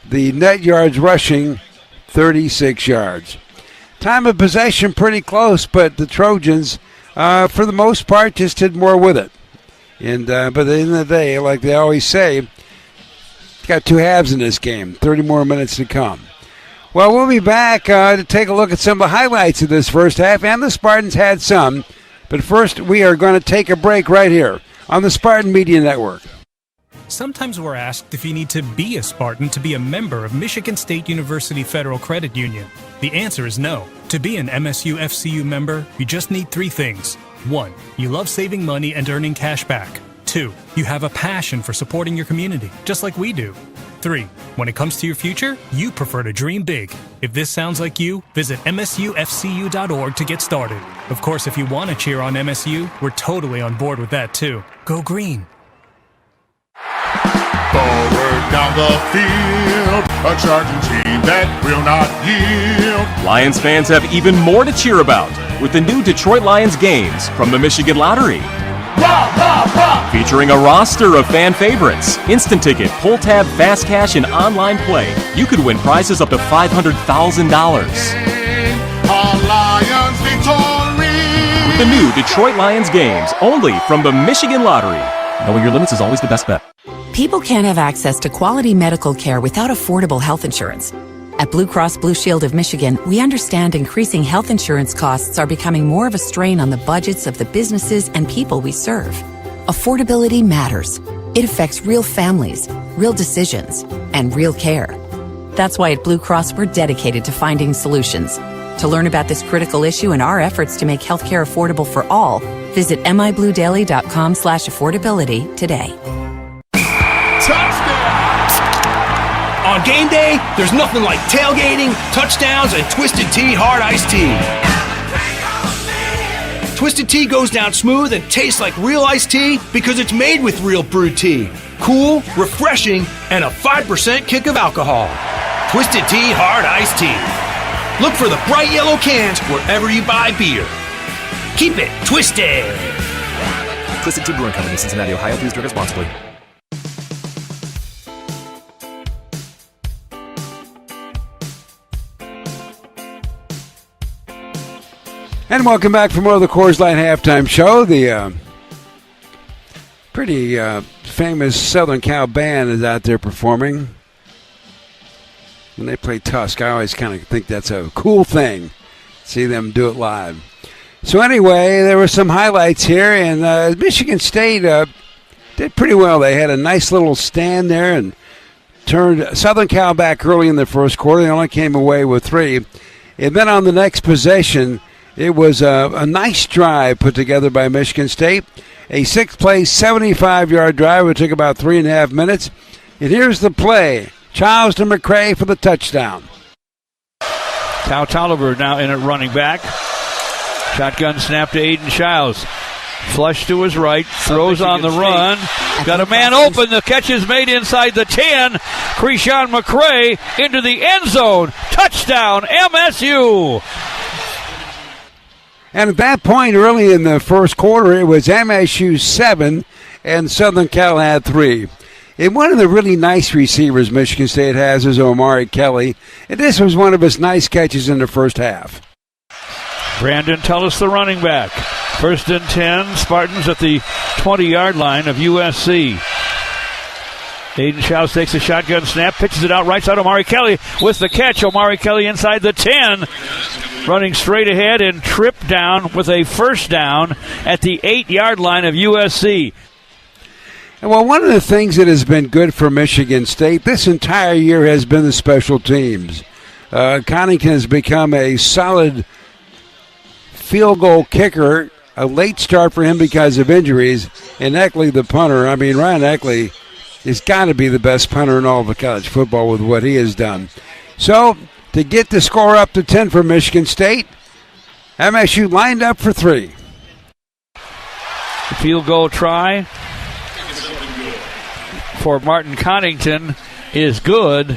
[SPEAKER 20] The net yards rushing, 36 yards. Time of possession pretty close, but the Trojans, for the most part, just did more with it. And but at the end of the day, like they always say, got 2 halves in this game. 30 more minutes to come. Well, we'll be back to take a look at some of the highlights of this first half, and the Spartans had some. But first, we are going to take a break right here on the Spartan Media Network.
[SPEAKER 6] Sometimes we're asked if you need to be a Spartan to be a member of Michigan State University Federal Credit Union. The answer is no. To be an MSU FCU member, you just need 3 things. 1, you love saving money and earning cash back. 2, you have a passion for supporting your community, just like we do. 3, when it comes to your future, you prefer to dream big. If this sounds like you, visit msufcu.org to get started. Of course, if you want to cheer on MSU, we're totally on board with that too. Go green.
[SPEAKER 12] Forward down the field, a charging team that will not yield.
[SPEAKER 22] Lions fans have even more to cheer about with the new Detroit Lions games from the Michigan Lottery.
[SPEAKER 12] Rah, rah, rah.
[SPEAKER 22] Featuring a roster of fan favorites, instant ticket, pull tab, fast cash, and online play. You could win prizes up to $500,000.
[SPEAKER 12] Our Lions victory.
[SPEAKER 22] With the new Detroit Lions games, only from the Michigan Lottery. Knowing your limits is always the best bet.
[SPEAKER 7] People can't have access to quality medical care without affordable health insurance. At Blue Cross Blue Shield of Michigan, we understand increasing health insurance costs are becoming more of a strain on the budgets of the businesses and people we serve. Affordability matters. It affects real families, real decisions, and real care. That's why at Blue Cross we're dedicated to finding solutions. To learn about this critical issue and our efforts to make healthcare affordable for all, visit mibluedaily.com/affordability today.
[SPEAKER 23] On game day, there's nothing like tailgating, touchdowns, and Twisted Tea Hard Iced Tea. Twisted Tea goes down smooth and tastes like real iced tea because it's made with real brewed tea. Cool, refreshing, and a 5% kick of alcohol. Twisted Tea Hard Iced Tea. Look for the bright yellow cans wherever you buy beer. Keep it twisted.
[SPEAKER 25] Twisted Tea Brewing Company, Cincinnati, Ohio. Please drink responsibly.
[SPEAKER 20] And welcome back for more of the Coors Light Halftime Show. The pretty famous Southern Cal band is out there performing. When they play Tusk, I always kind of think that's a cool thing. See them do it live. So anyway, there were some highlights here, and Michigan State did pretty well. They had a nice little stand there and turned Southern Cal back early in the first quarter. They only came away with 3. And then on the next possession, it was a nice drive put together by Michigan State. A 6-play, 75-yard drive. It took about 3.5 minutes. And here's the play. Childs to McCray for the touchdown.
[SPEAKER 1] Cal Tolliver now in at running back. Shotgun snap to Aiden Childs. Flush to his right. Throws on the run. Got a man open. The catch is made inside the 10. Krishan McCray into the end zone. Touchdown, MSU.
[SPEAKER 20] And at that point, early in the first quarter, it was MSU 7 and Southern Cal had 3. And one of the really nice receivers Michigan State has is Omari Kelly. And this was one of his nice catches in the first half.
[SPEAKER 1] Brandon Tullis, the running back. 1st and 10, Spartans at the 20-yard line of USC. Aiden Childs takes a shotgun snap, pitches it out right side. Omari Kelly with the catch. Omari Kelly inside the 10, running straight ahead and tripped down with a first down at the 8-yard line of USC.
[SPEAKER 20] Well, one of the things that has been good for Michigan State this entire year has been the special teams. Connington has become a solid field goal kicker, a late start for him because of injuries, and Eckley, the punter. I mean, Ryan Eckley has got to be the best punter in all of college football with what he has done. So, to get the score up to 10 for Michigan State, MSU lined up for 3.
[SPEAKER 1] The field goal try for Martin Connington is good.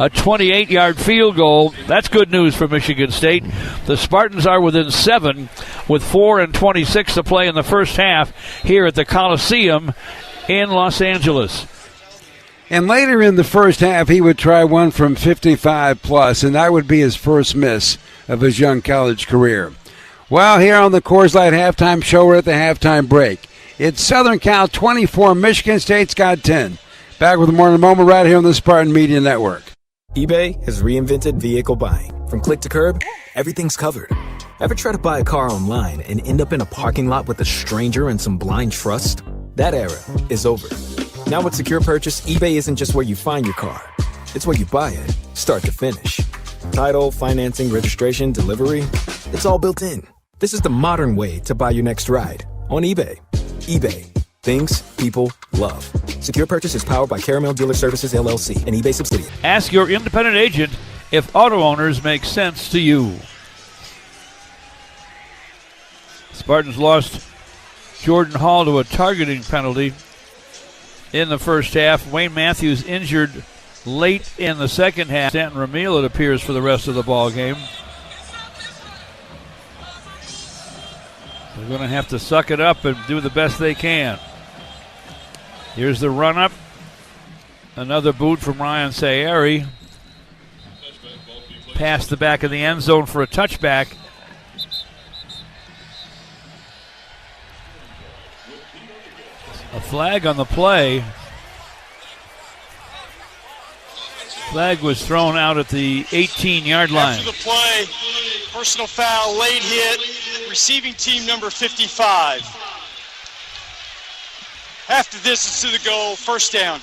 [SPEAKER 1] a 28-yard field goal. That's good news for Michigan State. The Spartans are within 7 with 4:26 to play in the first half here at the Coliseum in Los Angeles.
[SPEAKER 20] And later in the first half, he would try one from 55 plus, and that would be his first miss of his young college career. Well, here on the Coors Light Halftime Show, we're at the halftime break. It's Southern Cal 24, Michigan State's got 10. Back with more in a moment right here on the Spartan Media Network.
[SPEAKER 25] eBay has reinvented vehicle buying. From click to curb, everything's covered. Ever try to buy a car online and end up in a parking lot with a stranger and some blind trust? That era is over. Now with Secure Purchase, eBay isn't just where you find your car. It's where you buy it, start to finish. Title, financing, registration, delivery, it's all built in. This is the modern way to buy your next ride on eBay. eBay. Things people love. Secure Purchase is powered by Caramel Dealer Services, LLC, an eBay subsidiary.
[SPEAKER 1] Ask your independent agent if auto owners make sense to you. Spartans lost Jordan Hall to a targeting penalty in the first half. Wayne Matthews injured late in the second half. Stanton Ramil, it appears, for the rest of the ball game. They're going to have to suck it up and do the best they can. Here's the run-up. Another boot from Ryan Sayeri. Past the back of the end zone for a touchback. A flag on the play. Flag was thrown out at the 18-yard line.
[SPEAKER 3] After the play, personal foul, late hit, receiving team number 55. After this, it's to the goal, first down.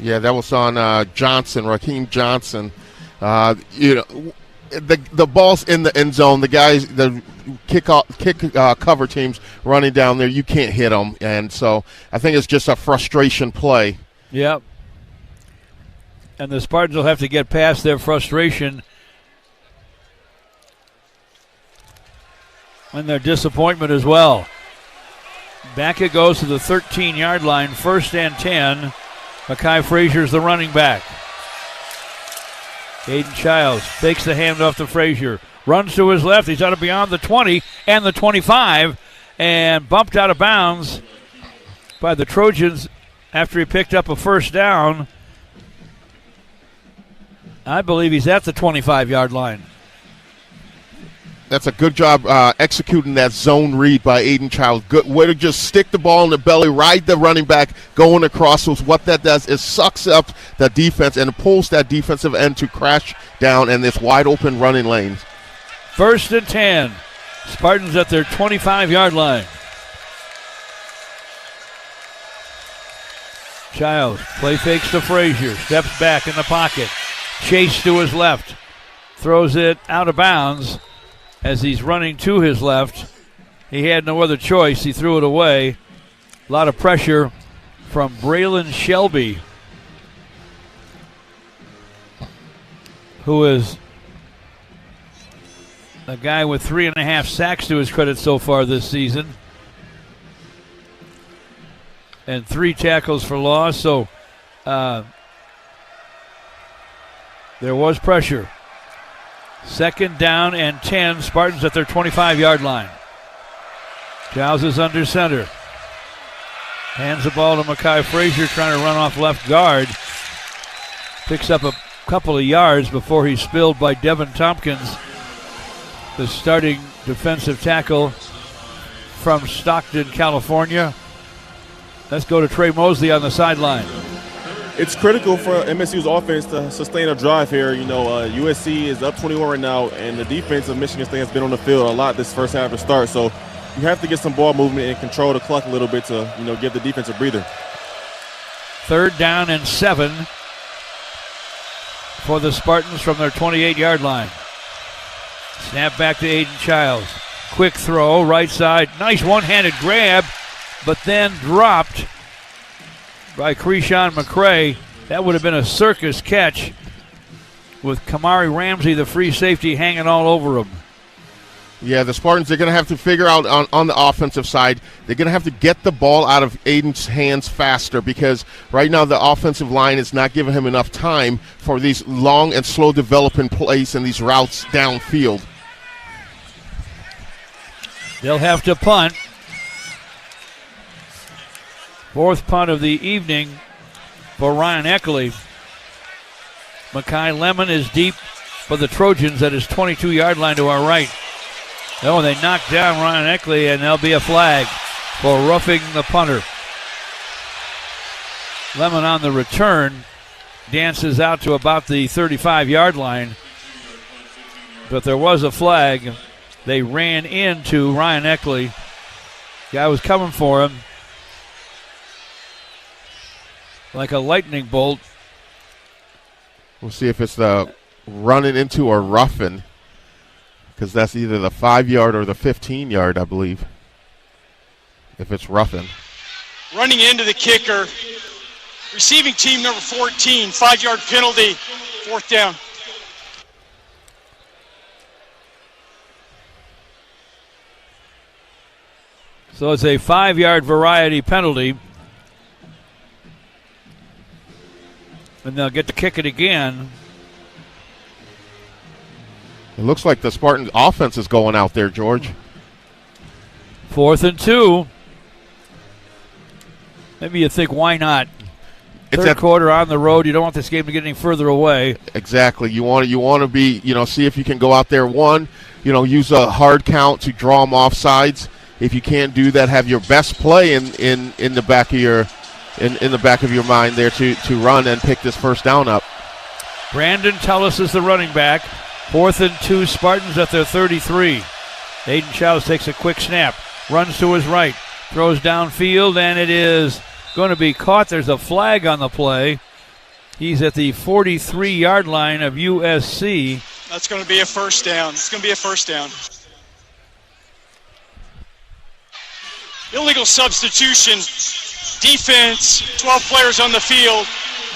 [SPEAKER 2] Yeah, that was on Johnson, Raheem Johnson. The ball's in the end zone. The guys, the kick cover teams running down there, you can't hit them, and so I think it's just a frustration play.
[SPEAKER 1] Yep. And the Spartans will have to get past their frustration and their disappointment as well. Back it goes to the 13-yard line, first and 10. Mekhi Frazier's the running back. Aiden Childs takes the handoff to Frazier. Runs to his left. He's out of beyond the 20 and the 25 and bumped out of bounds by the Trojans after he picked up a first down. I believe he's at the 25-yard line.
[SPEAKER 2] That's a good job executing that zone read by Aiden Childs. Good way to just stick the ball in the belly, ride the running back, going across. So what that does is sucks up the defense and pulls that defensive end to crash down in this wide open running lanes.
[SPEAKER 1] First and 10. Spartans at their 25-yard line. Childs play fakes to Frazier. Steps back in the pocket. Chase to his left. Throws it out of bounds. As he's running to his left, he had no other choice. He threw it away. A lot of pressure from Braylon Shelby, who is a guy with 3.5 sacks to his credit so far this season, and 3 tackles for loss. So there was pressure. Second down and 10. Spartans at their 25-yard line. Giles is under center. Hands the ball to Mekhi Frazier, trying to run off left guard. Picks up a couple of yards before he's spilled by Devin Tompkins, the starting defensive tackle from Stockton, California. Let's go to Trey Mosley on the sideline.
[SPEAKER 8] It's critical for MSU's offense to sustain a drive here. USC is up 21 right now, and the defense of Michigan State has been on the field a lot this first half to start. So you have to get some ball movement and control the clock a little bit to, give the defense a breather.
[SPEAKER 1] Third down and 7 for the Spartans from their 28-yard line. Snap back to Aiden Childs. Quick throw, right side. Nice one-handed grab, but then dropped by Krishan McCray. That would have been a circus catch with Kamari Ramsey, the free safety, hanging all over him.
[SPEAKER 2] Yeah, the Spartans, they're going to have to figure out on the offensive side, they're going to have to get the ball out of Aiden's hands faster, because right now the offensive line is not giving him enough time for these long and slow developing plays and these routes downfield.
[SPEAKER 1] They'll have to punt. Fourth punt of the evening for Ryan Eckley. Makai Lemon is deep for the Trojans at his 22-yard line to our right. Oh, they knock down Ryan Eckley, and there'll be a flag for roughing the punter. Lemon on the return dances out to about the 35-yard line, but there was a flag. They ran into Ryan Eckley. Guy was coming for him like a lightning bolt.
[SPEAKER 2] We'll see if it's the running into or roughing, because that's either the 5-yard or the 15-yard, I believe, if it's roughing.
[SPEAKER 3] Running into the kicker. Receiving team number 14, 5-yard penalty, fourth down.
[SPEAKER 1] So it's a 5-yard variety penalty. And they'll get to kick it again.
[SPEAKER 2] It looks like the Spartans offense is going out there, George.
[SPEAKER 1] 4th and 2. Maybe you think, why not? Third quarter on the road. You don't want this game to get any further away.
[SPEAKER 2] Exactly. You want to be, see if you can go out there. One, use a hard count to draw them off sides. If you can't do that, have your best play in the back of your in the back of your mind there to run and pick this first down up.
[SPEAKER 1] Brandon Tullis is the running back. 4th and 2, Spartans at their 33. Aiden Childs takes a quick snap, runs to his right, throws downfield, and it is going to be caught. There's a flag on the play. He's at the 43-yard line of USC.
[SPEAKER 3] That's going to be a first down. It's going to be a first down. Illegal substitution. Defense, 12 players on the field.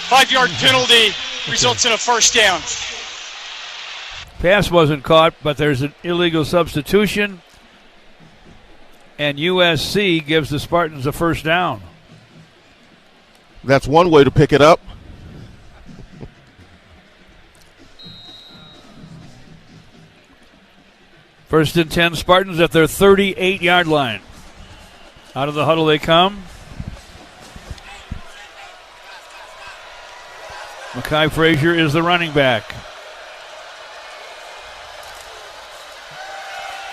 [SPEAKER 3] 5-yard penalty results in a first down.
[SPEAKER 1] Pass wasn't caught, but there's an illegal substitution, and USC gives the Spartans a first down.
[SPEAKER 2] That's one way to pick it up.
[SPEAKER 1] First and 10, Spartans at their 38-yard line. Out of the huddle they come. Makai Frazier is the running back.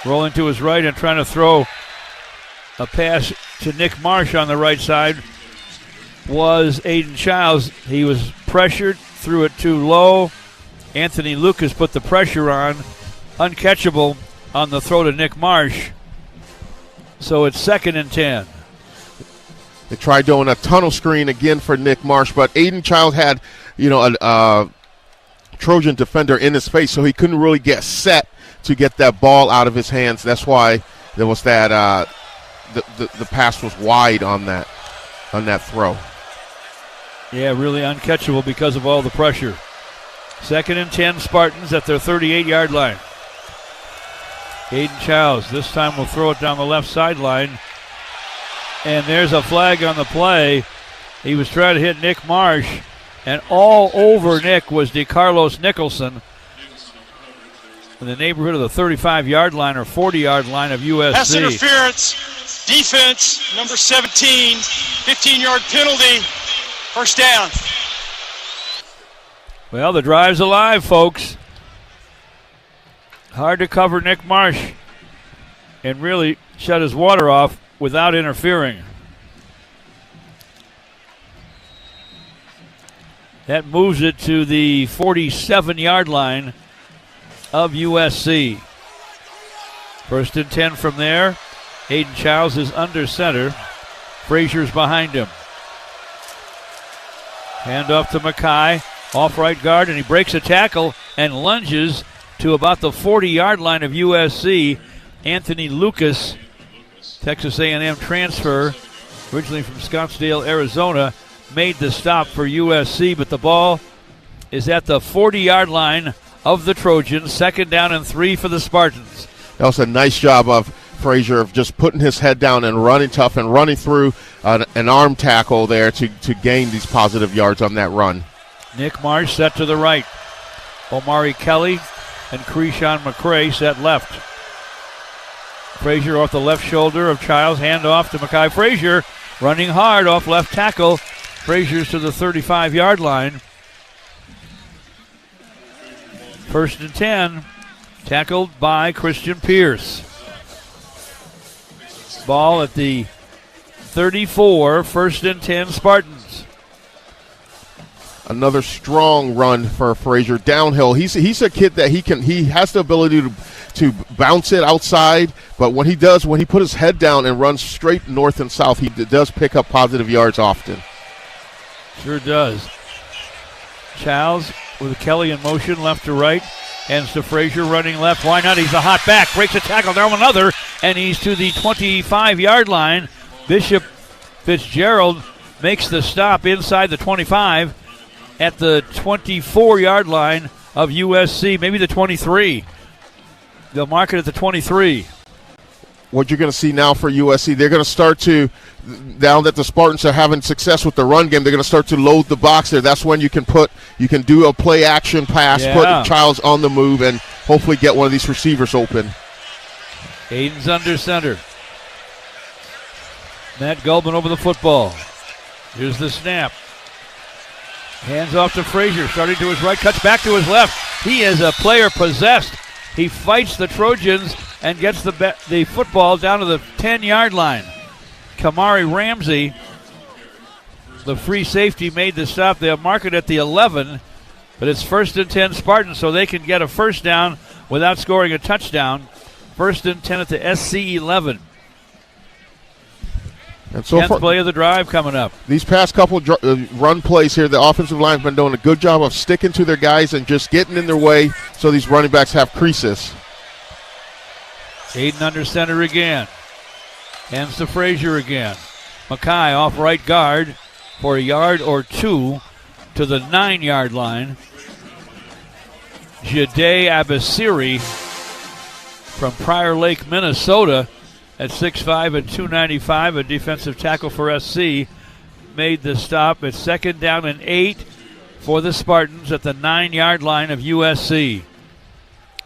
[SPEAKER 1] Rolling to his right and trying to throw a pass to Nick Marsh on the right side was Aiden Childs. He was pressured, threw it too low. Anthony Lucas put the pressure on. Uncatchable on the throw to Nick Marsh. So it's 2nd and 10.
[SPEAKER 2] They tried doing a tunnel screen again for Nick Marsh, but Aiden Childs had, a Trojan defender in his face, so he couldn't really get set to get that ball out of his hands. That's why there was that the pass was wide on that throw.
[SPEAKER 1] Yeah, really uncatchable because of all the pressure. 2nd and 10, Spartans at their 38-yard line. Aiden Childs this time will throw it down the left sideline. And there's a flag on the play. He was trying to hit Nick Marsh, and all over Nick was DeCarlos Nicholson in the neighborhood of the 35-yard line or 40-yard line of USC.
[SPEAKER 3] Pass interference, defense, number 17, 15-yard penalty, first down.
[SPEAKER 1] Well, the drive's alive, folks. Hard to cover Nick Marsh and really shut his water off without interfering. That moves it to the 47-yard line of USC. 1st and 10 from there. Aiden Childs is under center. Frazier's behind him. Hand off to Makai, off right guard, and he breaks a tackle and lunges to about the 40-yard line of USC. Anthony Lucas, Texas A&M transfer, originally from Scottsdale, Arizona, made the stop for USC, but the ball is at the 40-yard line of the Trojans. 2nd down and 3 for the Spartans.
[SPEAKER 2] That was a nice job of Frazier of just putting his head down and running tough and running through an arm tackle there to gain these positive yards on that run.
[SPEAKER 1] Nick Marsh set to the right. Omari Kelly and Krishan McCray set left. Frazier off the left shoulder of Childs. Hand off to Mekhi Frazier. Running hard off left tackle. Frazier's to the 35-yard line. 1st and 10. Tackled by Christian Pierce. Ball at the 34. 1st and 10 Spartans.
[SPEAKER 2] Another strong run for Frazier downhill. He's a kid that he has the ability to bounce it outside, but when he put his head down and runs straight north and south, he does pick up positive yards often.
[SPEAKER 1] Sure does. Childs with Kelly in motion left to right. Hands to Frazier running left. Why not? He's a hot back. Breaks a tackle. Down another. And he's to the 25-yard line. Bishop Fitzgerald makes the stop inside the 25 at the 24-yard line of USC. Maybe the 23. They'll mark it at the 23.
[SPEAKER 2] What you're going to see now for USC, they're going to start to, now that the Spartans are having success with the run game, they're going to start to load the box there. That's when you can do a play action pass, put Childs on the move, and hopefully get one of these receivers open.
[SPEAKER 1] Aiden's under center. Matt Gulbin over the football. Here's the snap. Hands off to Frazier, starting to his right, cuts back to his left. He is a player possessed. He fights the Trojans and gets the football down to the 10-yard line. Kamari Ramsey, the free safety, made the stop. They'll mark it at the 11, but it's 1st and 10 Spartans, so they can get a first down without scoring a touchdown. 1st and 10 at the SC 11.
[SPEAKER 2] And so
[SPEAKER 1] 10th
[SPEAKER 2] far,
[SPEAKER 1] play of the drive coming up.
[SPEAKER 2] These past couple run plays here, the offensive line's been doing a good job of sticking to their guys and just getting in their way so these running backs have creases.
[SPEAKER 1] Aiden under center again. Hands to Frazier again. Mekhi off right guard for a yard or two to the 9-yard line. Jade Abasiri from Prior Lake, Minnesota, at 6'5" and 295, a defensive tackle for SC, made the stop at 2nd down and 8 for the Spartans at the 9-yard line of USC.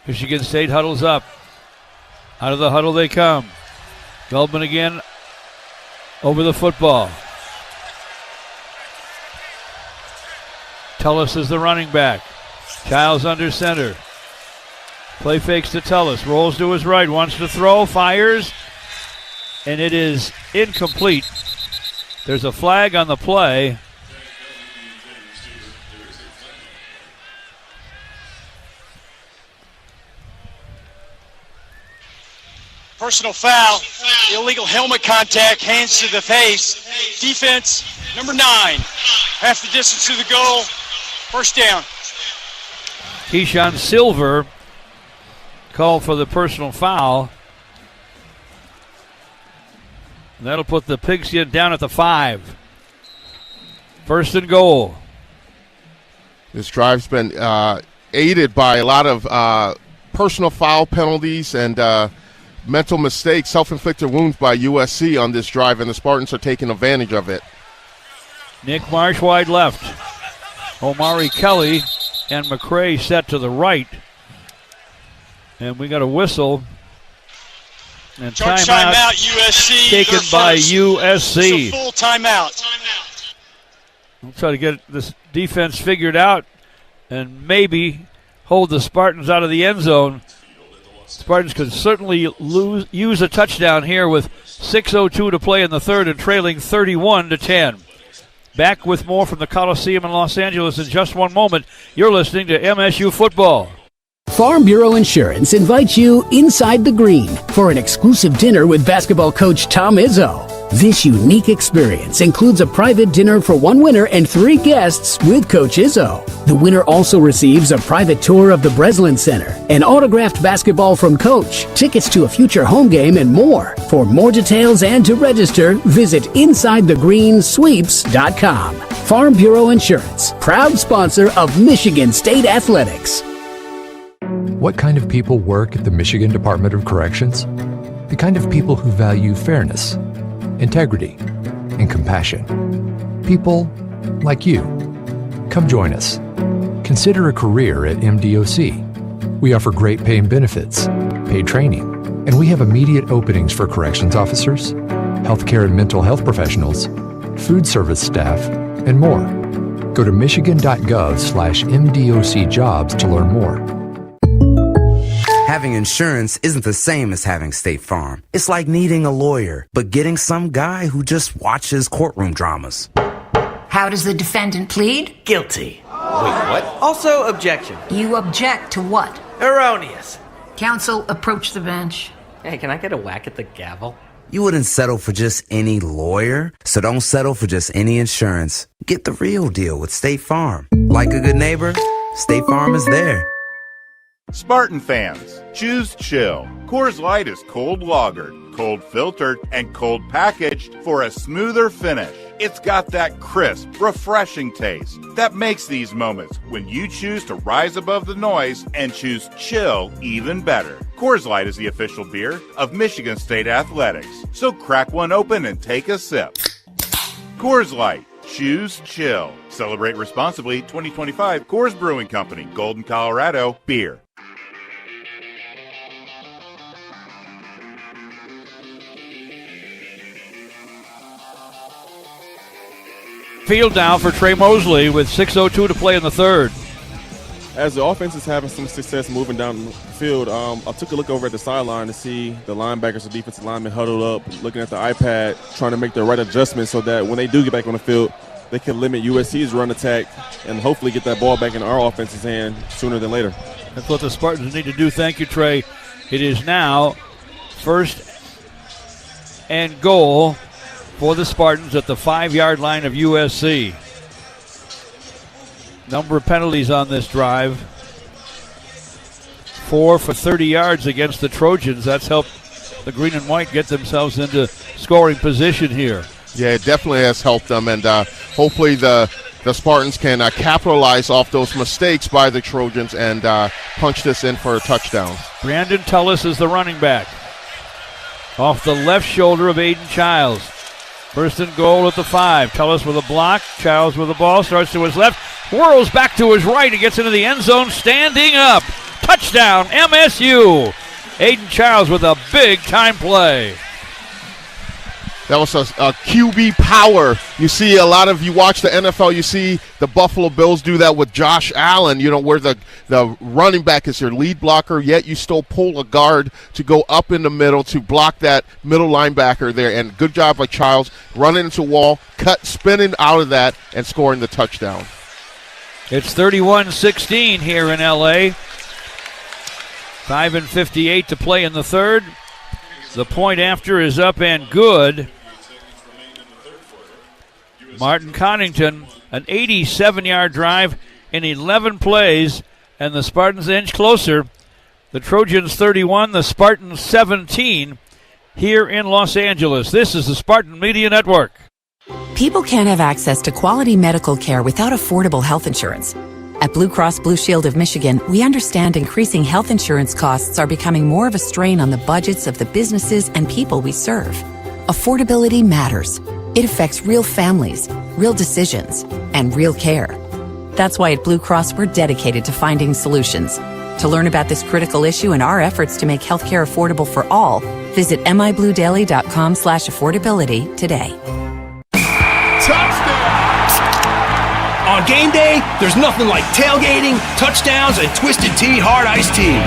[SPEAKER 1] Michigan State huddles up. Out of the huddle they come. Gulbin again over the football. Tullis is the running back. Childs under center. Play fakes to Tullis. Rolls to his right. Wants to throw. Fires. And it is incomplete. There's a flag on the play.
[SPEAKER 3] Personal foul, illegal helmet contact, hands to the face. Defense, number 9. Half the distance to the goal. First down.
[SPEAKER 1] Keyshawn Silver called for the personal foul. And that'll put the Pigskin down at the 5. 1st and goal.
[SPEAKER 2] This drive's been aided by a lot of personal foul penalties and mental mistakes, self-inflicted wounds by USC on this drive, and the Spartans are taking advantage of it.
[SPEAKER 1] Nick Marsh wide left. Omari Kelly and McCray set to the right. And we got a whistle. And timeout
[SPEAKER 3] USC
[SPEAKER 1] taken by USC.
[SPEAKER 3] It's a full timeout.
[SPEAKER 1] We'll try to get this defense figured out and maybe hold the Spartans out of the end zone. Spartans could certainly use a touchdown here with 6:02 to play in the third and trailing 31-10. Back with more from the Coliseum in Los Angeles in just one moment. You're listening to MSU Football.
[SPEAKER 9] Farm Bureau Insurance invites you inside the green for an exclusive dinner with basketball coach Tom Izzo. This unique experience includes a private dinner for one winner and 3 guests with Coach Izzo. The winner also receives a private tour of the Breslin Center, an autographed basketball from Coach, tickets to a future home game, and more. For more details and to register, visit InsideTheGreenSweeps.com. Farm Bureau Insurance, proud sponsor of Michigan State Athletics.
[SPEAKER 10] What kind of people work at the Michigan Department of Corrections? The kind of people who value fairness, integrity, and compassion. People like you. Come join us. Consider a career at MDOC. We offer great pay and benefits, paid training, and we have immediate openings for corrections officers, healthcare and mental health professionals, food service staff, and more. Go to michigan.gov/MDOC jobs to learn more.
[SPEAKER 14] Having insurance isn't the same as having State Farm. It's like needing a lawyer, but getting some guy who just watches courtroom dramas.
[SPEAKER 15] How does the defendant plead?
[SPEAKER 16] Guilty. Wait, what? Also, objection.
[SPEAKER 15] You object to what?
[SPEAKER 16] Erroneous.
[SPEAKER 15] Counsel, approach the bench.
[SPEAKER 16] Hey, can I get a whack at the gavel?
[SPEAKER 14] You wouldn't settle for just any lawyer, so don't settle for just any insurance. Get the real deal with State Farm. Like a good neighbor, State Farm is there.
[SPEAKER 24] Spartan fans, choose chill. Coors Light is cold lagered, cold filtered, and cold packaged for a smoother finish. It's got that crisp, refreshing taste that makes these moments when you choose to rise above the noise and choose chill even better. Coors Light is the official beer of Michigan State Athletics, so crack one open and take a sip. Coors Light. Choose chill. Celebrate responsibly. 2025 Coors Brewing Company, Golden, Colorado. Beer.
[SPEAKER 1] Field now for Trey Mosley with 6:02 to play in the third.
[SPEAKER 8] As the offense is having some success moving down the field, I took a look over at the sideline to see the linebackers and defensive linemen huddled up, looking at the iPad, trying to make the right adjustments so that when they do get back on the field, they can limit USC's run attack and hopefully get that ball back in our offense's hand sooner than later.
[SPEAKER 1] That's what the Spartans need to do. Thank you, Trey. It is now first and goal for the Spartans at the 5-yard line of USC. Number of penalties on this drive. 4 for 30 yards against the Trojans. That's helped the green and white get themselves into scoring position here.
[SPEAKER 2] Yeah, it definitely has helped them, and hopefully the Spartans can capitalize off those mistakes by the Trojans and punch this in for a touchdown.
[SPEAKER 1] Brandon Tullis is the running back. Off the left shoulder of Aiden Childs. First and goal at the 5. Tullis with a block. Childs with the ball. Starts to his left. Whirls back to his right and gets into the end zone standing up. Touchdown, MSU. Aiden Childs with a big-time play.
[SPEAKER 2] That was a QB power. You see a lot of, you watch the NFL, you see the Buffalo Bills do that with Josh Allen, where the running back is your lead blocker, yet you still pull a guard to go up in the middle to block that middle linebacker there. And good job by Childs, running into a wall, spinning out of that, and scoring the touchdown.
[SPEAKER 1] It's 31-16 here in L.A. 5:58 to play in the third. The point after is up and good. Martin Connington, an 87-yard drive in 11 plays, and the Spartans inch closer. The Trojans 31, the Spartans 17 here in Los Angeles. This is the Spartan Media Network.
[SPEAKER 7] People can't have access to quality medical care without affordable health insurance. At Blue Cross Blue Shield of Michigan, we understand increasing health insurance costs are becoming more of a strain on the budgets of the businesses and people we serve. Affordability matters. It affects real families, real decisions, and real care. That's why at Blue Cross we're dedicated to finding solutions. To learn about this critical issue and our efforts to make healthcare affordable for all, visit mibluedaily.com/affordability today.
[SPEAKER 23] On game day, there's nothing like tailgating, touchdowns, and Twisted Tea Hard Iced Tea.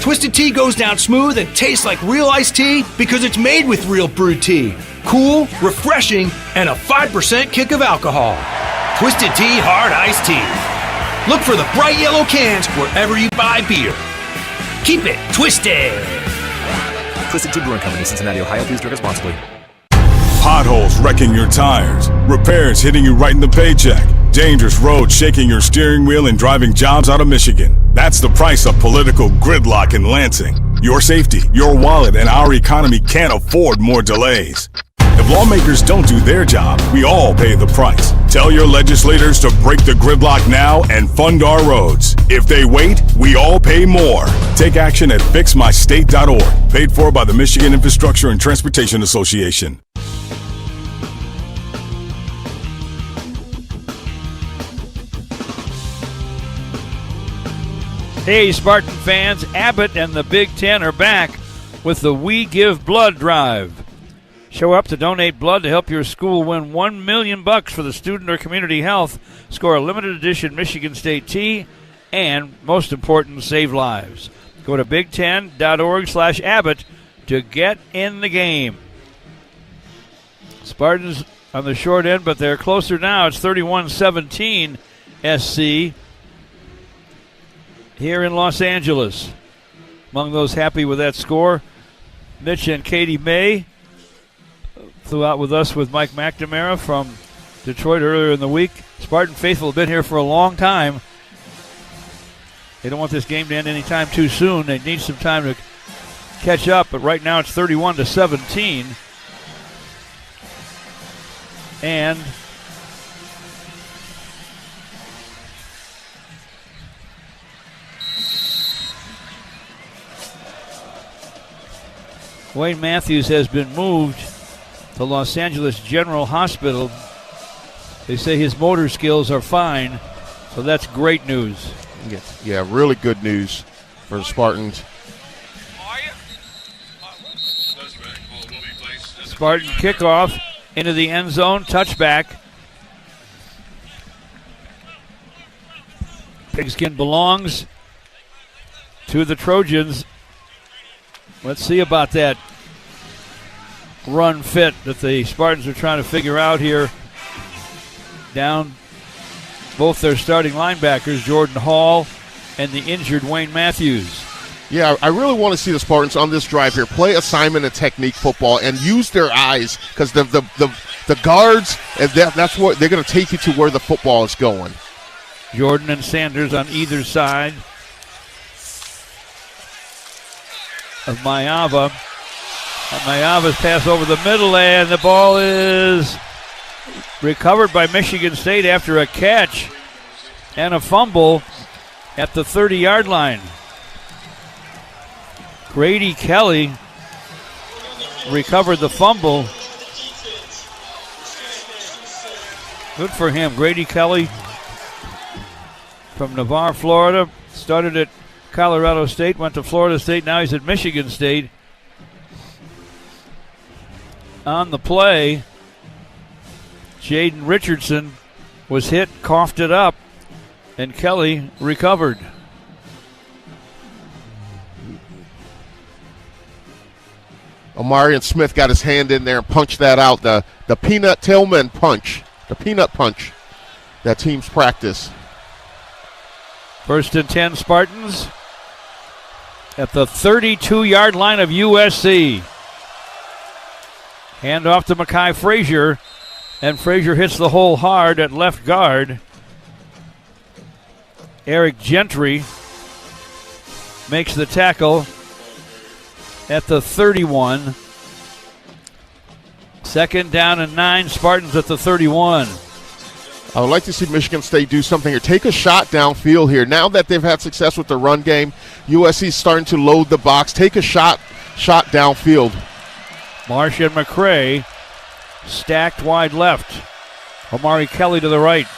[SPEAKER 23] Twisted Tea goes down smooth and tastes like real iced tea because it's made with real brewed tea. Cool, refreshing, and a 5% kick of alcohol. Twisted Tea Hard Iced Tea. Look for the bright yellow cans wherever you buy beer. Keep it twisted.
[SPEAKER 22] Twisted Tea Brewing Company, Cincinnati, Ohio. Please drink responsibly.
[SPEAKER 17] Potholes wrecking your tires, repairs hitting you right in the paycheck, dangerous roads shaking your steering wheel and driving jobs out of Michigan. That's the price of political gridlock in Lansing. Your safety, your wallet, and our economy can't afford more delays. If lawmakers don't do their job, we all pay the price. Tell your legislators to break the gridlock now and fund our roads. If they wait, we all pay more. Take action at fixmystate.org. Paid for by the Michigan Infrastructure and Transportation Association.
[SPEAKER 1] Hey, Spartan fans, Abbott and the Big Ten are back with the We Give Blood Drive. Show up to donate blood to help your school win $1 million for the student or community health, score a limited edition Michigan State tee, and, most important, save lives. Go to big10.org/Abbott to get in the game. Spartans on the short end, but they're closer now. It's 31-17 SC here in Los Angeles. Among those happy with that score, Mitch and Katie May flew out with us with Mike McNamara from Detroit earlier in the week. Spartan faithful have been here for a long time. They don't want this game to end anytime too soon. They need some time to catch up, but right now it's 31-17. And Wayne Matthews has been moved to Los Angeles General Hospital. They say his motor skills are fine, so that's great news.
[SPEAKER 2] Yeah, really good news for the Spartans.
[SPEAKER 1] Spartan kickoff into the end zone, touchback. Pigskin belongs to the Trojans. Let's see about that run fit that the Spartans are trying to figure out here. Down both their starting linebackers, Jordan Hall and the injured Wayne Matthews.
[SPEAKER 2] Yeah, I really want to see the Spartans on this drive here play assignment and technique football and use their eyes, because the guards, that's what they're going to take you to where the football is going.
[SPEAKER 1] Jordan and Sanders on either side of Mayava. Mayava's pass over the middle, and the ball is recovered by Michigan State after a catch and a fumble at the 30-yard line. Grady Kelly recovered the fumble. Good for him. Grady Kelly from Navarre, Florida. Started at Colorado State, went to Florida State. Now he's at Michigan State. On the play, Jaden Richardson was hit, coughed it up, and Kelly recovered.
[SPEAKER 2] Omarion Smith got his hand in there and punched that out. The peanut Tillman punch. The peanut punch that teams practice.
[SPEAKER 1] 1st and 10 Spartans at the 32-yard line of USC. Hand off to Mekhi Frazier, and Frazier hits the hole hard at left guard. Eric Gentry makes the tackle at the 31. 2nd down and 9, Spartans at the 31.
[SPEAKER 2] I would like to see Michigan State do something or take a shot downfield here. Now that they've had success with the run game, USC's starting to load the box. Take a shot downfield.
[SPEAKER 1] Marsh and McCray stacked wide left. Omari Kelly to the right.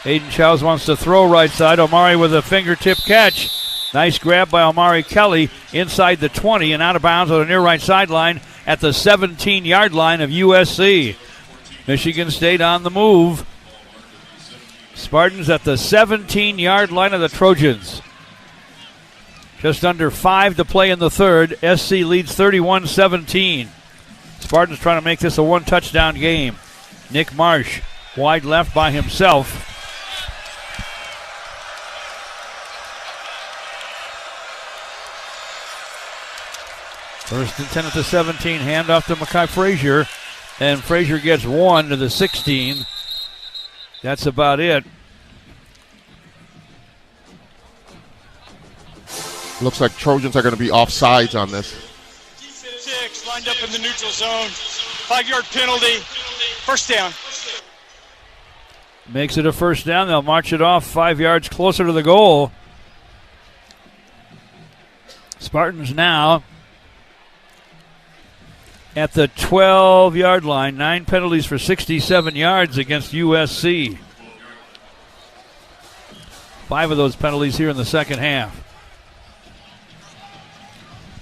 [SPEAKER 1] Aiden Childs wants to throw right side. Omari with a fingertip catch. Nice grab by Omari Kelly inside the 20 and out of bounds on the near right sideline at the 17-yard line of USC. Michigan State on the move. Spartans at the 17-yard line of the Trojans. Just under 5 to play in the third. SC leads 31-17. Spartans trying to make this a one-touchdown game. Nick Marsh, wide left by himself. First and 10 at the 17. Handoff to Mekhi Frazier. And Frazier gets 1 to the 16. That's about it.
[SPEAKER 2] Looks like Trojans are going to be offsides on this.
[SPEAKER 3] 6 lined up in the neutral zone. 5-yard penalty. First down.
[SPEAKER 1] Makes it a first down. They'll march it off 5 yards closer to the goal. Spartans now at the 12-yard line. 9 penalties for 67 yards against USC. 5 of those penalties here in the second half.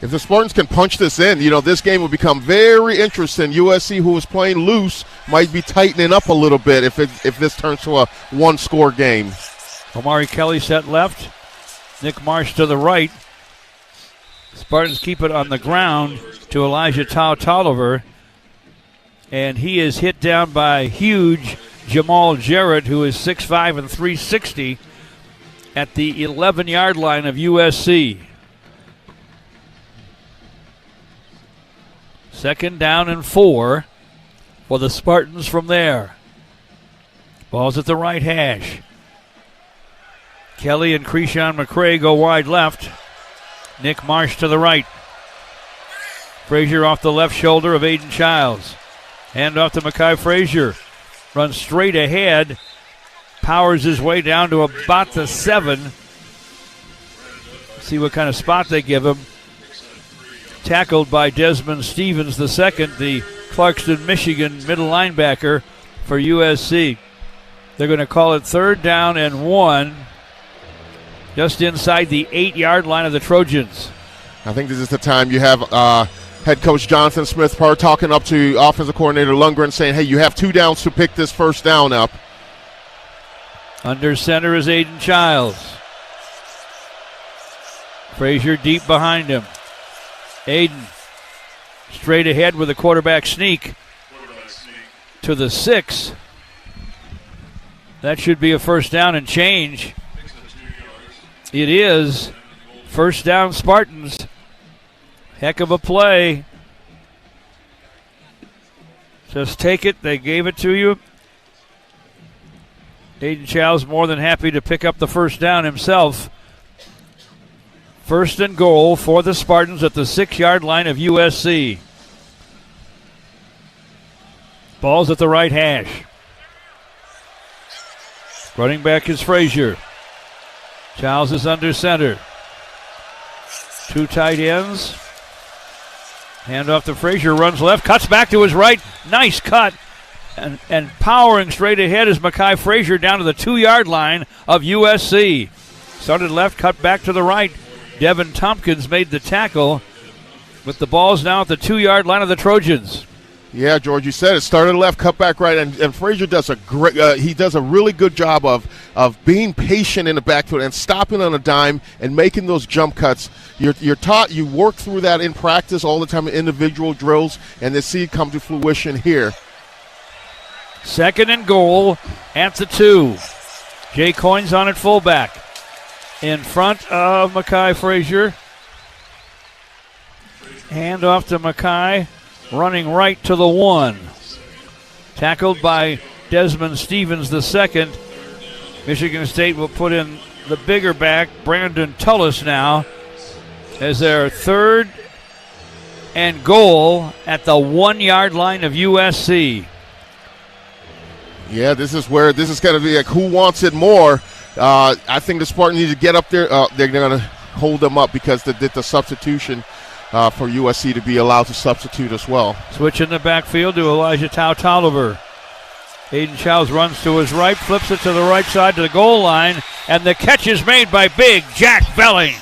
[SPEAKER 2] If the Spartans can punch this in, this game will become very interesting. USC, who was playing loose, might be tightening up a little bit if this turns to a one-score game.
[SPEAKER 1] Omari Kelly set left. Nick Marsh to the right. Spartans keep it on the ground to Elijah Tolliver. And he is hit down by huge Jamal Jarrett, who is 6'5" and 360 at the 11-yard line of USC. Second down and 4 for the Spartans from there. Ball's at the right hash. Kelly and Krishan McCray go wide left. Nick Marsh to the right. Frazier off the left shoulder of Aiden Childs. Hand off to Makai Frazier. Runs straight ahead. Powers his way down to about the 7. See what kind of spot they give him. Tackled by Desmond Stevens II, the Clarkston, Michigan middle linebacker for USC. They're going to call it 3rd down and 1. Just inside the 8-yard line of the Trojans.
[SPEAKER 2] I think this is the time you have head coach Jonathan Smith-Parr talking up to offensive coordinator Lundgren saying, hey, you have 2 downs to pick this first down up.
[SPEAKER 1] Under center is Aiden Childs. Frazier deep behind him. Aiden straight ahead with a quarterback sneak to the 6. That should be a first down and change. It is. First down Spartans. Heck of a play. Just take it. They gave it to you. Aiden Chow's more than happy to pick up the first down himself. First and goal for the Spartans at the 6-yard line of USC. Ball's at the right hash. Running back is Frazier. Childs is under center. 2 tight ends. Hand off to Frazier, runs left, cuts back to his right. Nice cut. And powering straight ahead is Makai Frazier down to the 2-yard line of USC. Started left, cut back to the right. Devin Tompkins made the tackle, but the ball's now at the 2-yard line of the Trojans.
[SPEAKER 2] Yeah, George, you said it. Started left, cut back right, and Frazier does a great. He does a really good job of being patient in the backfield and stopping on a dime and making those jump cuts. You're taught, you work through that in practice all the time in individual drills, and to see it come to fruition here.
[SPEAKER 1] Second and goal at the 2. Jay Coyne's on at fullback. In front of Makai Frazier. Hand off to Makai. Running right to the 1. Tackled by Desmond Stevens II. Michigan State will put in the bigger back, Brandon Tullis now, as their 3rd and goal at the 1-yard line of USC.
[SPEAKER 2] Yeah, this is going to be like who wants it more. I think the Spartans need to get up there. They're going to hold them up because they did the substitution for USC to be allowed to substitute as well.
[SPEAKER 1] Switch in the backfield to Elijah Tolliver. Aiden Childs runs to his right, flips it to the right side to the goal line, and the catch is made by big Jack Belling.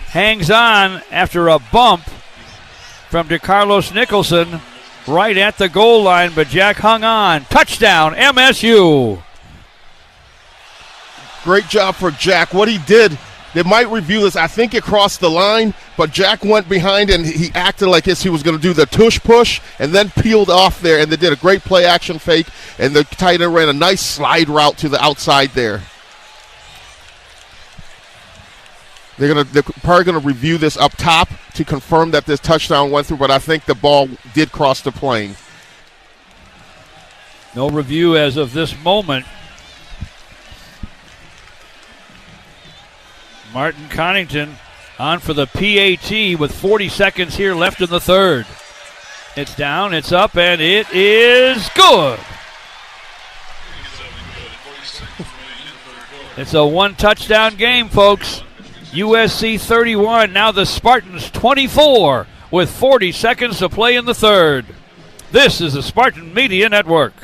[SPEAKER 1] Hangs on after a bump from DeCarlos Nicholson right at the goal line, but Jack hung on. Touchdown, MSU.
[SPEAKER 2] Great job for Jack. What he did, they might review this. I think it crossed the line, but Jack went behind and he acted like he was going to do the tush push and then peeled off there, and they did a great play action fake, and the tight end ran a nice slide route to the outside there. They're probably going to review this up top to confirm that this touchdown went through, but I think the ball did cross the plane.
[SPEAKER 1] No review as of this moment. Martin Connington on for the PAT with 40 seconds here left in the 3rd. It's down, it's up, and it is good. It's a 1-touchdown game, folks. USC 31, now the Spartans 24 with 40 seconds to play in the third. This is the Spartan Media Network.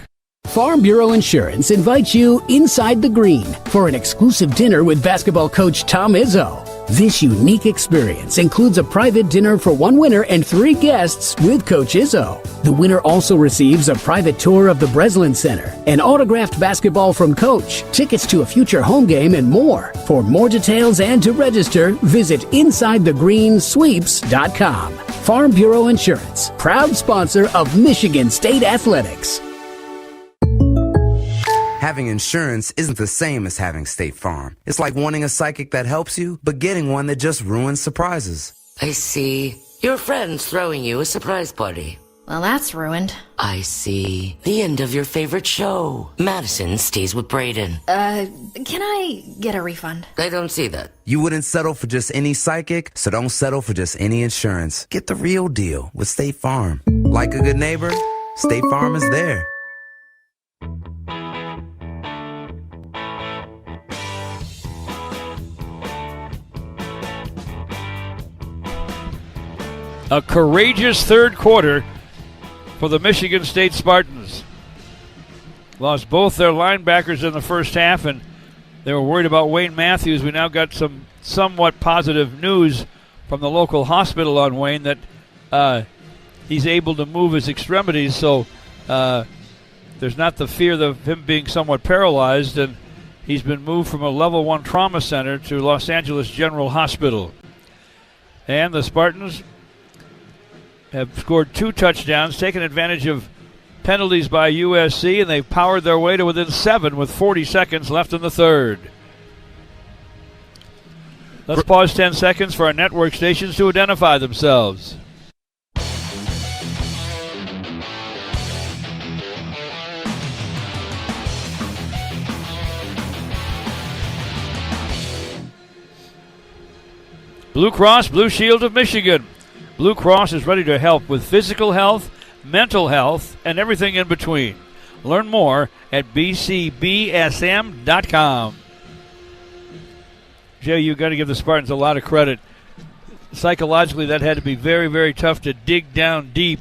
[SPEAKER 9] Farm Bureau Insurance invites you inside the green for an exclusive dinner with basketball coach Tom Izzo. This unique experience includes a private dinner for one winner and 3 guests with Coach Izzo. The winner also receives a private tour of the Breslin Center, an autographed basketball from Coach, tickets to a future home game, and more. For more details and to register, visit InsideTheGreenSweeps.com. Farm Bureau Insurance, proud sponsor of Michigan State Athletics.
[SPEAKER 14] Having insurance isn't the same as having State Farm. It's like wanting a psychic that helps you, but getting one that just ruins surprises.
[SPEAKER 4] I see. Your friend's throwing you a surprise party.
[SPEAKER 11] Well, that's ruined.
[SPEAKER 4] I see. The end of your favorite show. Madison stays with Braden.
[SPEAKER 11] Can I get a refund?
[SPEAKER 4] I don't see that.
[SPEAKER 14] You wouldn't settle for just any psychic, so don't settle for just any insurance. Get the real deal with State Farm. Like a good neighbor, State Farm is there.
[SPEAKER 1] A courageous third quarter for the Michigan State Spartans. Lost both their linebackers in the first half, and they were worried about Wayne Matthews. We now got some somewhat positive news from the local hospital on Wayne that he's able to move his extremities, so there's not the fear of him being somewhat paralyzed, and he's been moved from a level 1 trauma center to Los Angeles General Hospital. And the Spartans have scored 2 touchdowns, taken advantage of penalties by USC, and they've powered their way to within 7 with 40 seconds left in the third. Let's pause 10 seconds for our network stations to identify themselves. Blue Cross Blue Shield of Michigan. Blue Cross is ready to help with physical health, mental health, and everything in between. Learn more at bcbsm.com. Jay, you've got to give the Spartans a lot of credit. Psychologically, that had to be very, very tough to dig down deep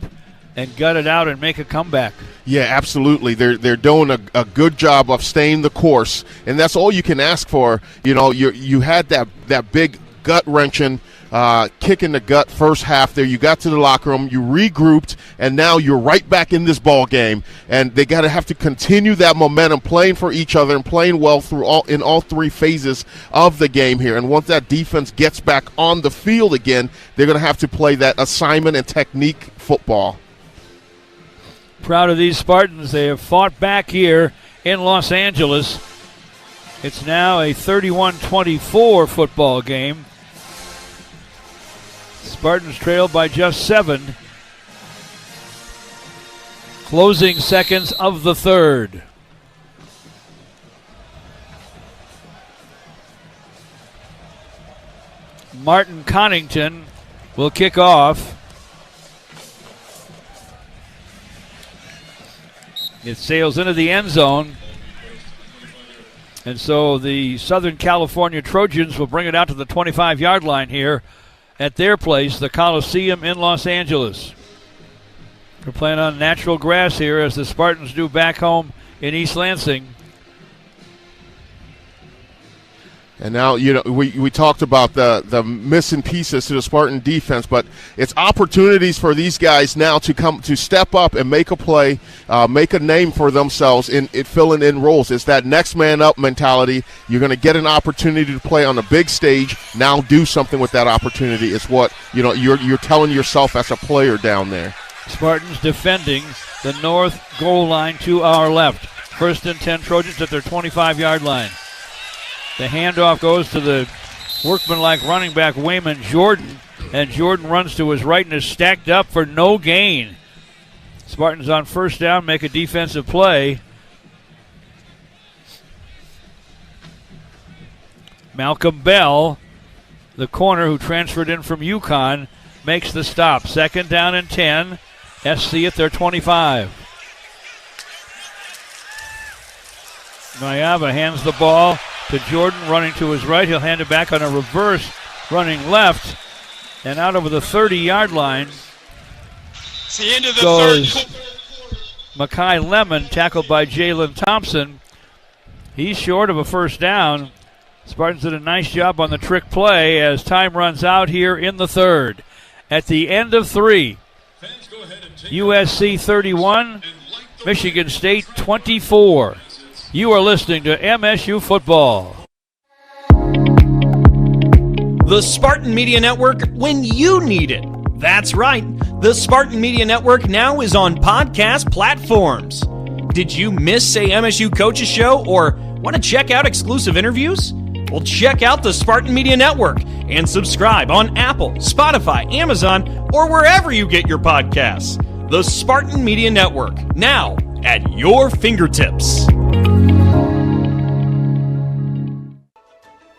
[SPEAKER 1] and gut it out and make a comeback.
[SPEAKER 2] Yeah, absolutely. They're doing a good job of staying the course, and that's all you can ask for. You know, you had that big gut-wrenching kick in the gut first half there. You got to the locker room, you regrouped, and now you're right back in this ball game. And they got to have to continue that momentum, playing for each other and playing well in all 3 phases of the game here. And once that defense gets back on the field again, they're going to have to play that assignment and technique football.
[SPEAKER 1] Proud of these Spartans. They have fought back here in Los Angeles. It's now a 31-24 football game. Spartans trail by just 7. Closing seconds of the third. Martin Connington will kick off. It sails into the end zone. And so the Southern California Trojans will bring it out to the 25-yard line here at their place, the Coliseum in Los Angeles. They're playing on natural grass here, as the Spartans do back home in East Lansing.
[SPEAKER 2] And now, you know, we talked about the missing pieces to the Spartan defense, but it's opportunities for these guys now to step up and make a play, make a name for themselves in filling in roles. It's that next man up mentality. You're going to get an opportunity to play on the big stage. Now do something with that opportunity. It's what you're telling yourself as a player down there.
[SPEAKER 1] Spartans defending the north goal line to our left. 1st and 10 Trojans at their 25-yard line. The handoff goes to the workmanlike running back, Wayman Jordan, and Jordan runs to his right and is stacked up for no gain. Spartans on 1st down make a defensive play. Malcolm Bell, the corner who transferred in from UConn, makes the stop. 2nd down and 10. SC at their 25. Mayava hands the ball to Jordan, running to his right. He'll hand it back on a reverse, running left, and out over the 30-yard line.
[SPEAKER 3] It's the end of the
[SPEAKER 1] goes
[SPEAKER 3] third.
[SPEAKER 1] Makai Lemon, tackled by Jalen Thompson. He's short of a first down. Spartans did a nice job on the trick play as time runs out here in the third. At the end of 3, USC 31, Michigan State 24. You are listening to MSU Football.
[SPEAKER 5] The Spartan Media Network when you need it. That's right. The Spartan Media Network now is on podcast platforms. Did you miss a MSU Coaches Show or want to check out exclusive interviews? Well, check out the Spartan Media Network and subscribe on Apple, Spotify, Amazon, or wherever you get your podcasts. The Spartan Media Network, now at your fingertips.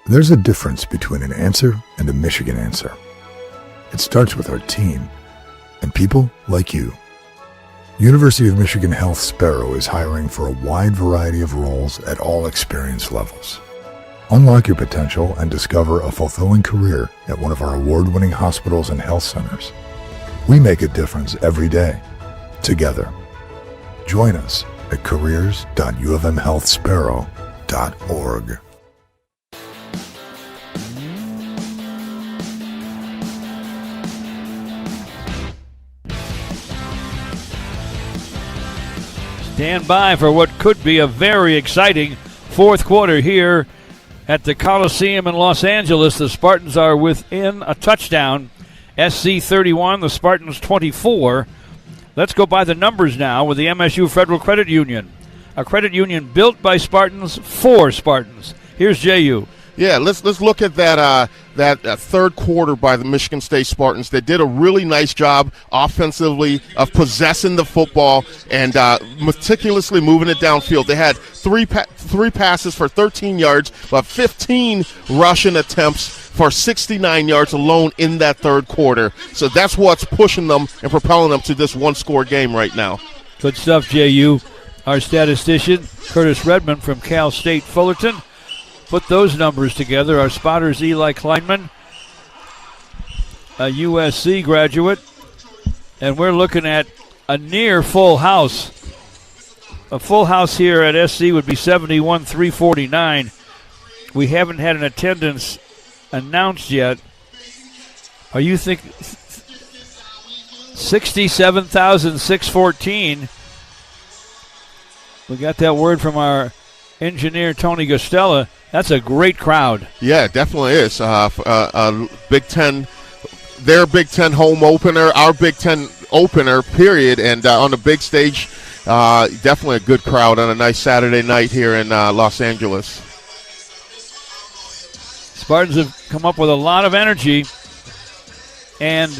[SPEAKER 13] There's a difference between an answer and a Michigan answer. It starts with our team and people like you. University of Michigan Health Sparrow is hiring for a wide variety of roles at all experience levels. Unlock your potential and discover a fulfilling career at one of our award-winning hospitals and health centers. We make a difference every day, together. Join us at careers.ufmhealthsparrow.org.
[SPEAKER 1] Stand by for what could be a very exciting fourth quarter here at the Coliseum in Los Angeles. The Spartans are within a touchdown. SC 31, the Spartans 24. Let's go by the numbers now with the MSU Federal Credit Union. A credit union built by Spartans for Spartans. Here's JU.
[SPEAKER 2] Yeah, let's look at that third quarter by the Michigan State Spartans. They did a really nice job offensively of possessing the football and meticulously moving it downfield. They had three passes for 13 yards, but 15 rushing attempts for 69 yards alone in that third quarter. So that's what's pushing them and propelling them to this one-score game right now.
[SPEAKER 1] Good stuff, JU. Our statistician, Curtis Redmond from Cal State Fullerton, put those numbers together. Our spotters, Eli Kleinman, a USC graduate, and we're looking at a near full house. A full house here at SC would be 71,349. We haven't had an attendance announced yet. Are you thinking 67,614? We got that word from our engineer, Tony Gostella. That's a great crowd.
[SPEAKER 2] Yeah, it definitely is. Big Ten, their Big Ten home opener, our Big Ten opener, period. And on the big stage, definitely a good crowd on a nice Saturday night here in Los Angeles.
[SPEAKER 1] Spartans have come up with a lot of energy, and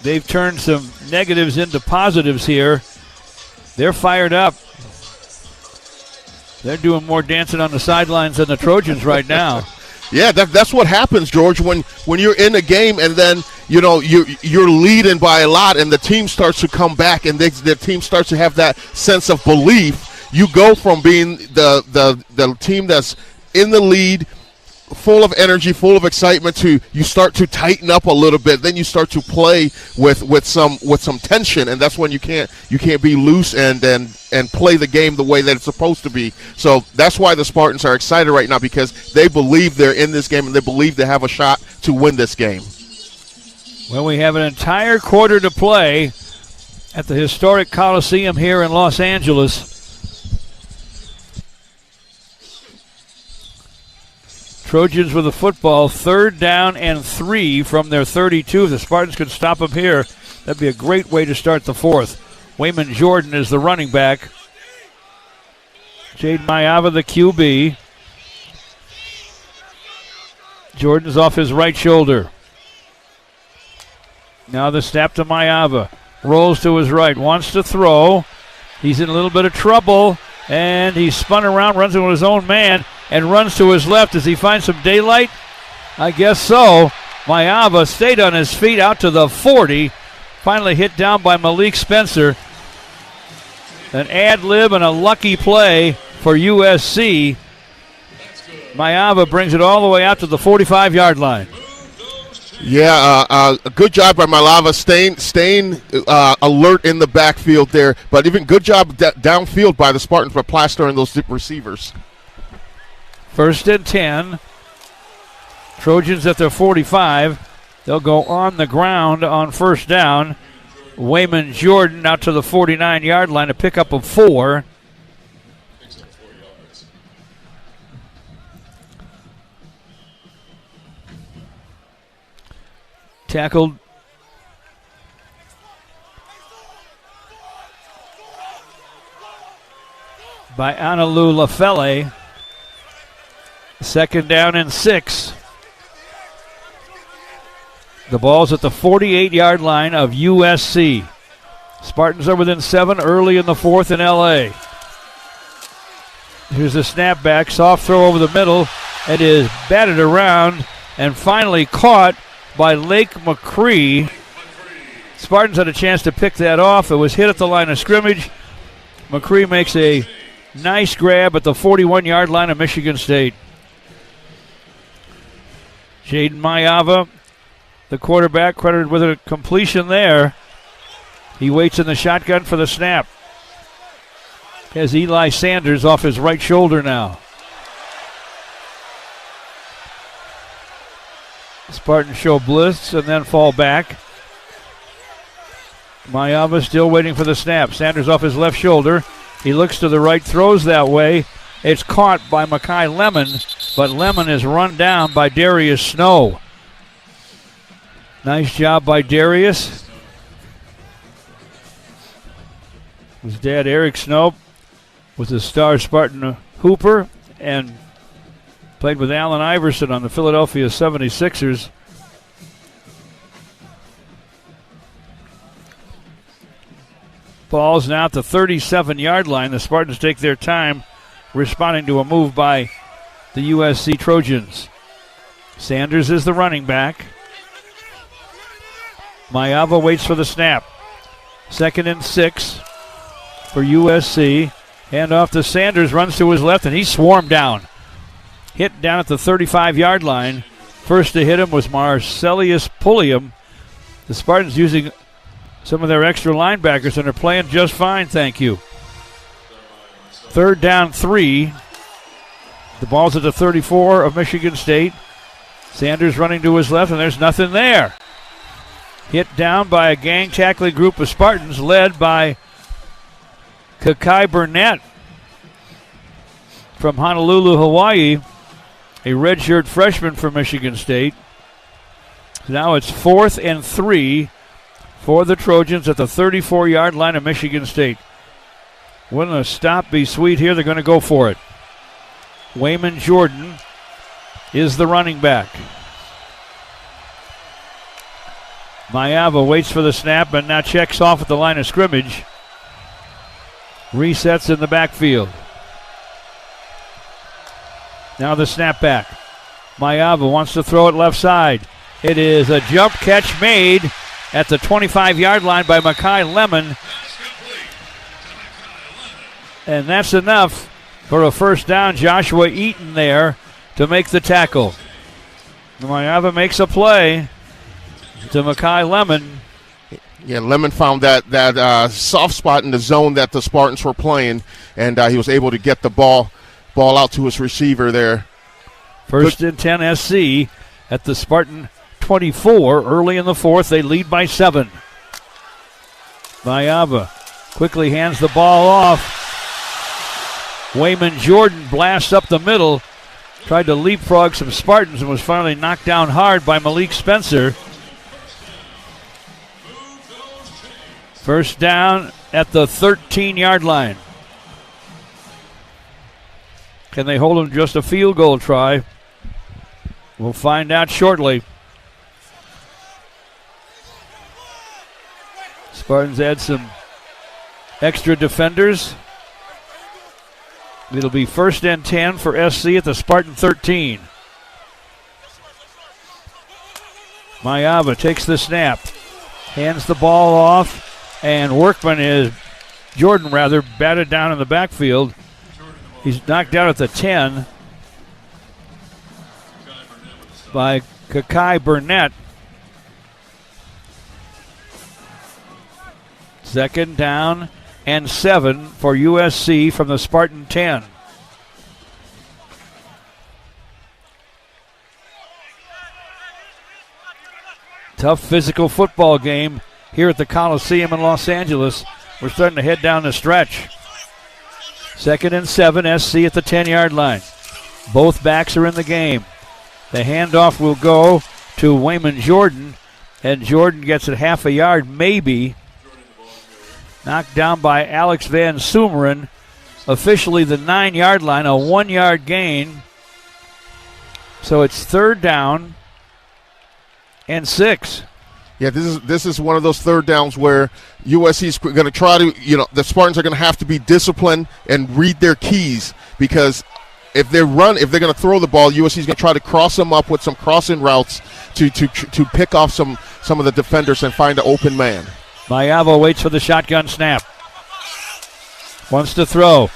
[SPEAKER 1] they've turned some negatives into positives here. They're fired up. They're doing more dancing on the sidelines than the Trojans right now.
[SPEAKER 2] Yeah, that's what happens, George, when you're in a game and then, you're leading by a lot and the team starts to come back and the team starts to have that sense of belief. You go from being the team that's in the lead, full of energy, full of excitement, to you start to tighten up a little bit. Then you start to play with some tension, and that's when you can't be loose and play the game the way that it's supposed to be. So that's why the Spartans are excited right now, because they believe they're in this game and they believe they have a shot to win this game.
[SPEAKER 1] Well, we have an entire quarter to play at the historic Coliseum here in Los Angeles. Trojans with the football, 3rd down and 3 from their 32. If the Spartans could stop them here, that'd be a great way to start the fourth. Wayman Jordan is the running back. Jade Mayava, the QB. Jordan's off his right shoulder. Now the snap to Mayava. Rolls to his right, wants to throw. He's in a little bit of trouble, and he's spun around, runs into his own man, and runs to his left. Does he find some daylight? I guess so. Mayava stayed on his feet out to the 40. Finally hit down by Malik Spencer. An ad lib and a lucky play for USC. Mayava brings it all the way out to the 45-yard line.
[SPEAKER 2] Yeah, a good job by Mayava staying alert in the backfield there, but even good job downfield by the Spartans for plastering those receivers.
[SPEAKER 1] 1st and 10. Trojans at their 45. They'll go on the ground on 1st down. Wayman Jordan out to the 49-yard line, a pickup of 4. Tackled by Analu Lafele. 2nd down and 6. The ball's at the 48-yard line of USC. Spartans are within 7 early in the 4th in LA. Here's the snapback, soft throw over the middle. It is batted around and finally caught by Lake McCree. Spartans had a chance to pick that off. It was hit at the line of scrimmage. McCree makes a nice grab at the 41-yard line of Michigan State. Jaden Mayava, the quarterback, credited with a completion there. He waits in the shotgun for the snap. Has Eli Sanders off his right shoulder now. Spartans show blitz and then fall back. Mayava still waiting for the snap. Sanders off his left shoulder. He looks to the right, throws that way. It's caught by Makai Lemon, but Lemon is run down by Darius Snow. Nice job by Darius. His dad, Eric Snow, was a star Spartan hooper and played with Allen Iverson on the Philadelphia 76ers. Ball's now at the 37-yard line. The Spartans take their time responding to a move by the USC Trojans. Sanders is the running back. Mayava waits for the snap. 2nd and 6 for USC. Hand off to Sanders, runs to his left, and he's swarmed down. Hit down at the 35-yard line. First to hit him was Marcellus Pulliam. The Spartans using some of their extra linebackers, and are playing just fine, thank you. 3rd down 3. The ball's at the 34 of Michigan State. Sanders running to his left, and there's nothing there. Hit down by a gang tackling group of Spartans led by Kakai Burnett from Honolulu, Hawaii, a redshirt freshman for Michigan State. Now it's 4th and 3 for the Trojans at the 34-yard line of Michigan State. Wouldn't a stop be sweet here? They're going to go for it. Wayman Jordan is the running back. Mayava waits for the snap and now checks off at the line of scrimmage. Resets in the backfield. Now the snap back. Mayava wants to throw it left side. It is a jump catch made at the 25-yard line by Makai Lemon. And that's enough for a first down. Joshua Eaton there to make the tackle. Mayava makes a play to Makai Lemon.
[SPEAKER 2] Yeah, Lemon found that soft spot in the zone that the Spartans were playing, and he was able to get the ball out to his receiver there.
[SPEAKER 1] 1st and 10 SC at the Spartan 24. Early in the 4th, they lead by 7. Mayava quickly hands the ball off. Wayman Jordan blasts up the middle, tried to leapfrog some Spartans and was finally knocked down hard by Malik Spencer. First down at the 13-yard line. Can they hold him just a field goal try? We'll find out shortly. Spartans add some extra defenders. It'll be 1st and 10 for SC at the Spartan 13. Mayava takes the snap, hands the ball off, and Jordan batted down in the backfield. He's knocked out at the 10. by Kakai Burnett. Second down and 7 for USC from the Spartan 10. Tough physical football game here at the Coliseum in Los Angeles. We're starting to head down the stretch. Second and 7, SC at the 10-yard line. Both backs are in the game. The handoff will go to Wayman Jordan, and Jordan gets it half a yard, maybe. Knocked down by Alex Van Sumeren. Officially the 9-yard line, a 1-yard gain. So it's third down and 6.
[SPEAKER 2] Yeah, this is one of those third downs where USC is going to try to, the Spartans are going to have to be disciplined and read their keys, because if they're going to throw the ball, USC is going to try to cross them up with some crossing routes to pick off some of the defenders and find an open man.
[SPEAKER 1] Mayavo waits for the shotgun snap. Wants to throw.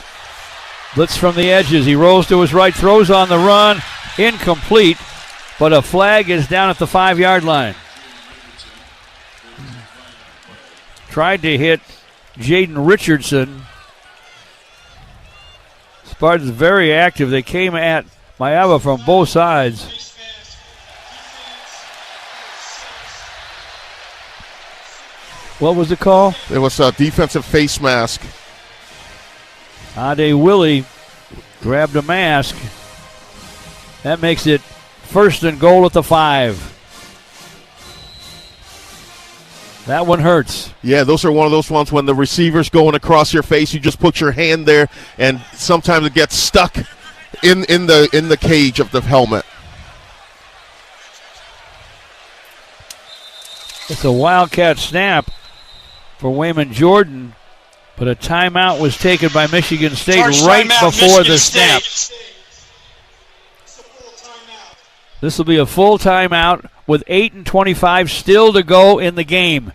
[SPEAKER 1] Blitz from the edges. He rolls to his right, throws on the run. Incomplete, but a flag is down at the 5-yard line. Tried to hit Jaden Richardson. Spartans very active. They came at Mayava from both sides. What was the call?
[SPEAKER 2] It was a defensive face mask.
[SPEAKER 1] Ade Willie grabbed a mask. That makes it first and goal at the 5. That one hurts.
[SPEAKER 2] Yeah, those are one of those ones when the receiver's going across your face, you just put your hand there, and sometimes it gets stuck in the cage of the helmet.
[SPEAKER 1] It's a wildcat snap for Wayman Jordan, but a timeout was taken by Michigan State right before the snap. This will be a full timeout with 8:25 still to go in the game.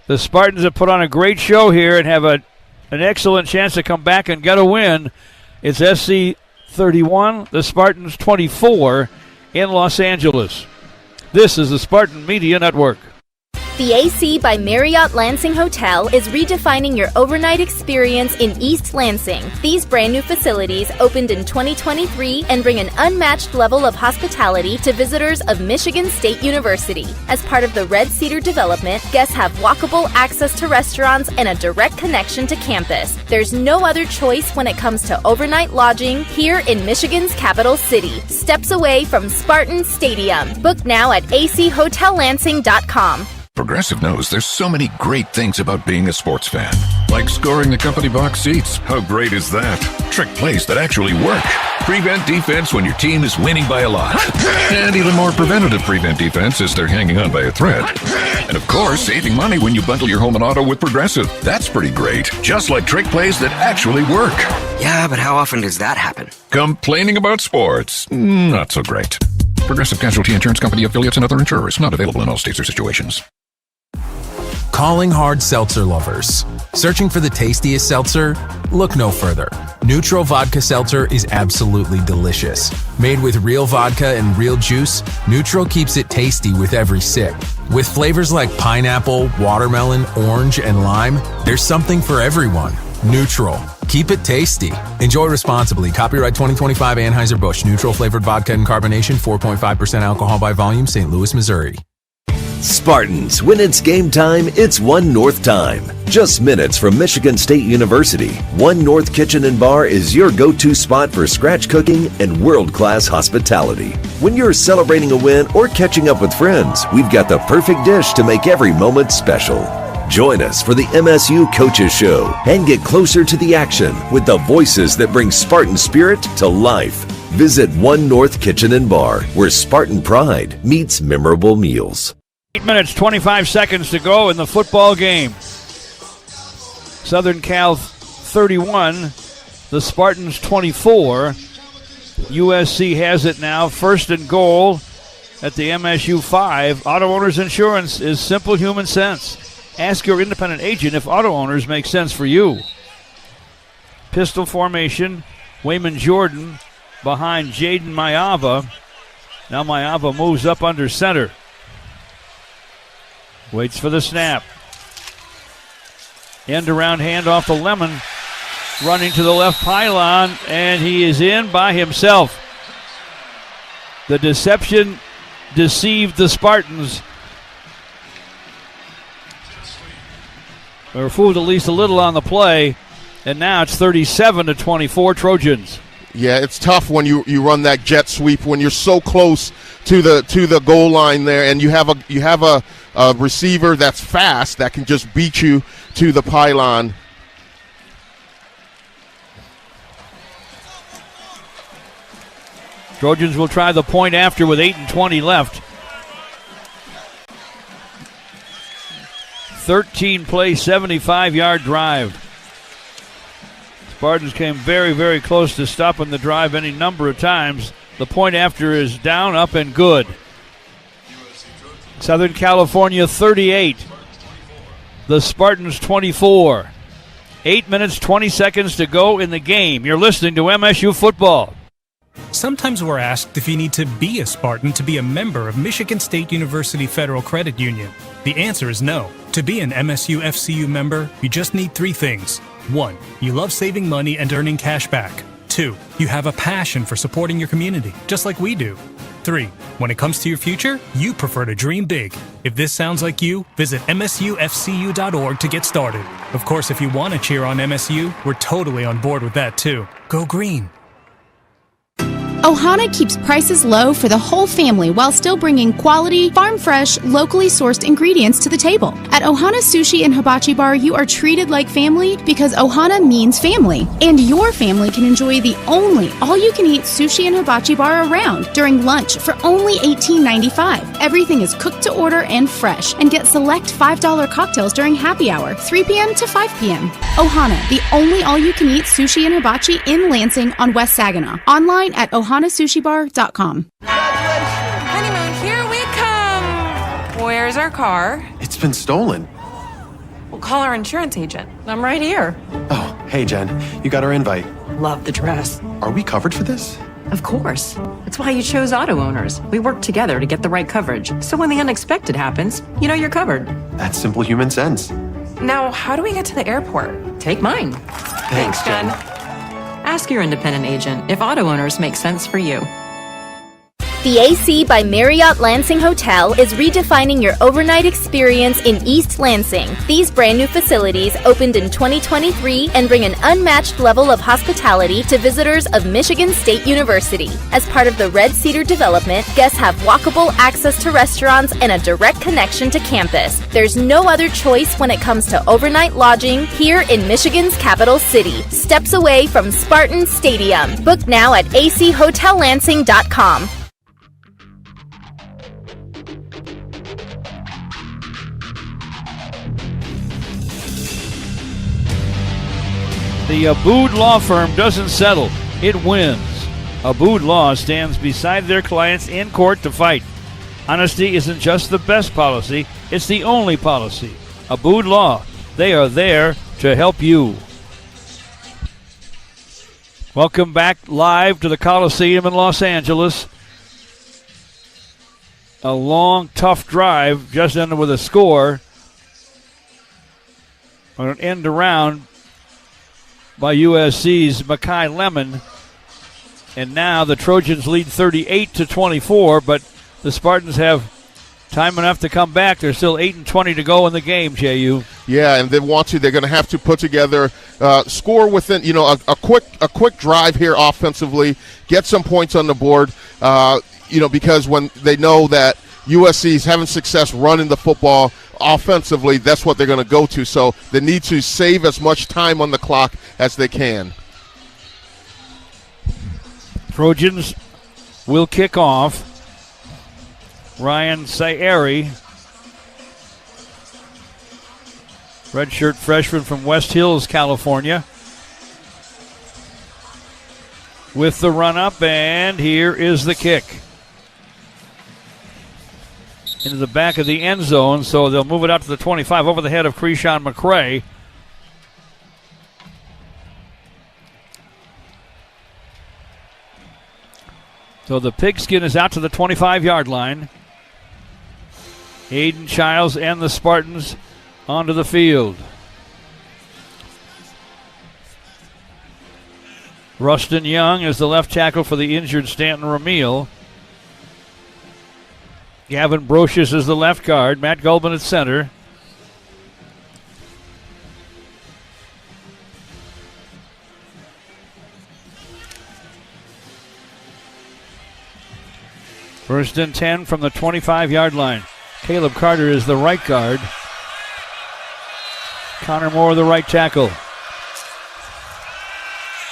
[SPEAKER 1] The Spartans have put on a great show here and have an excellent chance to come back and get a win. It's SC 31, the Spartans 24 in Los Angeles. This is the Spartan Media Network.
[SPEAKER 6] The AC by Marriott Lansing Hotel is redefining your overnight experience in East Lansing. These brand new facilities opened in 2023 and bring an unmatched level of hospitality to visitors of Michigan State University. As part of the Red Cedar development, guests have walkable access to restaurants and a direct connection to campus. There's no other choice when it comes to overnight lodging here in Michigan's capital city, steps away from Spartan Stadium. Book now at achotellansing.com.
[SPEAKER 12] Progressive knows there's so many great things about being a sports fan. Like scoring the company box seats. How great is that? Trick plays that actually work. Prevent defense when your team is winning by a lot. And even more preventative prevent defense as they're hanging on by a thread. And of course, saving money when you bundle your home and auto with Progressive. That's pretty great. Just like trick plays that actually work.
[SPEAKER 14] Yeah, but how often does that happen?
[SPEAKER 12] Complaining about sports. Not so great. Progressive Casualty Insurance Company, affiliates, and other insurers. Not available in all states or situations.
[SPEAKER 18] Calling hard seltzer lovers. Searching for the tastiest seltzer? Look no further. Neutral Vodka Seltzer is absolutely delicious. Made with real vodka and real juice, Neutral keeps it tasty with every sip. With flavors like pineapple, watermelon, orange, and lime, there's something for everyone. Neutral. Keep it tasty. Enjoy responsibly. Copyright 2025 Anheuser-Busch. Neutral flavored vodka and carbonation. 4.5% alcohol by volume. St. Louis, Missouri.
[SPEAKER 19] Spartans, when it's game time, it's One North time. Just minutes from Michigan State University, One North Kitchen and Bar is your go-to spot for scratch cooking and world-class hospitality. When you're celebrating a win or catching up with friends, we've got the perfect dish to make every moment special. Join us for the MSU Coaches Show and get closer to the action with the voices that bring Spartan spirit to life. Visit One North Kitchen and Bar, where Spartan pride meets memorable meals.
[SPEAKER 1] 8 minutes, 25 seconds to go in the football game. Southern Cal 31, the Spartans 24. USC has it now, first and goal at the MSU 5. Auto Owners Insurance is simple human sense. Ask your independent agent if auto owners make sense for you. Pistol formation, Wayman Jordan behind Jaden Mayava. Now Mayava moves up under center. Waits for the snap. End around handoff to Lemon. Running to the left pylon, and he is in by himself. The deception deceived the Spartans. They were fooled at least a little on the play, and now it's 37-24 Trojans.
[SPEAKER 2] Yeah, it's tough when you run that jet sweep when you're so close to the goal line there, and you have a receiver that's fast that can just beat you to the pylon.
[SPEAKER 1] Trojans will try the point after with 8:20 left. 13-play, 75-yard drive. Spartans came very, very close to stopping the drive any number of times. The point after is down, up, and good. Southern California 38. The Spartans 24. 8 minutes, 20 seconds to go in the game. You're listening to MSU Football.
[SPEAKER 10] Sometimes we're asked if you need to be a Spartan to be a member of Michigan State University Federal Credit Union. The answer is no. To be an MSU FCU member, you just need 3 things. 1. You love saving money and earning cash back. 2. You have a passion for supporting your community, just like we do. 3. When it comes to your future, you prefer to dream big. If this sounds like you, visit msufcu.org to get started. Of course, if you want to cheer on MSU, we're totally on board with that too. Go green.
[SPEAKER 15] Ohana keeps prices low for the whole family while still bringing quality, farm-fresh, locally sourced ingredients to the table. At Ohana Sushi and Hibachi Bar, you are treated like family because Ohana means family. And your family can enjoy the only all-you-can-eat sushi and hibachi bar around during lunch for only $18.95. Everything is cooked to order and fresh, and get select $5 cocktails during happy hour, 3 p.m. to 5 p.m. Ohana, the only all-you-can-eat sushi and hibachi in Lansing on West Saginaw. Online at ohanasushibar.com.
[SPEAKER 20] Honeymoon, here we come. Where's our car?
[SPEAKER 21] It's been stolen.
[SPEAKER 20] We'll call our insurance agent. I'm right here.
[SPEAKER 21] Oh, hey, Jen. You got our invite.
[SPEAKER 20] Love the dress.
[SPEAKER 21] Are we covered for this?
[SPEAKER 25] Of course. That's why you chose auto owners. We work together to get the right coverage. So when the unexpected happens, you know you're covered.
[SPEAKER 21] That's simple human sense.
[SPEAKER 20] Now, how do we get to the airport?
[SPEAKER 25] Take mine.
[SPEAKER 21] Thanks, Jen.
[SPEAKER 25] Ask your independent agent if auto owners make sense for you.
[SPEAKER 6] The AC by Marriott Lansing Hotel is redefining your overnight experience in East Lansing. These brand new facilities opened in 2023 and bring an unmatched level of hospitality to visitors of Michigan State University. As part of the Red Cedar development, guests have walkable access to restaurants and a direct connection to campus. There's no other choice when it comes to overnight lodging here in Michigan's capital city, steps away from Spartans Stadium. Book now at achhotellansing.com.
[SPEAKER 1] The Abood Law Firm doesn't settle, it wins. Abood Law stands beside their clients in court to fight. Honesty isn't just the best policy, it's the only policy. Abood Law, they are there to help you. Welcome back live to the Coliseum in Los Angeles. A long, tough drive just ended with a score. On an end around by USC's Makai Lemon. And now the Trojans lead 38-24, but the Spartans have time enough to come back. There's still 8:20 to go in the game, J.U.
[SPEAKER 2] Yeah, and they're going to have to put together, score within, a quick drive here offensively, get some points on the board, because when they know that USC is having success running the football offensively, that's what they're going to go to. So they need to save as much time on the clock as they can.
[SPEAKER 1] Trojans will kick off. Ryan Sayeri, redshirt freshman from West Hills, California, with the run-up, and here is the kick. Into the back of the end zone, so they'll move it out to the 25 over the head of Krishan McCray. So the pigskin is out to the 25-yard line. Aiden Childs and the Spartans onto the field. Rustin Young is the left tackle for the injured Stanton Ramil. Gavin Brocious is the left guard. Matt Gulbin at center. First and 10 from the 25-yard line. Caleb Carter is the right guard. Connor Moore the right tackle.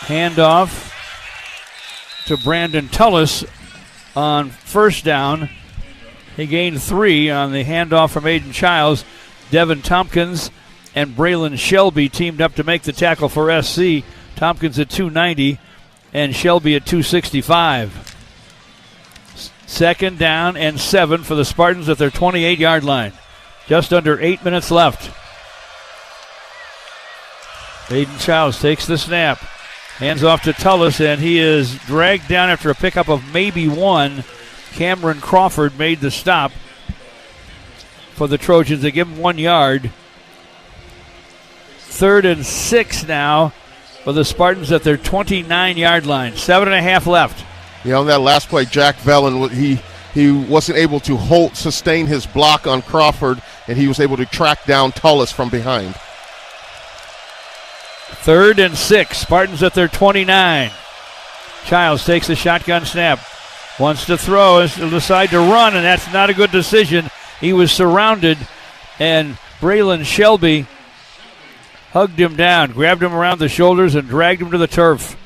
[SPEAKER 1] Handoff to Brandon Tullis on first down. He gained 3 on the handoff from Aiden Childs. Devin Tompkins and Braylon Shelby teamed up to make the tackle for SC. Tompkins at 290 and Shelby at 265. Second down and 7 for the Spartans at their 28-yard line. Just under 8 minutes left. Aiden Childs takes the snap. Hands off to Tullis, and he is dragged down after a pickup of maybe 1. Cameron Crawford made the stop for the Trojans. They give him 1 yard. 3rd and 6 now for the Spartans at their 29-yard line. 7.5 left.
[SPEAKER 2] Yeah, on that last play, Jack Vellon, he wasn't able to sustain his block on Crawford, and he was able to track down Tullis from behind.
[SPEAKER 1] 3rd and 6. Spartans at their 29. Childs takes the shotgun snap. Wants to throw, he'll decide to run, and that's not a good decision. He was surrounded, and Braylon Shelby hugged him down, grabbed him around the shoulders, and dragged him to the turf.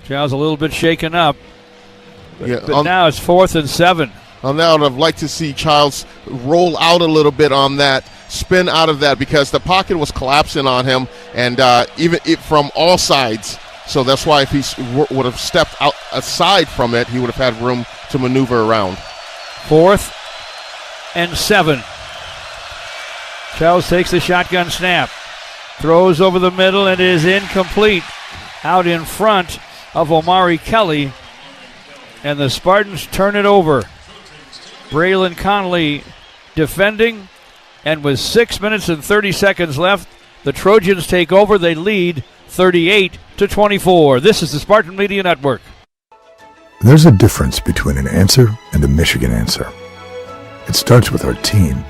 [SPEAKER 1] Childs a little bit shaken up, but now it's 4th and 7.
[SPEAKER 2] On that, I'd like to see Childs roll out a little bit on that, spin out of that, because the pocket was collapsing on him, and even from all sides. So that's why if he would have stepped out aside from it, he would have had room to maneuver around.
[SPEAKER 1] 4th and 7. Childs takes the shotgun snap, throws over the middle, and is incomplete. Out in front of Omari Kelly, and the Spartans turn it over. Braylon Connolly defending, and with 6 minutes and 30 seconds left, the Trojans take over. They lead 38-24. This is the Spartan Media Network.
[SPEAKER 13] There's a difference between an answer and a Michigan answer. It starts with our team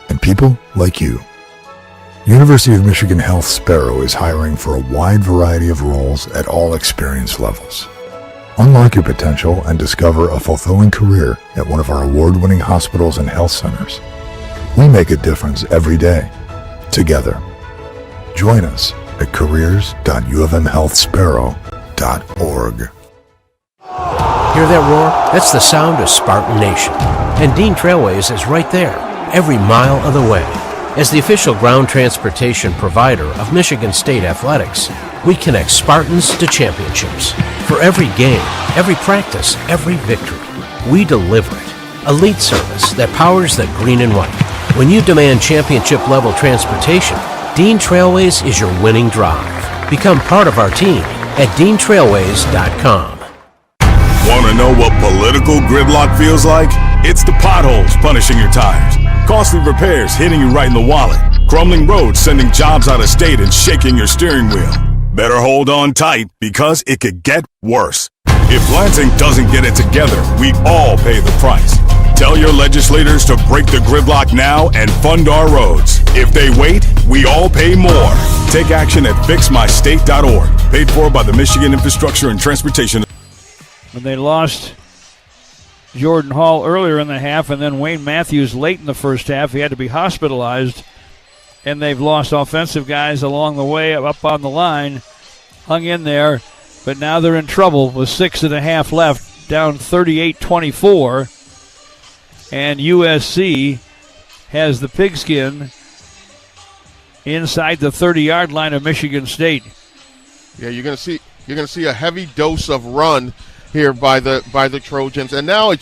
[SPEAKER 13] and people like you. University of Michigan Health Sparrow is hiring for a wide variety of roles at all experience levels. Unlock your potential and discover a fulfilling career at one of our award-winning hospitals and health centers. We make a difference every day, together. Join us at careers.ufmhealthsparrow.org.
[SPEAKER 7] Hear that roar? That's the sound of Spartan Nation. And Dean Trailways is right there, every mile of the way. As the official ground transportation provider of Michigan State Athletics, we connect Spartans to championships. For every game, every practice, every victory, we deliver it. Elite service that powers the green and white. When you demand championship-level transportation, Dean Trailways is your winning drive. Become part of our team at DeanTrailways.com.
[SPEAKER 17] Want to know what political gridlock feels like? It's the potholes punishing your tires, costly repairs hitting you right in the wallet, crumbling roads sending jobs out of state and shaking your steering wheel. Better hold on tight, because it could get worse. If Lansing doesn't get it together, we all pay the price. Tell your legislators to break the gridlock now and fund our roads. If they wait, we all pay more. Take action at fixmystate.org. Paid for by the Michigan Infrastructure and Transportation.
[SPEAKER 1] When they lost Jordan Hall earlier in the half, and then Wayne Matthews late in the first half, he had to be hospitalized. And they've lost offensive guys along the way up on the line, hung in there, but now they're in trouble with 6.5 left, down 38-24. And USC has the pigskin inside the 30-yard line of Michigan State.
[SPEAKER 2] Yeah, you're gonna see a heavy dose of run here by the Trojans, and now it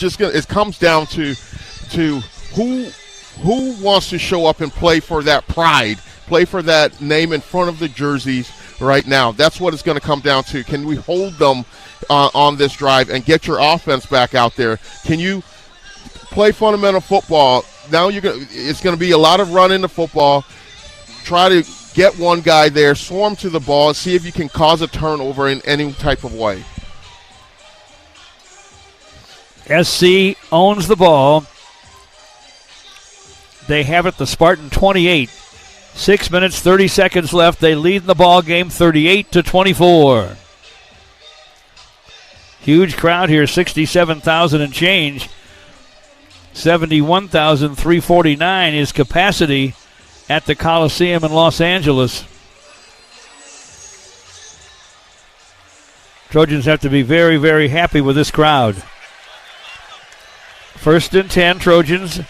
[SPEAKER 2] comes down to who wants to show up and play for that pride, play for that name in front of the jerseys, right now. That's what it's going to come down to. Can we hold them on this drive and get your offense back out there? Can you play fundamental football? Now it's going to be a lot of run into football. Try to get one guy there, swarm to the ball, and see if you can cause a turnover in any type of way.
[SPEAKER 1] SC owns the ball. They have it, the Spartan 28. 6 minutes, 30 seconds left. They lead in the ball game 38-24. Huge crowd here, 67,000 and change. 71,349 is capacity at the Coliseum in Los Angeles. Trojans have to be very, very happy with this crowd. 1st and 10, Trojans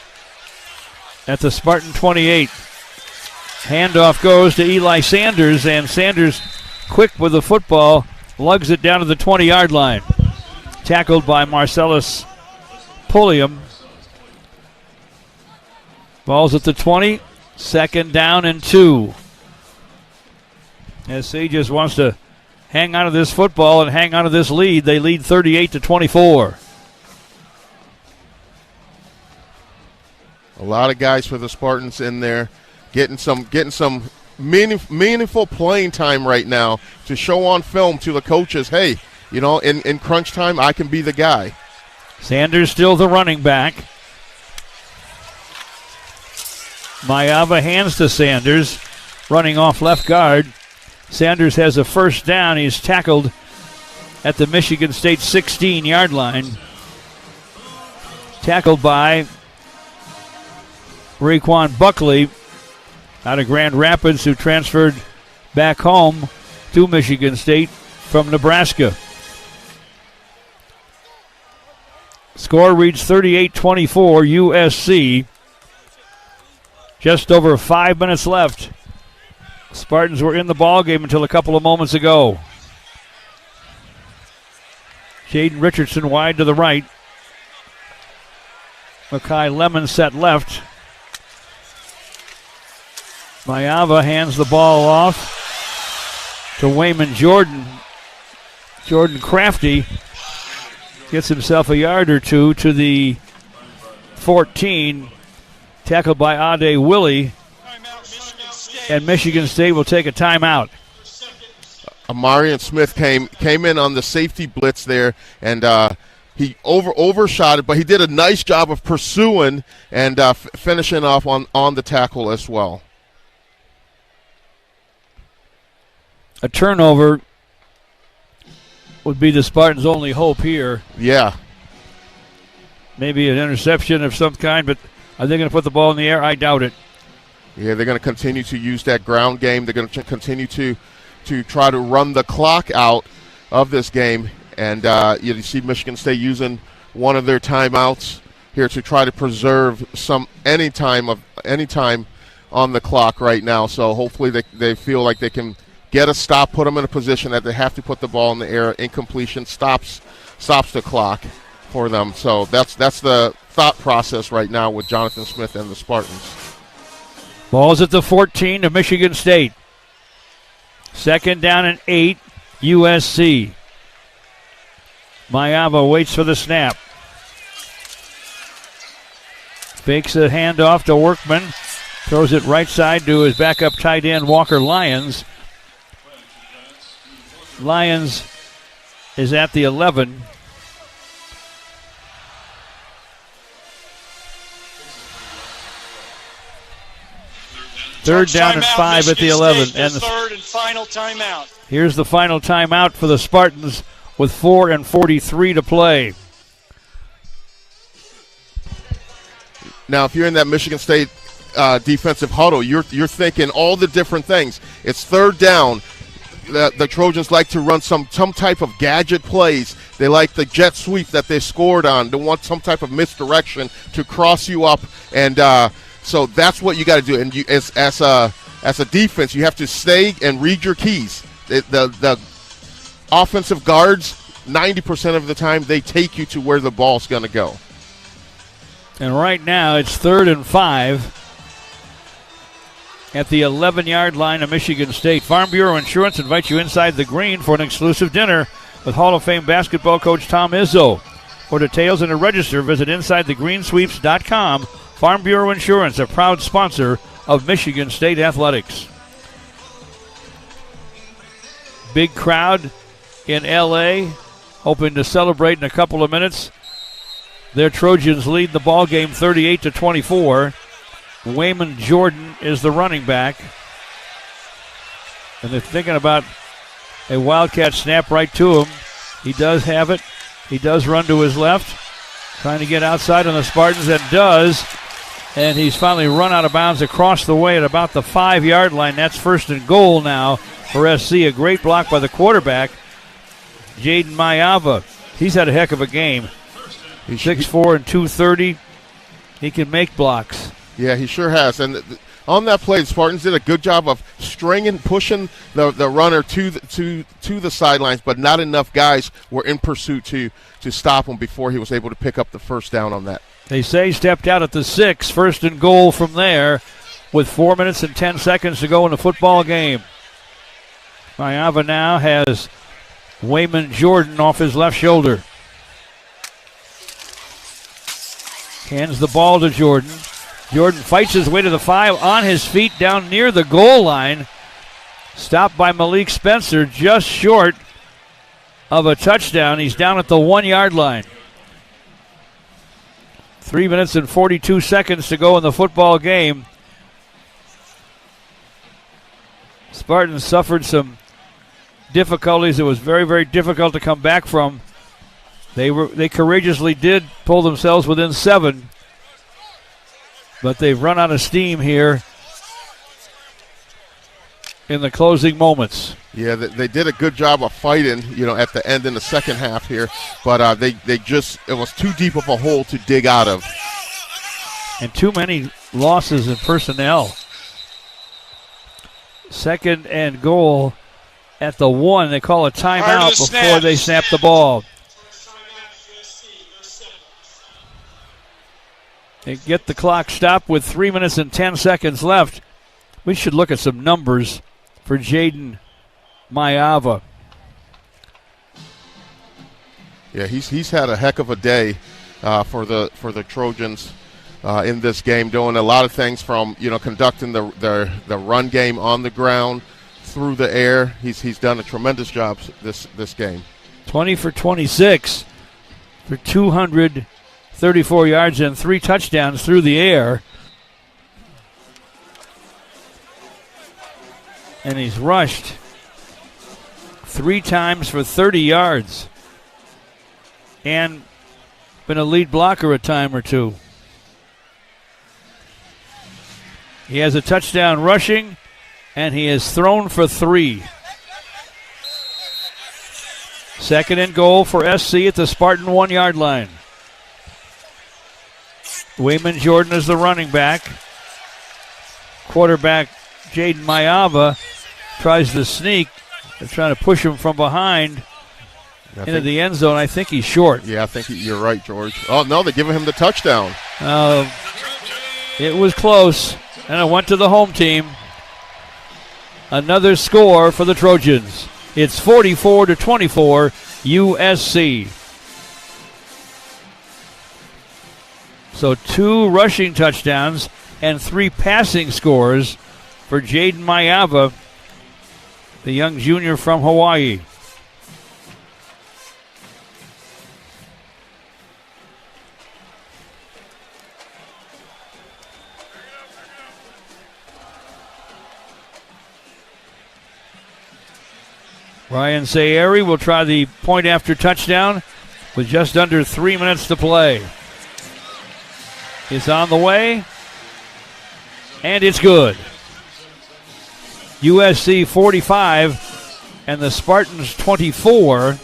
[SPEAKER 1] at the Spartan 28. Handoff goes to Eli Sanders, and Sanders, quick with the football, lugs it down to the 20-yard line. Tackled by Marcellus Pulliam. Ball's at the 20, 2nd down and 2. SC just wants to hang on to this football and hang on to this lead. They lead 38-24.
[SPEAKER 2] A lot of guys for the Spartans in there, getting some meaningful playing time right now to show on film to the coaches, hey, in crunch time, I can be the guy.
[SPEAKER 1] Sanders still the running back. Mayava hands to Sanders, running off left guard. Sanders has a 1st down. He's tackled at the Michigan State 16-yard line. Tackled by Raekwon Buckley out of Grand Rapids, who transferred back home to Michigan State from Nebraska. Score reads 38-24 USC. Just over 5 minutes left. Spartans were in the ballgame until a couple of moments ago. Jaden Richardson wide to the right. Makai Lemon set left. Mayava hands the ball off to Wayman Jordan. Jordan Crafty gets himself a yard or two to the 14. Tackled by Ade Willie. And Michigan State will take a timeout.
[SPEAKER 2] Amarian Smith came in on the safety blitz there, and he overshot it, but he did a nice job of pursuing and finishing off on the tackle as well.
[SPEAKER 1] A turnover would be the Spartans' only hope here.
[SPEAKER 2] Yeah.
[SPEAKER 1] Maybe an interception of some kind, but are they going to put the ball in the air? I doubt it.
[SPEAKER 2] Yeah, they're going to continue to use that ground game. They're going to continue to try to run the clock out of this game. And you see Michigan State using one of their timeouts here to try to preserve any time on the clock right now. So hopefully they feel like they can get a stop, put them in a position that they have to put the ball in the air. Incompletion stops the clock for them. So that's the thought process right now with Jonathan Smith and the Spartans.
[SPEAKER 1] Ball's at the 14 of Michigan State. 2nd down and 8, USC. Mayava waits for the snap. Fakes a handoff to Workman. Throws it right side to his backup tight end, Walker Lyons. Lyons is at the 11. Third down and 5 at the 11.
[SPEAKER 3] And the third and final timeout.
[SPEAKER 1] Here's the final timeout for the Spartans with 4:43 to play.
[SPEAKER 2] Now, if you're in that Michigan State defensive huddle, you're thinking all the different things. It's 3rd down. The Trojans like to run some type of gadget plays. They like the jet sweep that they scored on. They want some type of misdirection to cross you up, and so that's what you got to do. And you, as a defense, you have to stay and read your keys. The offensive guards, 90% of the time, they take you to where the ball's going to go.
[SPEAKER 1] And right now, it's 3rd and 5. at the 11-yard line of Michigan State. Farm Bureau Insurance invites you inside the green for an exclusive dinner with Hall of Fame basketball coach Tom Izzo. For details and to register, visit InsideTheGreensweeps.com. Farm Bureau Insurance, a proud sponsor of Michigan State Athletics. Big crowd in L.A., hoping to celebrate in a couple of minutes. Their Trojans lead the ball game 38-24. Wayman Jordan is the running back. And they're thinking about a Wildcat snap right to him. He does have it. He does run to his left. Trying to get outside on the Spartans, and does. And he's finally run out of bounds across the way at about the 5-yard line. That's first and goal now for SC. A great block by the quarterback, Jaden Mayava. He's had a heck of a game. He's 6'4" and 230. He can make blocks.
[SPEAKER 2] Yeah, he sure has. And on that play, the Spartans did a good job of pushing the runner to the sidelines, but not enough guys were in pursuit to stop him before he was able to pick up the first down on that.
[SPEAKER 1] They say he stepped out at the 6, first and goal from there with 4 minutes and 10 seconds to go in the football game. Mayava now has Wayman Jordan off his left shoulder. Hands the ball to Jordan. Jordan fights his way to the 5, on his feet down near the goal line. Stopped by Malik Spencer, just short of a touchdown. He's down at the 1-yard line. 3 minutes and 42 seconds to go in the football game. Spartans suffered some difficulties. It was very, very difficult to come back from. They courageously did pull themselves within 7. But they've run out of steam here in the closing moments.
[SPEAKER 2] Yeah, they did a good job of fighting, at the end in the second half here. But it was too deep of a hole to dig out of.
[SPEAKER 1] And too many losses in personnel. Second and goal at the 1. They call a timeout before they snap the ball. They get the clock stopped with 3 minutes and 10 seconds left. We should look at some numbers for Jaden Mayava.
[SPEAKER 2] Yeah, he's had a heck of a day for the Trojans in this game, doing a lot of things from conducting the run game on the ground, through the air. He's done a tremendous job this game.
[SPEAKER 1] 20 for 26 for 234 yards and 3 touchdowns through the air. And he's rushed 3 times for 30 yards. And been a lead blocker a time or two. He has a touchdown rushing, and he has thrown for 3. Second and goal for SC at the Spartan 1-yard line. Wayman Jordan is the running back. Quarterback Jaden Mayava tries to sneak. They're trying to push him from behind into the end zone. I think he's short.
[SPEAKER 2] Yeah, I think you're right, George. Oh, no, they're giving him the touchdown.
[SPEAKER 1] It was close, and it went to the home team. Another score for the Trojans. It's 44-24 USC. So 2 rushing touchdowns and 3 passing scores for Jaden Mayava, the young junior from Hawaii. Ryan Sayeri will try the point after touchdown with just under 3 minutes to play. It's on the way, and it's good. USC 45 and the Spartans 24.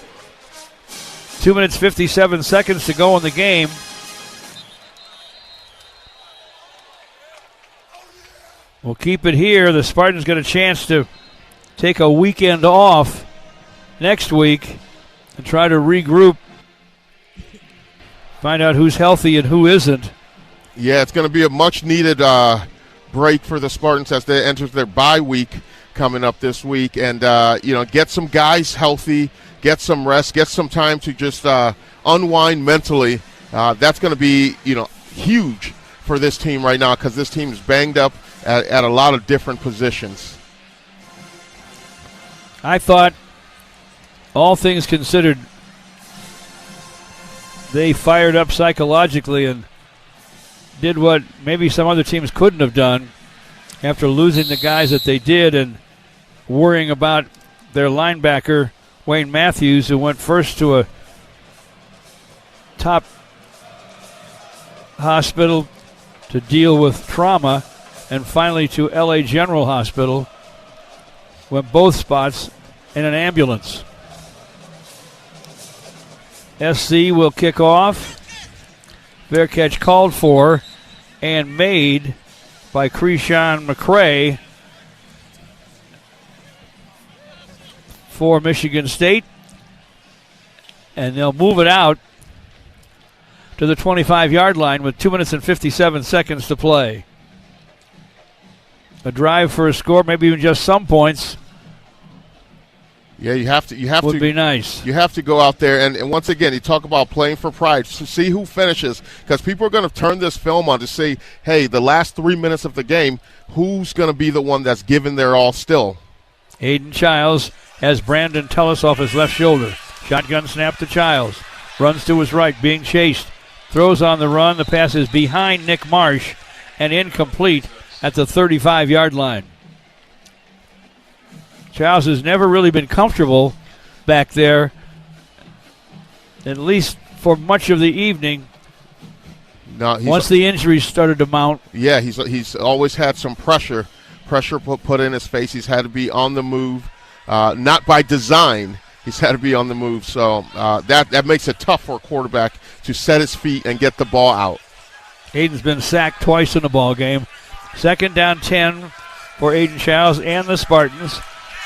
[SPEAKER 1] 2 minutes 57 seconds to go in the game. We'll keep it here. The Spartans get a chance to take a weekend off next week and try to regroup, find out who's healthy and who isn't.
[SPEAKER 2] Yeah, it's going to be a much-needed break for the Spartans as they enter their bye week coming up this week, and get some guys healthy, get some rest, get some time to just unwind mentally. That's going to be huge for this team right now, because this team is banged up at a lot of different positions.
[SPEAKER 1] I thought, all things considered, they fired up psychologically and did what maybe some other teams couldn't have done after losing the guys that they did and worrying about their linebacker, Wayne Matthews, who went first to a top hospital to deal with trauma and finally to LA General Hospital, went both spots in an ambulance. SC will kick off. Fair catch called for and made by Krishan McCray for Michigan State. And they'll move it out to the 25-yard line with 2 minutes and 57 seconds to play. A drive for a score, maybe even just some points.
[SPEAKER 2] Yeah, you have to.
[SPEAKER 1] Would be nice.
[SPEAKER 2] You have to go out there, and once again, you talk about playing for pride. So see who finishes, because people are going to turn this film on to say, hey, the last 3 minutes of the game, who's going to be the one that's giving their all still?
[SPEAKER 1] Aiden Childs has Brandon Tullis off his left shoulder. Shotgun snap to Childs. Runs to his right, being chased. Throws on the run. The pass is behind Nick Marsh and incomplete at the 35-yard line. Childs has never really been comfortable back there, at least for much of the evening.
[SPEAKER 2] No,
[SPEAKER 1] once the injuries started to mount.
[SPEAKER 2] Yeah, he's always had some pressure put in his face. He's had to be on the move, not by design. He's had to be on the move, so that makes it tough for a quarterback to set his feet and get the ball out.
[SPEAKER 1] Aiden's been sacked twice in the ball game. 2nd down 10 for Aiden Childs and the Spartans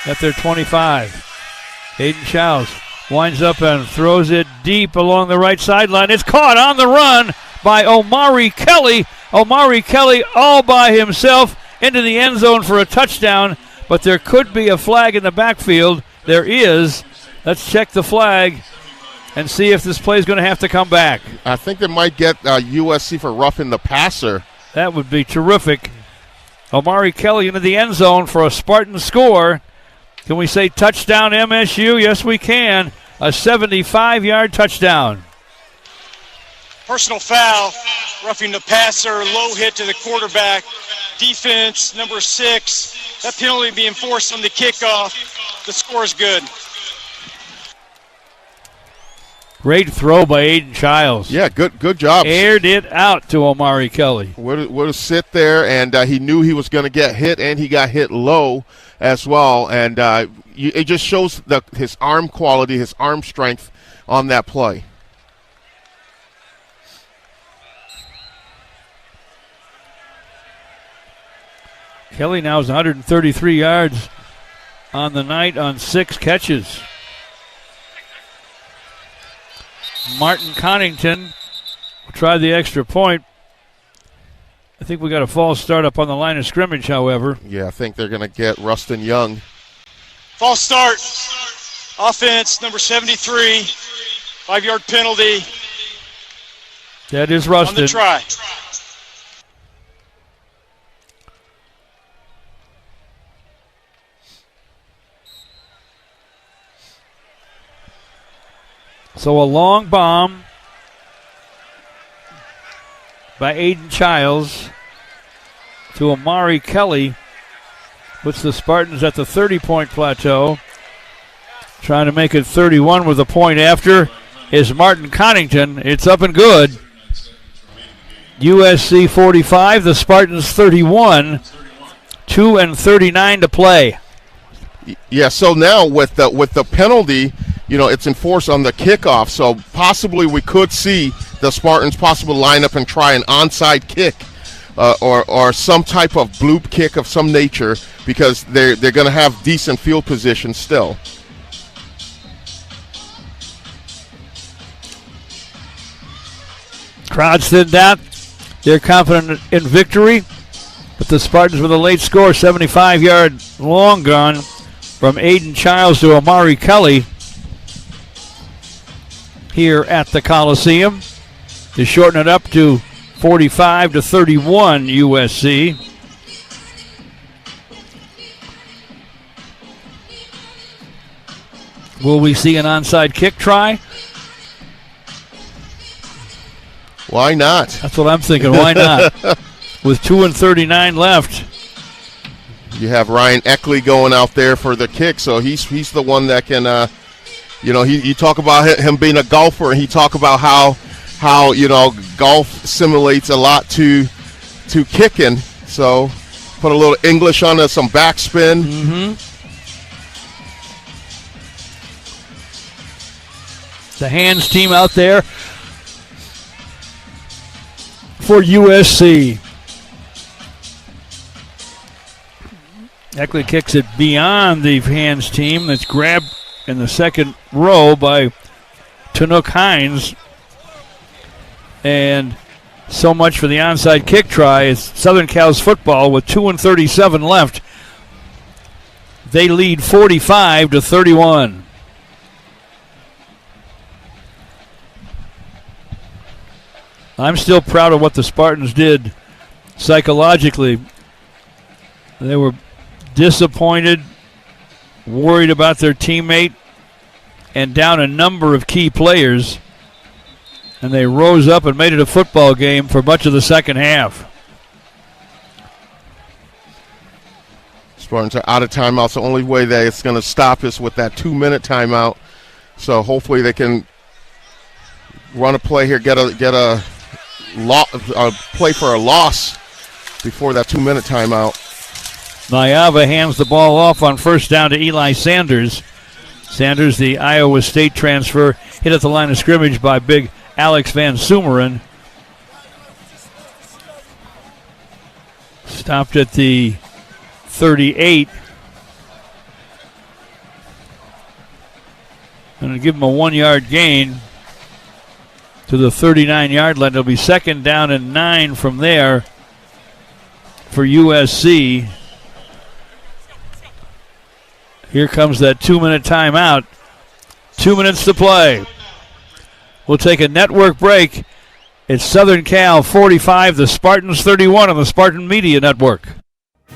[SPEAKER 1] at their 25. Aiden Childs winds up and throws it deep along the right sideline. It's caught on the run by Omari Kelly. Omari Kelly all by himself into the end zone for a touchdown, but there could be a flag in the backfield. There is. Let's check the flag and see if this play is going to have to come back.
[SPEAKER 2] I think they might get USC for roughing the passer.
[SPEAKER 1] That would be terrific. Omari Kelly into the end zone for a Spartan score. Can we say touchdown MSU? Yes, we can. A 75-yard touchdown.
[SPEAKER 3] Personal foul, roughing the passer, low hit to the quarterback. Defense, number 6. That penalty being forced on the kickoff. The score is good.
[SPEAKER 1] Great throw by Aiden Childs.
[SPEAKER 2] Yeah, good job.
[SPEAKER 1] Aired it out to Omari Kelly.
[SPEAKER 2] Would have sit there, and he knew he was going to get hit, and he got hit low as well. And it just shows his arm quality, his arm strength on that play.
[SPEAKER 1] Kelly now is 133 yards on the night on 6 catches. Martin Connington will try the extra point. I think we got a false start up on the line of scrimmage, however.
[SPEAKER 2] Yeah, I think they're going to get Rustin Young.
[SPEAKER 3] False start. Offense, number 73. 5-yard penalty.
[SPEAKER 1] That is Rustin.
[SPEAKER 3] On the try.
[SPEAKER 1] So a long bomb by Aiden Childs to Omari Kelly puts the Spartans at the 30-point plateau. Trying to make it 31 with a point after is Martin Connington. It's up and good. USC 45, the Spartans 31, 2:39 to play.
[SPEAKER 2] Yeah, so now with the penalty, it's enforced on the kickoff, so possibly we could see the Spartans possibly line up and try an onside kick or some type of bloop kick of some nature, because they're going to have decent field position still.
[SPEAKER 1] Crowd thinned out. They're confident in victory. But the Spartans with a late score, 75-yard long gun from Aiden Childs to Amari Kelly here at the Coliseum to shorten it up to 45-31 USC. Will we see an onside kick try?
[SPEAKER 2] Why not?
[SPEAKER 1] That's what I'm thinking. Why not? With 2:39 left.
[SPEAKER 2] You have Ryan Eckley going out there for the kick, so he's the one that can, you talk about him being a golfer, and he talk about how golf simulates a lot to kicking. So put a little English on it, some backspin.
[SPEAKER 1] Mm-hmm. The hands team out there for USC. Eckley kicks it beyond the hands team. That's grabbed in the second row by Tanook Hines. And so much for the onside kick try. It's Southern Cal's football with 2:37 left. They lead 45-31. I'm still proud of what the Spartans did psychologically. They were disappointed, worried about their teammate, and down a number of key players. And they rose up and made it a football game for much of the second half.
[SPEAKER 2] Spartans are out of timeouts. The only way that it's going to stop is with that 2-minute timeout. So hopefully they can run a play here, get a play for a loss before that 2-minute timeout.
[SPEAKER 1] Nyava hands the ball off on first down to Eli Sanders. Sanders, the Iowa State transfer, hit at the line of scrimmage by big Alex Van Sumeren. Stopped at the 38. Going to give him a 1-yard gain to the 39-yard line. It'll be second down and 9 from there for USC. Here comes that 2-minute timeout. 2 minutes to play. We'll take a network break. It's Southern Cal 45, the Spartans 31 on the Spartan Media Network.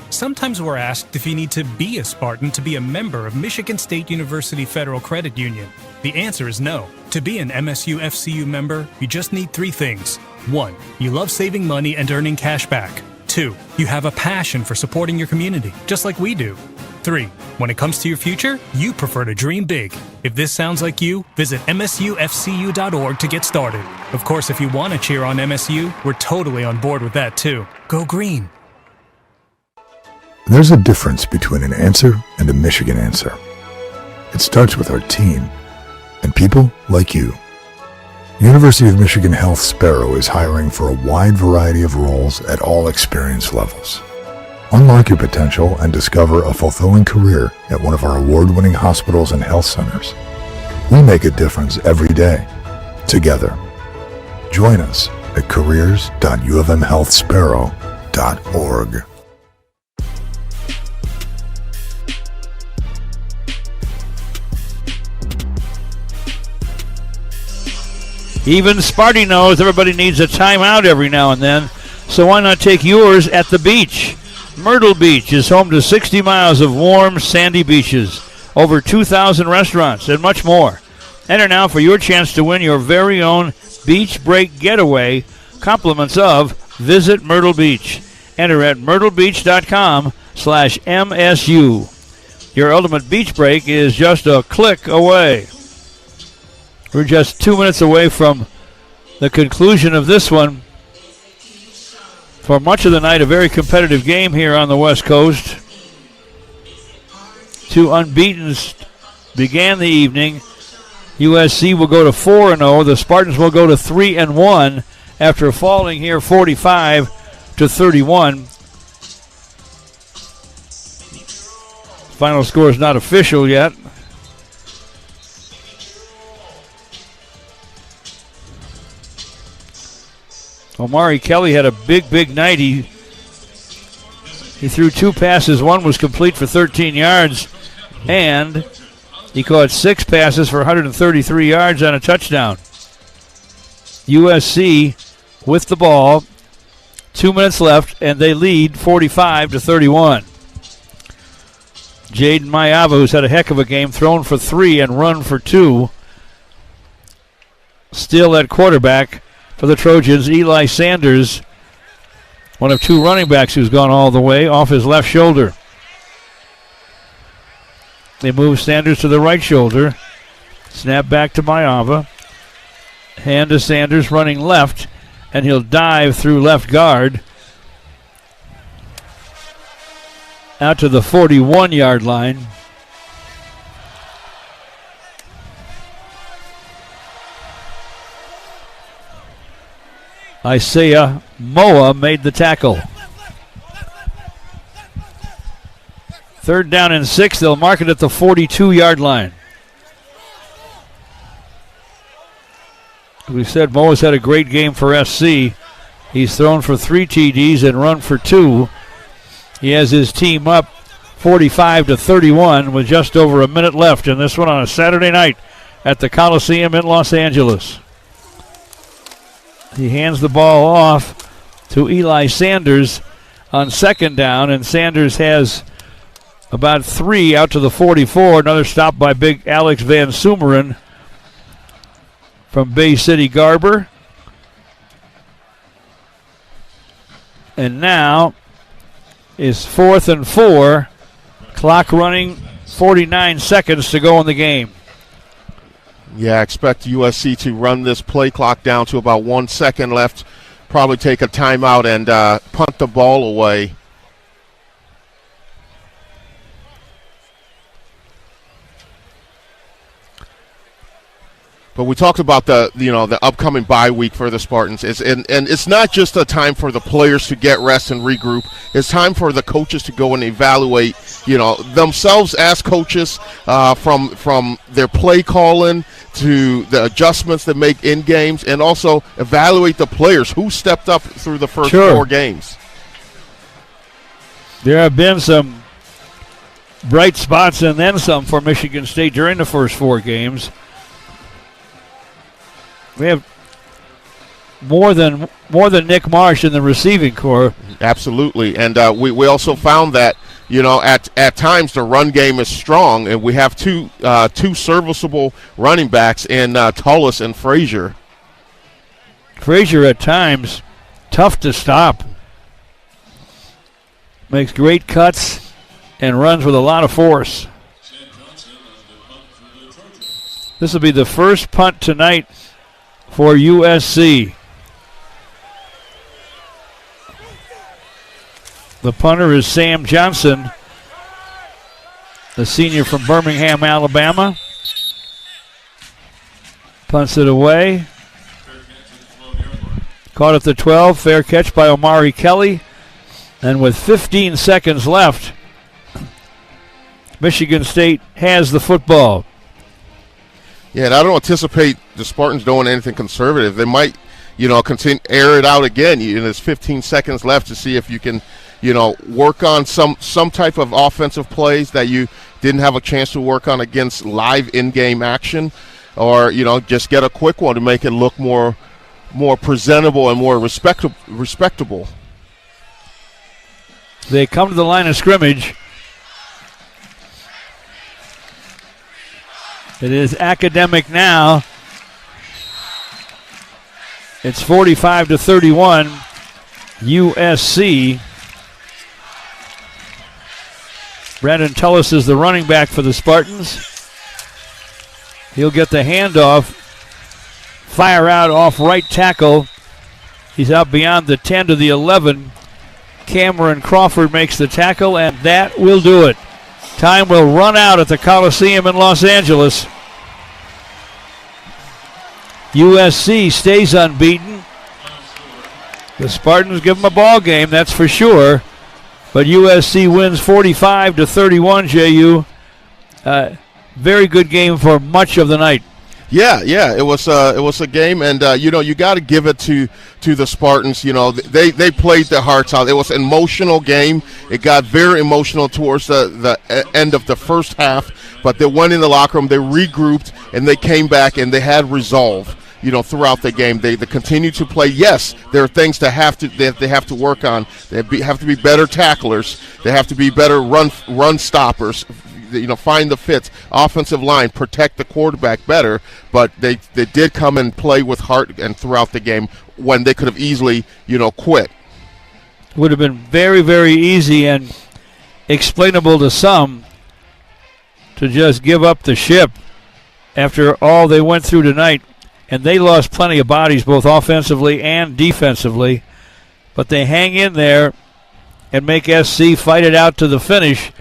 [SPEAKER 10] Sometimes we're asked if you need to be a Spartan to be a member of Michigan State University Federal Credit Union. The answer is no. To be an MSU FCU member, you just need 3 things. 1, you love saving money and earning cash back. 2, you have a passion for supporting your community, just like we do. 3, when it comes to your future, you prefer to dream big. If this sounds like you, visit msufcu.org to get started. Of course, if you want to cheer on MSU, we're totally on board with that too. Go green.
[SPEAKER 13] There's a difference between an answer and a Michigan answer. It starts with our team and people like you. University of Michigan Health Sparrow is hiring for a wide variety of roles at all experience levels. Unlock your potential and discover a fulfilling career at one of our award-winning hospitals and health centers. We make a difference every day, together. Join us at careers.ufmhealthsparrow.org.
[SPEAKER 1] Even Sparty knows everybody needs a timeout every now and then, so why not take yours at the beach? Myrtle Beach is home to 60 miles of warm, sandy beaches, over 2,000 restaurants, and much more. Enter now for your chance to win your very own beach break getaway, compliments of Visit Myrtle Beach. Enter at myrtlebeach.com/MSU. Your ultimate beach break is just a click away. We're just 2 minutes away from the conclusion of this one. For much of the night, a very competitive game here on the West Coast. 2 unbeatens began the evening. USC will go to 4-0. The Spartans will go to 3-1 after falling here 45-31. Final score is not official yet. Omari Kelly had a big night. He He threw 2 passes. One was complete for 13 yards, and he caught 6 passes for 133 yards and a touchdown. USC with the ball, 2 minutes left, and they lead 45-31. Jaden Mayava, who's had a heck of a game, thrown for 3 and run for 2. Still at quarterback for the Trojans, Eli Sanders, one of 2 running backs who's gone all the way, off his left shoulder. They move Sanders to the right shoulder. Snap back to Mayava. Hand to Sanders running left, and he'll dive through left guard out to the 41-yard line. Isaiah Moa made the tackle. 3rd down and 6. They'll mark it at the 42-yard line. We said Moa's had a great game for SC. He's thrown for 3 TDs and run for 2. He has his team up 45-31 with just over a minute left in this one on a Saturday night at the Coliseum in Los Angeles. He hands the ball off to Eli Sanders on 2nd down, and Sanders has about 3 out to the 44. Another stop by big Alex Van Sumeren from Bay City Garber. And now is 4th and 4. Clock running, 49 seconds to go in the game.
[SPEAKER 2] Yeah, I expect USC to run this play clock down to about 1 second left. Probably take a timeout and punt the ball away. But we talked about the upcoming bye week for the Spartans. And it's not just a time for the players to get rest and regroup. It's time for the coaches to go and evaluate, themselves as coaches, from their play calling to the adjustments they make in games, and also evaluate the players who stepped up through the first 4 games.
[SPEAKER 1] There have been some bright spots and then some for Michigan State during the first 4 games. We have more than Nick Marsh in the receiving corps.
[SPEAKER 2] Absolutely, and we also found that at times the run game is strong, and we have two serviceable running backs in Tullis and Frazier.
[SPEAKER 1] Frazier at times tough to stop. Makes great cuts and runs with a lot of force. This will be the first punt tonight for USC. The punter is Sam Johnson, the senior from Birmingham, Alabama. Punts it away. Caught at the 12. Fair catch by Omari Kelly. And with 15 seconds left, Michigan State has the football.
[SPEAKER 2] Yeah, and I don't anticipate the Spartans doing anything conservative. They might, continue air it out again. There's 15 seconds left to see if you can, work on some type of offensive plays that you didn't have a chance to work on against live in-game action, or just get a quick one to make it look more presentable and more respectable.
[SPEAKER 1] They come to the line of scrimmage. It is academic now. It's 45-31, USC. Brandon Tullis is the running back for the Spartans. He'll get the handoff. Fire out off right tackle. He's out beyond the 10 to the 11. Cameron Crawford makes the tackle, and that will do it. Time will run out at the Coliseum in Los Angeles. USC stays unbeaten. The Spartans give them a ball game, that's for sure. But USC wins 45-31, JU. Very good game for much of the night.
[SPEAKER 2] Yeah, it was a game, and you got to give it to the Spartans. They played their hearts out. It was an emotional game. It got very emotional towards the end of the first half, but they went in the locker room, they regrouped, and they came back and they had resolve. Throughout the game, they continue to play. Yes, there are things that they have to work on. They have to be better tacklers. They have to be better run stoppers. Find the fits, offensive line, protect the quarterback better. But they did come and play with heart and throughout the game when they could have easily quit.
[SPEAKER 1] Would have been very, very easy and explainable to some to just give up the ship after all they went through tonight. And they lost plenty of bodies, both offensively and defensively. But they hang in there and make SC fight it out to the finish.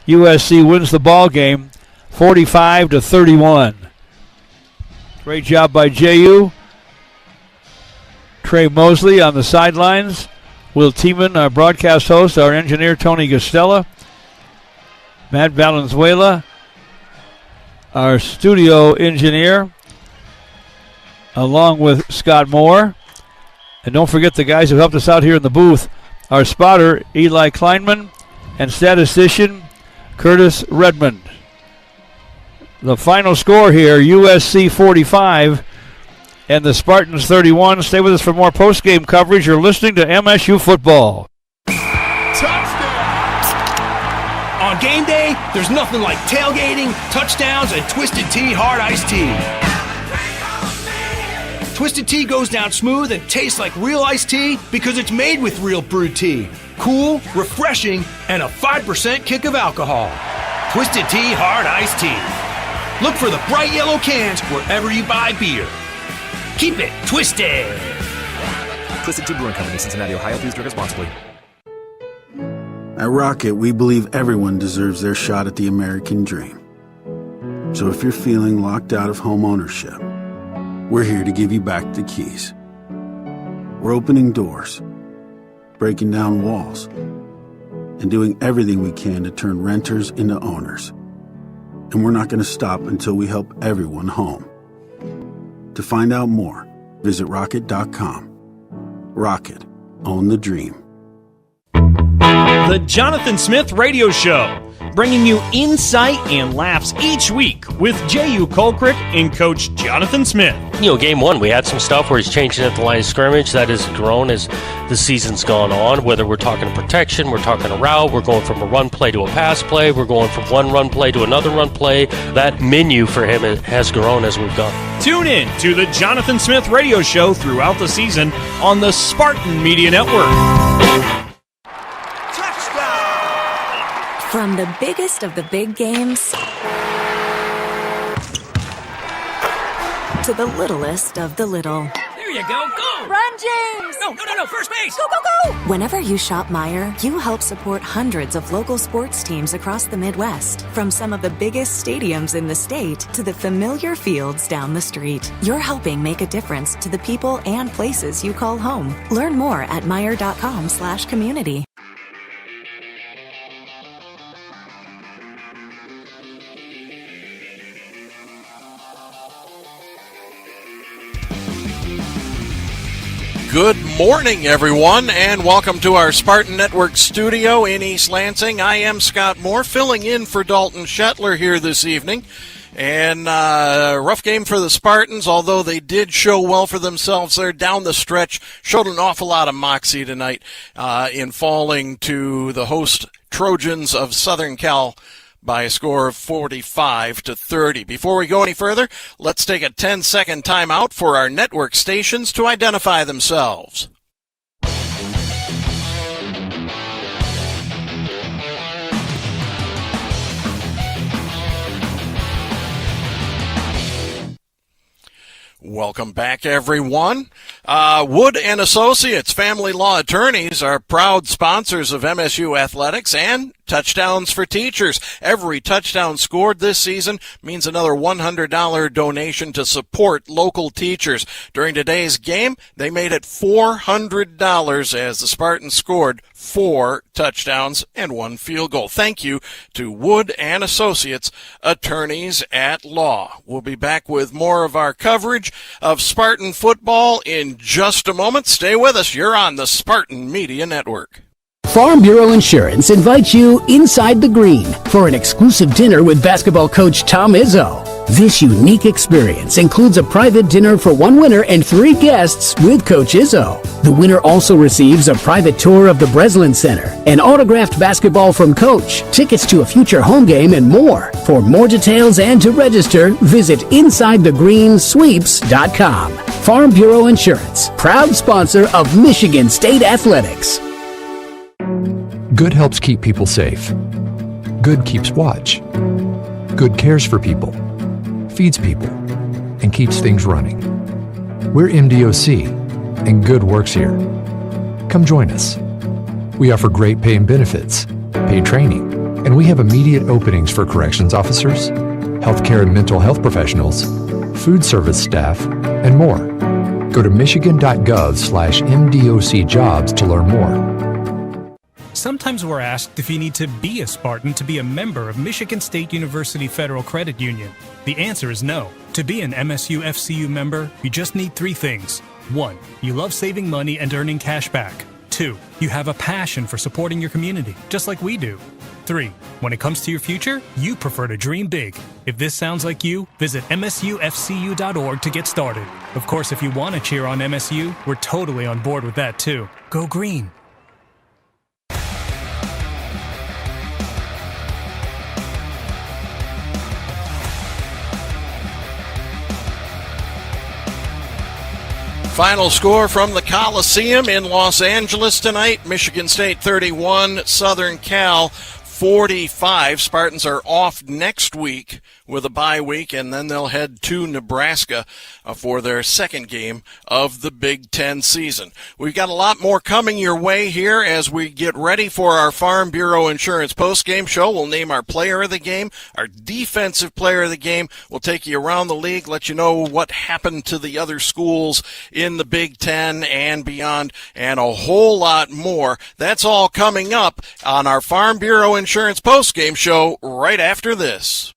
[SPEAKER 1] USC wins the ball game 45-31. Great job by JU. Trey Mosley on the sidelines. Will Tiemann, our broadcast host, our engineer Tony Gastella. Matt Valenzuela, our studio engineer, along with Scott Moore. And don't forget the guys who helped us out here in the booth. Our spotter, Eli Kleinman, and statistician, Curtis Redmond. The final score here, USC 45 and the Spartans 31. Stay with us for more post-game coverage. You're listening to MSU Football.
[SPEAKER 5] On game day, there's nothing like tailgating, touchdowns, and Twisted Tea Hard Iced Tea. Twisted Tea goes down smooth and tastes like real iced tea because it's made with real brewed tea. Cool, refreshing, and a 5% kick of alcohol. Twisted Tea Hard Iced Tea. Look for the bright yellow cans wherever you buy beer. Keep it twisted.
[SPEAKER 8] Twisted Tea Brewing Company, Cincinnati, Ohio. Please drink responsibly.
[SPEAKER 16] At Rocket, we believe everyone deserves their shot at the American dream. So if you're feeling locked out of home ownership, we're here to give you back the keys. We're opening doors, breaking down walls, and doing everything we can to turn renters into owners. And we're not going to stop until we help everyone home. To find out more, visit rocket.com. Rocket, own the dream.
[SPEAKER 5] The Jonathan Smith Radio Show, bringing you insight and laughs each week with J.U. Colcrick and Coach Jonathan Smith.
[SPEAKER 22] Game one, we had some stuff where he's changing at the line of scrimmage. That has grown as the season's gone on, whether we're talking protection, we're talking a route, we're going from a run play to a pass play, we're going from one run play to another run play. That menu for him has grown as we've gone.
[SPEAKER 5] Tune in to the Jonathan Smith Radio Show throughout the season on the Spartan Media Network.
[SPEAKER 23] From the biggest of the big games to the littlest of the little.
[SPEAKER 24] There you go. Go!
[SPEAKER 26] Run, James!
[SPEAKER 24] No. First base!
[SPEAKER 26] Go!
[SPEAKER 23] Whenever you shop Meijer, you help support hundreds of local sports teams across the Midwest. From some of the biggest stadiums in the state to the familiar fields down the street. You're helping make a difference to the people and places you call home. Learn more at Meijer.com/community.
[SPEAKER 27] Good morning, everyone, and welcome to our Spartan Network studio in East Lansing. I am Scott Moore, filling in for Dalton Shetler here this evening. And rough game for the Spartans, although they did show well for themselves there down the stretch. Showed an awful lot of moxie tonight in falling to the host Trojans of Southern Cal by a score of 45-30. Before we go any further, let's take a 10-second timeout for our network stations to identify themselves. Welcome back, everyone. Wood and Associates Family Law Attorneys are proud sponsors of MSU Athletics and Touchdowns for Teachers. Every touchdown scored this season means another $100 donation to support local teachers. During today's game, they made it $400 as the Spartans scored 4 touchdowns and 1 field goal. Thank you to Wood and Associates, attorneys at law. We'll be back with more of our coverage of Spartan football in just a moment. Stay with us. You're on the Spartan Media Network.
[SPEAKER 4] Farm Bureau Insurance invites you inside the green for an exclusive dinner with basketball coach Tom Izzo. This unique experience includes a private dinner for 1 winner and 3 guests with Coach Izzo. The winner also receives a private tour of the Breslin Center, an autographed basketball from Coach, tickets to a future home game, and more. For more details and to register, visit InsideTheGreenSweeps.com. Farm Bureau Insurance, proud sponsor of Michigan State Athletics.
[SPEAKER 9] Good helps keep people safe. Good keeps watch. Good cares for people, feeds people, and keeps things running. We're MDOC, and Good works here. Come join us. We offer great pay and benefits, paid training, and we have immediate openings for corrections officers, healthcare and mental health professionals, food service staff, and more. Go to michigan.gov/MDOC jobs to learn more.
[SPEAKER 10] Sometimes we're asked if you need to be a Spartan to be a member of Michigan State University Federal Credit Union. The answer is no. To be an MSU FCU member, you just need 3 things. 1. You love saving money and earning cash back. 2. You have a passion for supporting your community, just like we do. 3. When it comes to your future, you prefer to dream big. If this sounds like you, visit msufcu.org to get started. Of course, if you want to cheer on MSU, we're totally on board with that too. Go green!
[SPEAKER 27] Final score from the Coliseum in Los Angeles tonight. Michigan State 31, Southern Cal 45. Spartans are off next week with a bye week, and then they'll head to Nebraska for their second game of the Big Ten season. We've got a lot more coming your way here as we get ready for our Farm Bureau Insurance post-game show. We'll name our player of the game, our defensive player of the game. We'll take you around the league, let you know what happened to the other schools in the Big Ten and beyond, and a whole lot more. That's all coming up on our Farm Bureau Insurance post-game show right after this.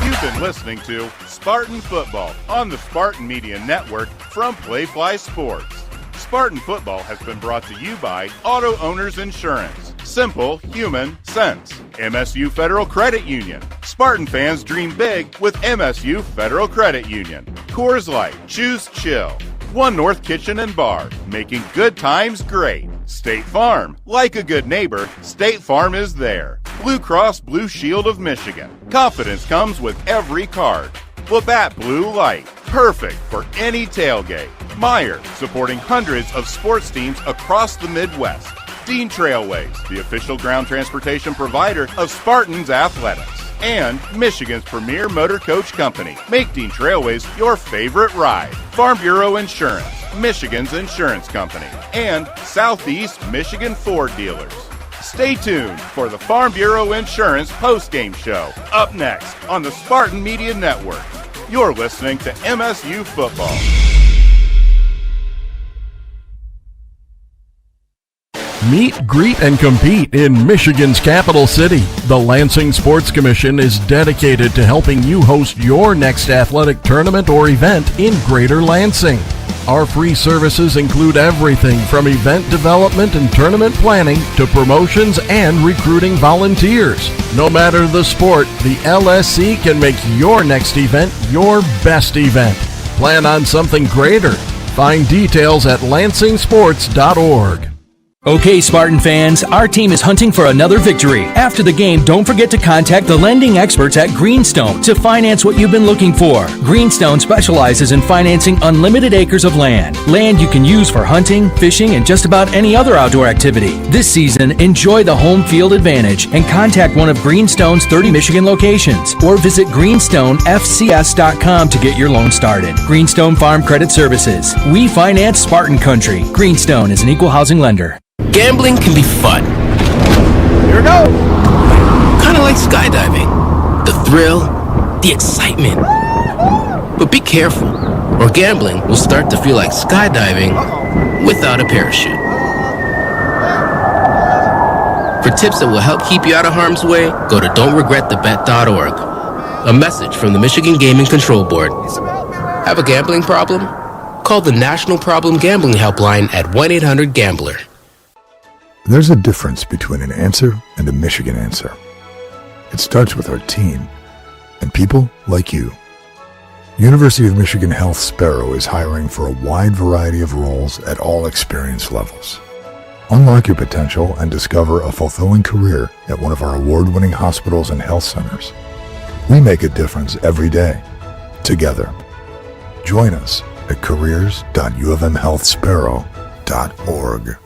[SPEAKER 11] You've been listening to Spartan Football on the Spartan Media Network from Playfly Sports. Spartan Football has been brought to you by Auto Owners Insurance. Simple human sense. MSU Federal Credit Union. Spartan fans dream big with MSU Federal Credit Union. Coors Light. Choose chill. One North Kitchen and Bar. Making good times great. State Farm. Like a good neighbor, State Farm is there. Blue Cross Blue Shield of Michigan. Confidence comes with every card. Labatt Blue Light. Perfect for any tailgate. Meyer, supporting hundreds of sports teams across the Midwest. Dean Trailways, the official ground transportation provider of Spartans Athletics. And Michigan's premier motor coach company. Make Dean Trailways your favorite ride. Farm Bureau Insurance, Michigan's insurance company. And Southeast Michigan Ford dealers. Stay tuned for the Farm Bureau Insurance postgame show. Up next on the Spartan Media Network. You're listening to MSU Football.
[SPEAKER 12] Meet, greet, and compete in Michigan's capital city. The Lansing Sports Commission is dedicated to helping you host your next athletic tournament or event in Greater Lansing. Our free services include everything from event development and tournament planning to promotions and recruiting volunteers. No matter the sport, the LSC can make your next event your best event. Plan on something greater. Find details at lansingsports.org.
[SPEAKER 14] Okay, Spartan fans, our team is hunting for another victory. After the game, don't forget to contact the lending experts at Greenstone to finance what you've been looking for. Greenstone specializes in financing unlimited acres of land. Land you can use for hunting, fishing, and just about any other outdoor activity. This season, enjoy the home field advantage and contact one of Greenstone's 30 Michigan locations or visit greenstonefcs.com to get your loan started. Greenstone Farm Credit Services. We finance Spartan country. Greenstone is an equal housing lender.
[SPEAKER 7] Gambling can be fun,
[SPEAKER 15] Here goes.
[SPEAKER 18] Kind of like skydiving. The thrill, the excitement. But be careful, or gambling will start to feel like skydiving without a parachute. For tips that will help keep you out of harm's way, go to don'tregretthebet.org. A message from the Michigan Gaming Control Board. Have a gambling problem? Call the National Problem Gambling Helpline at 1-800-GAMBLER.
[SPEAKER 13] There's a difference between an answer and a Michigan answer. It starts with our team and people like you. University of Michigan Health Sparrow is hiring for a wide variety of roles at all experience levels. Unlock your potential and discover a fulfilling career at one of our award-winning hospitals and health centers. We make a difference every day, together. Join us at careers.ufmhealthsparrow.org.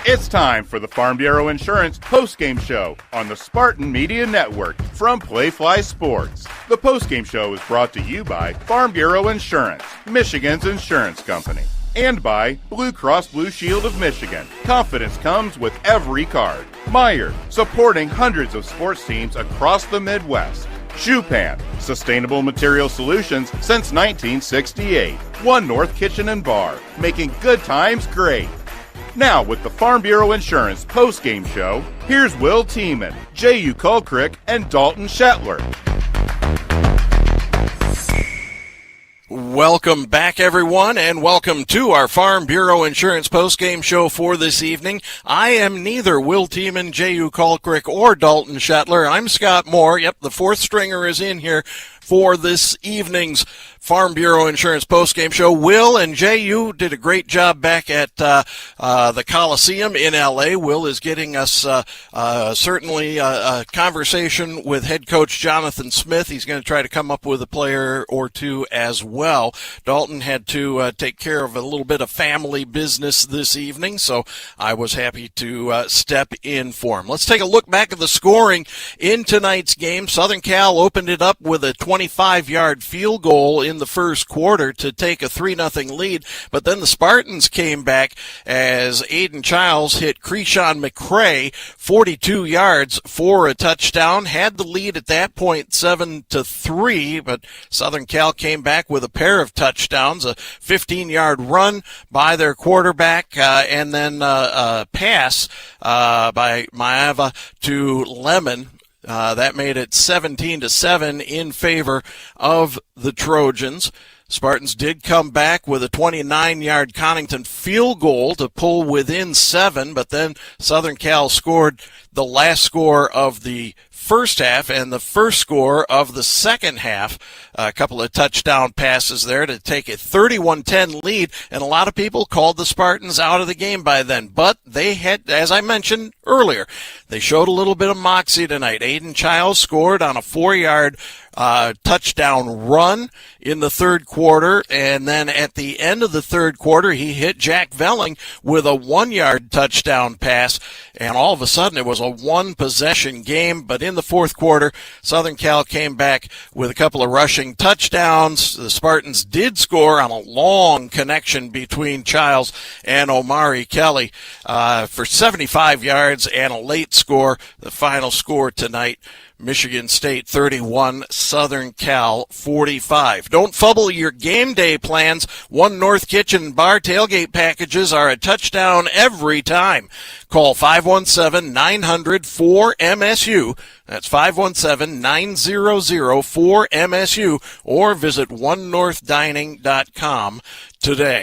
[SPEAKER 11] It's time for the Farm Bureau Insurance postgame show on the Spartan Media Network from Playfly Sports. The postgame show is brought to you by Farm Bureau Insurance, Michigan's insurance company, and by Blue Cross Blue Shield of Michigan. Confidence comes with every card. Meyer, supporting hundreds of sports teams across the Midwest. Schupan, sustainable material solutions since 1968. One North Kitchen and Bar, making good times great. Now, with the Farm Bureau Insurance postgame show, here's Will Tiemann, J.U. Kulkrick, and Dalton Shetler.
[SPEAKER 27] Welcome back, everyone, and welcome to our Farm Bureau Insurance postgame show for this evening. I am neither Will Tiemann, J.U. Kulkrick, or Dalton Shetler. I'm Scott Moore. Yep, the fourth stringer is in here for this evening's Farm Bureau Insurance postgame show. Will and J.U. did a great job back at the Coliseum in L.A. Will is getting us certainly a conversation with head coach Jonathan Smith. He's going to try to come up with a player or two as well. Dalton had to take care of a little bit of family business this evening, so I was happy to step in for him. Let's take a look back at the scoring in tonight's game. Southern Cal opened it up with a 25-yard field goal in the first quarter to take a 3-0 lead, but then the Spartans came back as Aiden Childs hit Krishan McCray 42 yards for a touchdown, had the lead at that point 7-3, but Southern Cal came back with a pair of touchdowns, a 15-yard run by their quarterback, and then a pass by Maeva to Lemon. That made it 17-7 in favor of the Trojans. Spartans did come back with a 29-yard Connington field goal to pull within 7, but then Southern Cal scored the last score of the first half and the first score of the second half. A couple of touchdown passes there to take a 31-10 lead, and a lot of people called the Spartans out of the game by then. But they had, as I mentioned earlier, they showed a little bit of moxie tonight. Aiden Childs scored on a 4-yard touchdown run in the third quarter, and then at the end of the third quarter, he hit Jack Velling with a 1-yard touchdown pass, and all of a sudden it was a one-possession game. But in the fourth quarter, Southern Cal came back with a couple of rushing touchdowns. The Spartans did score on a long connection between Childs and Omari Kelly for 75 yards and a late score. The final score tonight, Michigan State 31, Southern Cal 45. Don't fumble your game day plans. One North Kitchen Bar tailgate packages are a touchdown every time. Call 517-900-4MSU. That's 517-900-4MSU, or visit onenorthdining.com today.